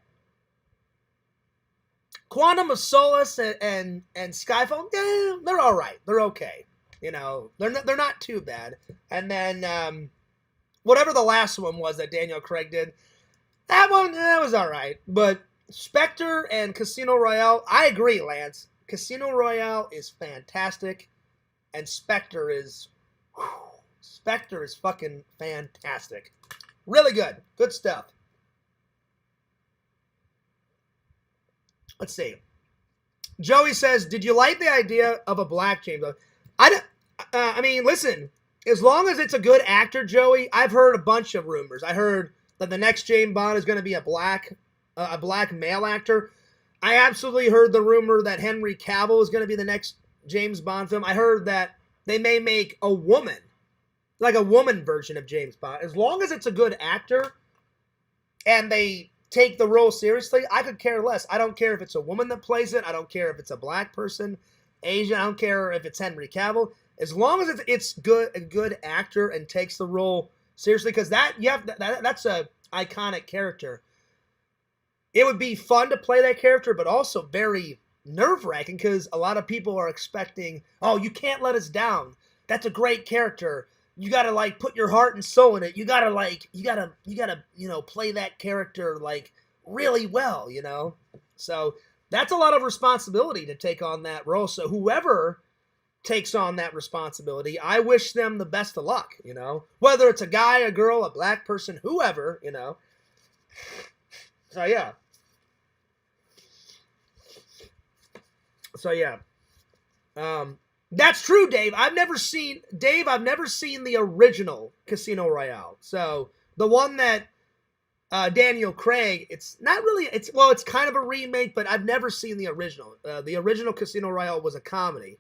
Quantum of Solace and Skyfall, they're all right. They're okay. You know, they're not too bad. And then whatever the last one was that Daniel Craig did, that was all right. But Spectre and Casino Royale, I agree, Lance. Casino Royale is fantastic, and Spectre is fucking fantastic. Really good. Good stuff. Let's see. Joey says, did you like the idea of a black James Bond? I mean, listen, as long as it's a good actor, Joey, I've heard a bunch of rumors. I heard that the next James Bond is going to be a black male actor. I absolutely heard the rumor that Henry Cavill is going to be the next James Bond film. I heard that they may make a woman, like a woman version of James Bond. As long as it's a good actor and they take the role seriously, I could care less. I don't care if it's a woman that plays it. I don't care if it's a black person, Asian. I don't care if it's Henry Cavill. As long as it's a good actor and takes the role seriously, because that's a iconic character. It would be fun to play that character, but also very nerve-wracking because a lot of people are expecting, oh, you can't let us down. That's a great character. You gotta like put your heart and soul in it. You gotta play that character like really well, you know? So that's a lot of responsibility to take on that role. So whoever takes on that responsibility, I wish them the best of luck, you know? Whether it's a guy, a girl, a black person, whoever, you know? So yeah. That's true, Dave. I've never seen the original Casino Royale. So the one that Daniel Craig, it's kind of a remake, but I've never seen the original. The original Casino Royale was a comedy.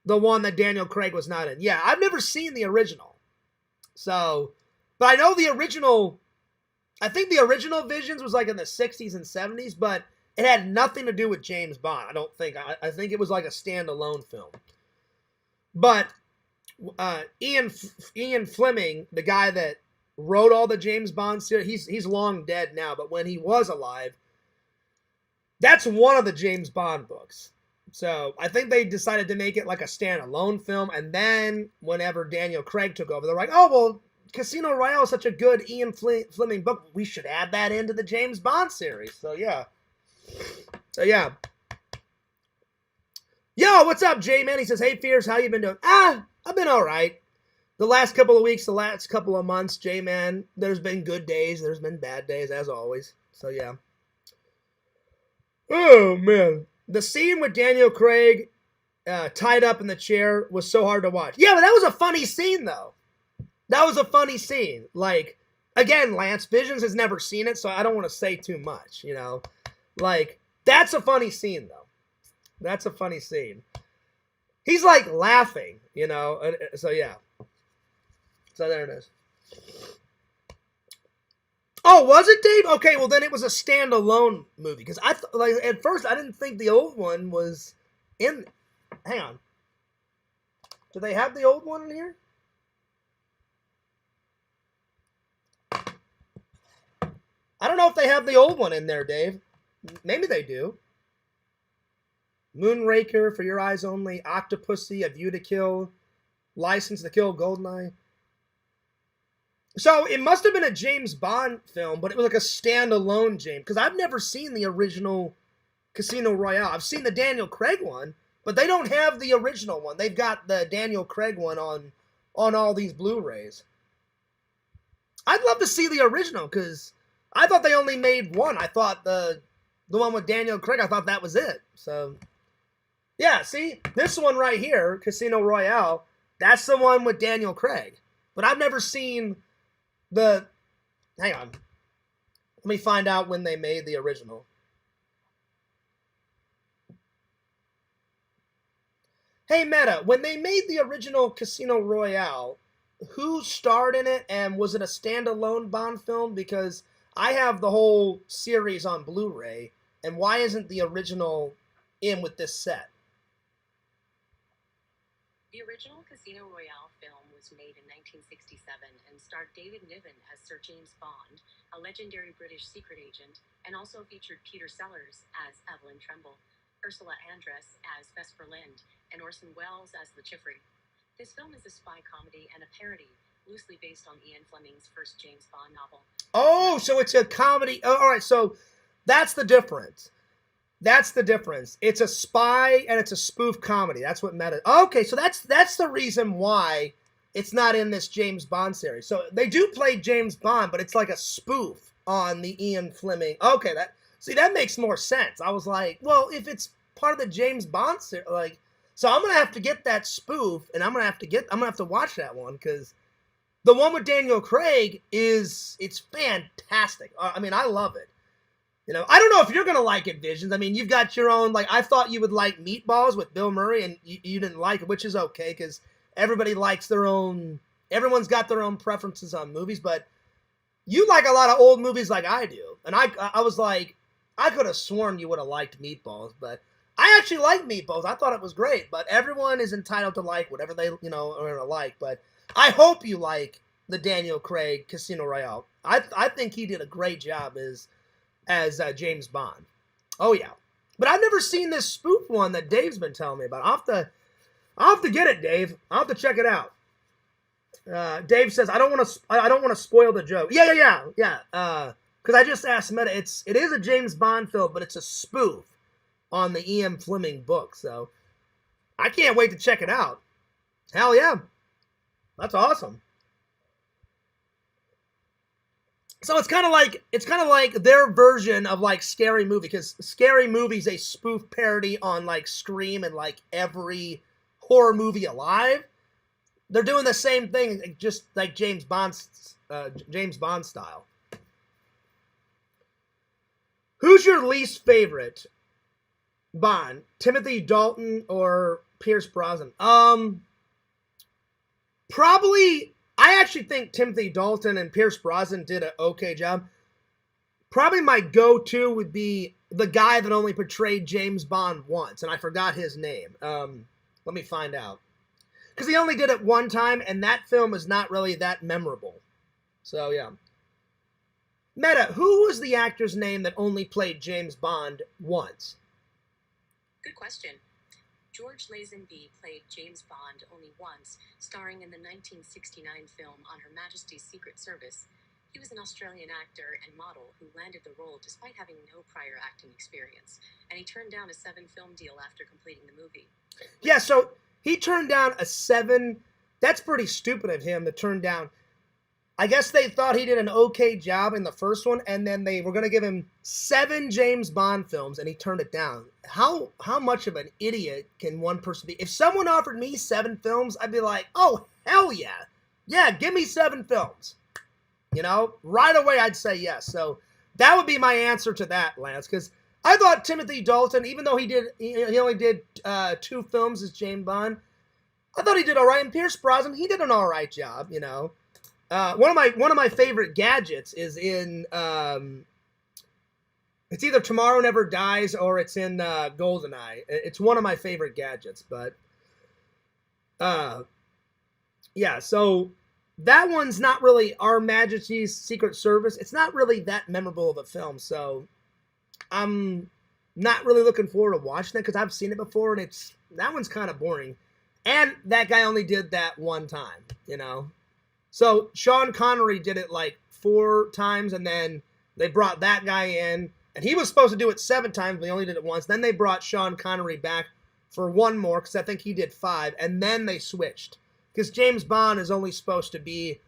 The one that Daniel Craig was not in. Yeah, I've never seen the original. So, but I know the original, I think the original Visions was like in the 60s and 70s, but it had nothing to do with James Bond, I don't think. I think it was like a standalone film. But Ian Fleming, the guy that wrote all the James Bond series, he's long dead now, but when he was alive, that's one of the James Bond books. So I think they decided to make it like a standalone film, and then whenever Daniel Craig took over, they're like, oh, well, Casino Royale is such a good Ian Fleming book, we should add that into the James Bond series. So yeah. Yo, what's up, J-Man? He says, hey, Fierce, how you been doing? I've been all right. The last couple of weeks, the last couple of months, J-Man, there's been good days, there's been bad days, as always. So yeah. Oh, man. The scene with Daniel Craig tied up in the chair was so hard to watch. Yeah, but that was a funny scene, though. That was a funny scene. Like, again, Lance, Visions has never seen it, so I don't want to say too much, you know. Like, that's a funny scene, though. That's a funny scene. He's, like, laughing, you know. So, yeah. So, there it is. Oh, was it, Dave? Okay, well, then it was a standalone movie. Because at first, I didn't think the old one was in... Hang on. Do they have the old one in here? I don't know if they have the old one in there, Dave. Maybe they do. Moonraker, For Your Eyes Only, Octopussy, A View to Kill, License to Kill, Goldeneye. So it must have been a James Bond film, but it was like a standalone James. Because I've never seen the original Casino Royale. I've seen the Daniel Craig one, but they don't have the original one. They've got the Daniel Craig one on all these Blu-rays. I'd love to see the original because I thought they only made one. I thought the the one with Daniel Craig, I thought that was it. So, yeah, see? This one right here, Casino Royale, that's the one with Daniel Craig. But I've never seen the... Hang on. Let me find out when they made the original. Hey, Meta, when they made the original Casino Royale, who starred in it, and was it a standalone Bond film? Because I have the whole series on Blu-ray, and why isn't the original in with this set? The original Casino Royale film was made in 1967 and starred David Niven as Sir James Bond, a legendary British secret agent, and also featured Peter Sellers as Evelyn Tremble, Ursula Andress as Vesper Lind, and Orson Welles as LeChiffre. This film is a spy comedy and a parody, loosely based on Ian Fleming's first James Bond novel. Oh, so it's a comedy. Oh, all right, so that's the difference. That's the difference. It's a spy and it's a spoof comedy. That's what Meta. Okay, so that's the reason why it's not in this James Bond series. So they do play James Bond, but it's like a spoof on the Ian Fleming. Okay, that makes more sense. I was like, well, if it's part of the James Bond series, like, so I'm gonna have to get that spoof, and I'm gonna have to watch that one, because the one with Daniel Craig it's fantastic. I mean, I love it. You know, I don't know if you're going to like it, Visions. I mean, you've got your own, like, I thought you would like Meatballs with Bill Murray, and you didn't like it, which is okay, because everybody likes their own, everyone's got their own preferences on movies, but you like a lot of old movies like I do. And I was like, I could have sworn you would have liked Meatballs, but I actually like Meatballs. I thought it was great, but everyone is entitled to like whatever they, are going to like. But I hope you like the Daniel Craig Casino Royale. I think he did a great job as James Bond. Oh, yeah. But I've never seen this spoof one that Dave's been telling me about. I'll have to get it, Dave. I'll have to check it out. Dave says, I don't want to spoil the joke. Yeah. Because I just asked Meta, it is a James Bond film, but it's a spoof on the Ian Fleming book. So I can't wait to check it out. Hell yeah. That's awesome. So it's kind of like their version of like Scary Movie, because Scary Movie's a spoof parody on like Scream and like every horror movie alive. They're doing the same thing, just like James Bond style. Who's your least favorite Bond? Timothy Dalton or Pierce Brosnan? Probably. I actually think Timothy Dalton and Pierce Brosnan did an okay job. Probably my go-to would be the guy that only portrayed James Bond once, and I forgot his name. Let me find out. Because he only did it one time, and that film is not really that memorable. So, yeah. Meta, who was the actor's name that only played James Bond once? Good question. George Lazenby played James Bond only once, starring in the 1969 film On Her Majesty's Secret Service. He was an Australian actor and model who landed the role despite having no prior acting experience, and he turned down a 7-film deal after completing the movie. Yeah, so he turned down a 7. That's pretty stupid of him to turn down. I guess they thought he did an okay job in the first one, and then they were going to give him 7 James Bond films, and he turned it down. How much of an idiot can one person be? If someone offered me 7 films, I'd be like, oh, hell yeah. Yeah, give me 7 films. Right away I'd say yes. So that would be my answer to that, Lance, because I thought Timothy Dalton, even though he only did 2 films as James Bond, I thought he did all right. And Pierce Brosnan, he did an all right job, One of my favorite gadgets is in it's either Tomorrow Never Dies or it's in GoldenEye. It's one of my favorite gadgets, but yeah, so that one's not really Our Majesty's Secret Service. It's not really that memorable of a film, so I'm not really looking forward to watching it because I've seen it before, and that one's kind of boring. And that guy only did that one time, So Sean Connery did it like 4 times, and then they brought that guy in, and he was supposed to do it 7 times, but he only did it once. Then they brought Sean Connery back for 1 more, because I think he did 5, and then they switched. Because James Bond is only supposed to be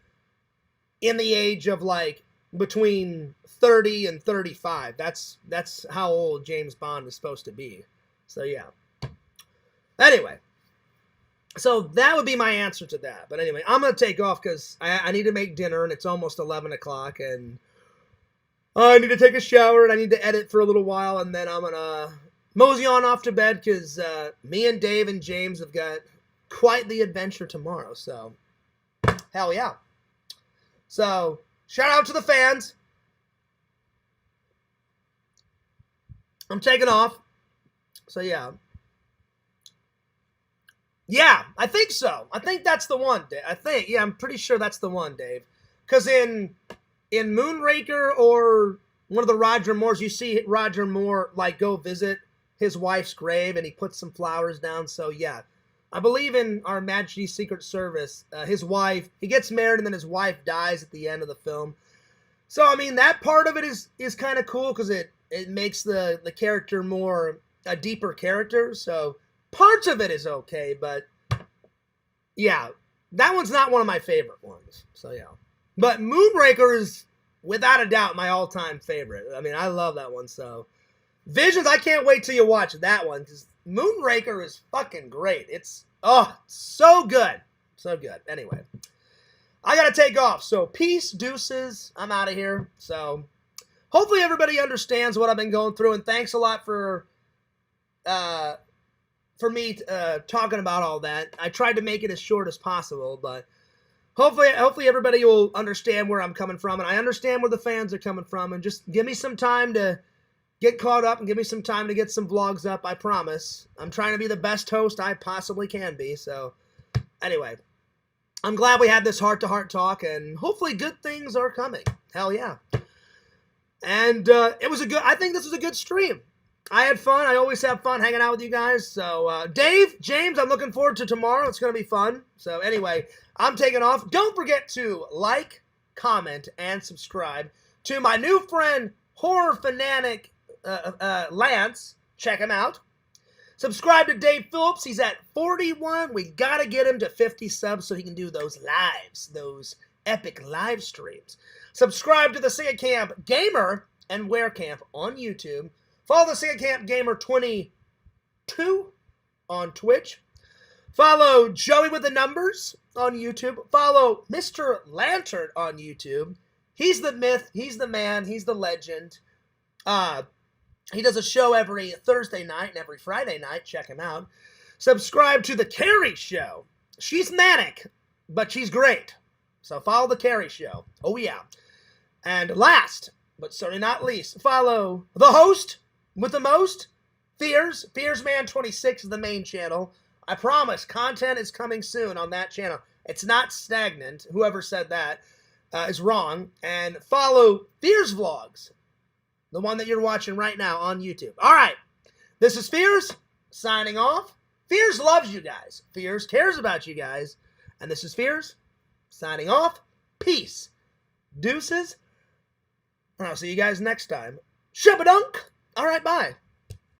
in the age of like between 30 and 35. That's how old James Bond is supposed to be. So yeah. Anyway, so that would be my answer to that. But anyway, I'm gonna take off because I need to make dinner and it's almost 11 o'clock and I need to take a shower and I need to edit for a little while and then I'm gonna mosey on off to bed because me and Dave and James have got quite the adventure tomorrow. So hell yeah. So shout out to the fans. I'm taking off. So yeah. Yeah, I think so. I think that's the one, Dave. I'm pretty sure that's the one, Dave. Because in Moonraker or one of the Roger Moores, you see Roger Moore, like, go visit his wife's grave, and he puts some flowers down. So, yeah. I believe in Our Majesty's Secret Service, his wife, he gets married, and then his wife dies at the end of the film. So, I mean, that part of it is kind of cool, because it makes the character more a deeper character, so parts of it is okay, but yeah, that one's not one of my favorite ones. So yeah, but Moonraker is without a doubt my all-time favorite. I mean, I love that one. So Visions, I can't wait till you watch that one because Moonraker is fucking great. It's so good, so good. Anyway, I gotta take off. So peace, deuces. I'm out of here. So hopefully everybody understands what I've been going through, and thanks a lot for me talking about all that. I tried to make it as short as possible, but hopefully everybody will understand where I'm coming from, and I understand where the fans are coming from, and just give me some time to get caught up and give me some time to get some vlogs up, I promise. I'm trying to be the best host I possibly can be, so anyway. I'm glad we had this heart-to-heart talk, and hopefully good things are coming. Hell yeah. And I think this was a good stream. I had fun. I always have fun hanging out with you guys. So, Dave, James, I'm looking forward to tomorrow. It's going to be fun. So, anyway, I'm taking off. Don't forget to like, comment, and subscribe to my new friend, Horror Fanatic Lance. Check him out. Subscribe to Dave Phillips. He's at 41. We got to get him to 50 subs so he can do those lives, those epic live streams. Subscribe to the Sega Camp Gamer and Wear Camp on YouTube. Follow the Sega Camp Gamer 22 on Twitch. Follow Joey with the Numbers on YouTube. Follow Mr. Lantern on YouTube. He's the myth. He's the man. He's the legend. He does a show every Thursday night and every Friday night. Check him out. Subscribe to The Carrie Show. She's manic, but she's great. So follow The Carrie Show. Oh, yeah. And last, but certainly not least, follow the host with the most, FearsMan26 is the main channel. I promise, content is coming soon on that channel. It's not stagnant. Whoever said that is wrong. And follow Fears Vlogs, the one that you're watching right now on YouTube. All right, this is Fears signing off. Fears loves you guys. Fears cares about you guys. And this is Fears signing off. Peace. Deuces. And I'll see you guys next time. Shabadunk. All right, bye.